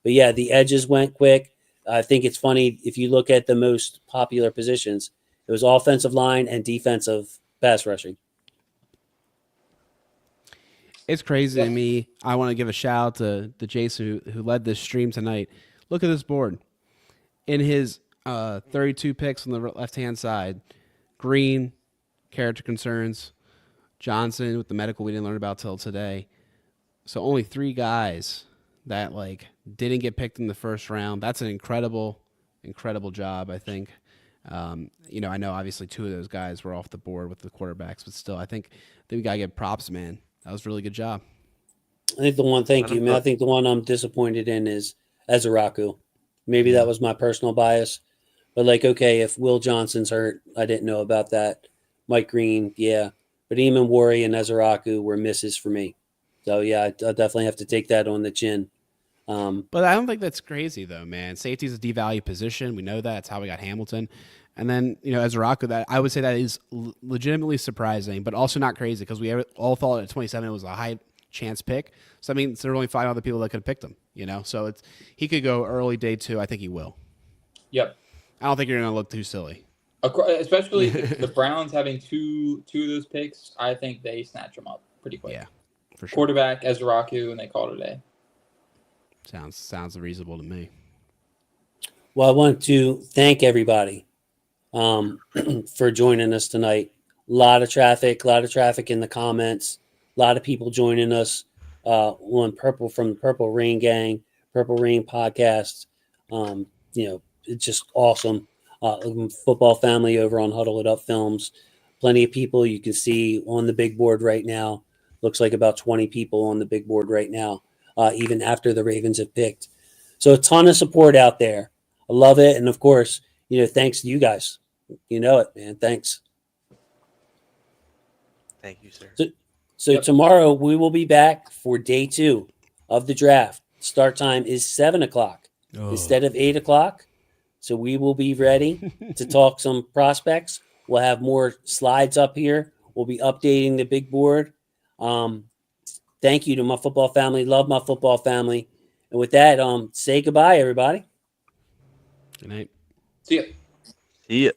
A: But yeah, the edges went quick. I think it's funny if you look at the most popular positions, it was offensive line and defensive pass rushing.
D: It's crazy to me. I want to give a shout out to Jason who led this stream tonight. Look at this board. In his 32 picks on the left-hand side, Green, character concerns, Johnson with the medical we didn't learn about till today. So only 3 guys that didn't get picked in the first round. That's an incredible job, I think. I know obviously 2 of those guys were off the board with the quarterbacks, but still, I think we gotta give props, man. That was a really good job.
A: I think the one, thank you, man. I think the one I'm disappointed in is Ezeraku. Maybe that was my personal bias, but okay, if Will Johnson's hurt, I didn't know about that. Mike Green, yeah, but Eamon Worry and Ezeraku were misses for me. So yeah, I definitely have to take that on the chin.
D: But I don't think that's crazy though, man. Safety is a devalued position. We know that. It's how we got Hamilton. And then, Ezeraku, that I would say that is legitimately surprising, but also not crazy because we all thought at 27 it was a high chance pick. So I mean, there are only 5 other people that could have picked him. So he could go early day 2. I think he will.
E: Yep.
D: I don't think you're going to look too silly.
E: Especially the Browns having two of those picks. I think they snatch them up pretty quick.
D: Yeah, for sure.
E: Quarterback Ezeraku, and they call it a day.
D: Sounds reasonable to me.
A: Well, I want to thank everybody for joining us tonight. A lot of traffic in the comments. A lot of people joining us on Purple from the Purple Rain Gang, Purple Rain podcast. It's just awesome. Football family over on Huddle It Up Films. Plenty of people you can see on the big board right now. Looks like about 20 people on the big board right now, even after the Ravens have picked. So a ton of support out there. I love it. And of course, thanks to you guys. You know it, man. Thanks.
B: Thank you, sir.
A: So tomorrow we will be back for day 2 of the draft. Start time is 7:00 instead of 8:00. So we will be ready to talk some prospects. We'll have more slides up here. We'll be updating the big board. Thank you to my football family. Love my football family. And with that, say goodbye, everybody.
D: Good night.
E: See ya.
B: See ya.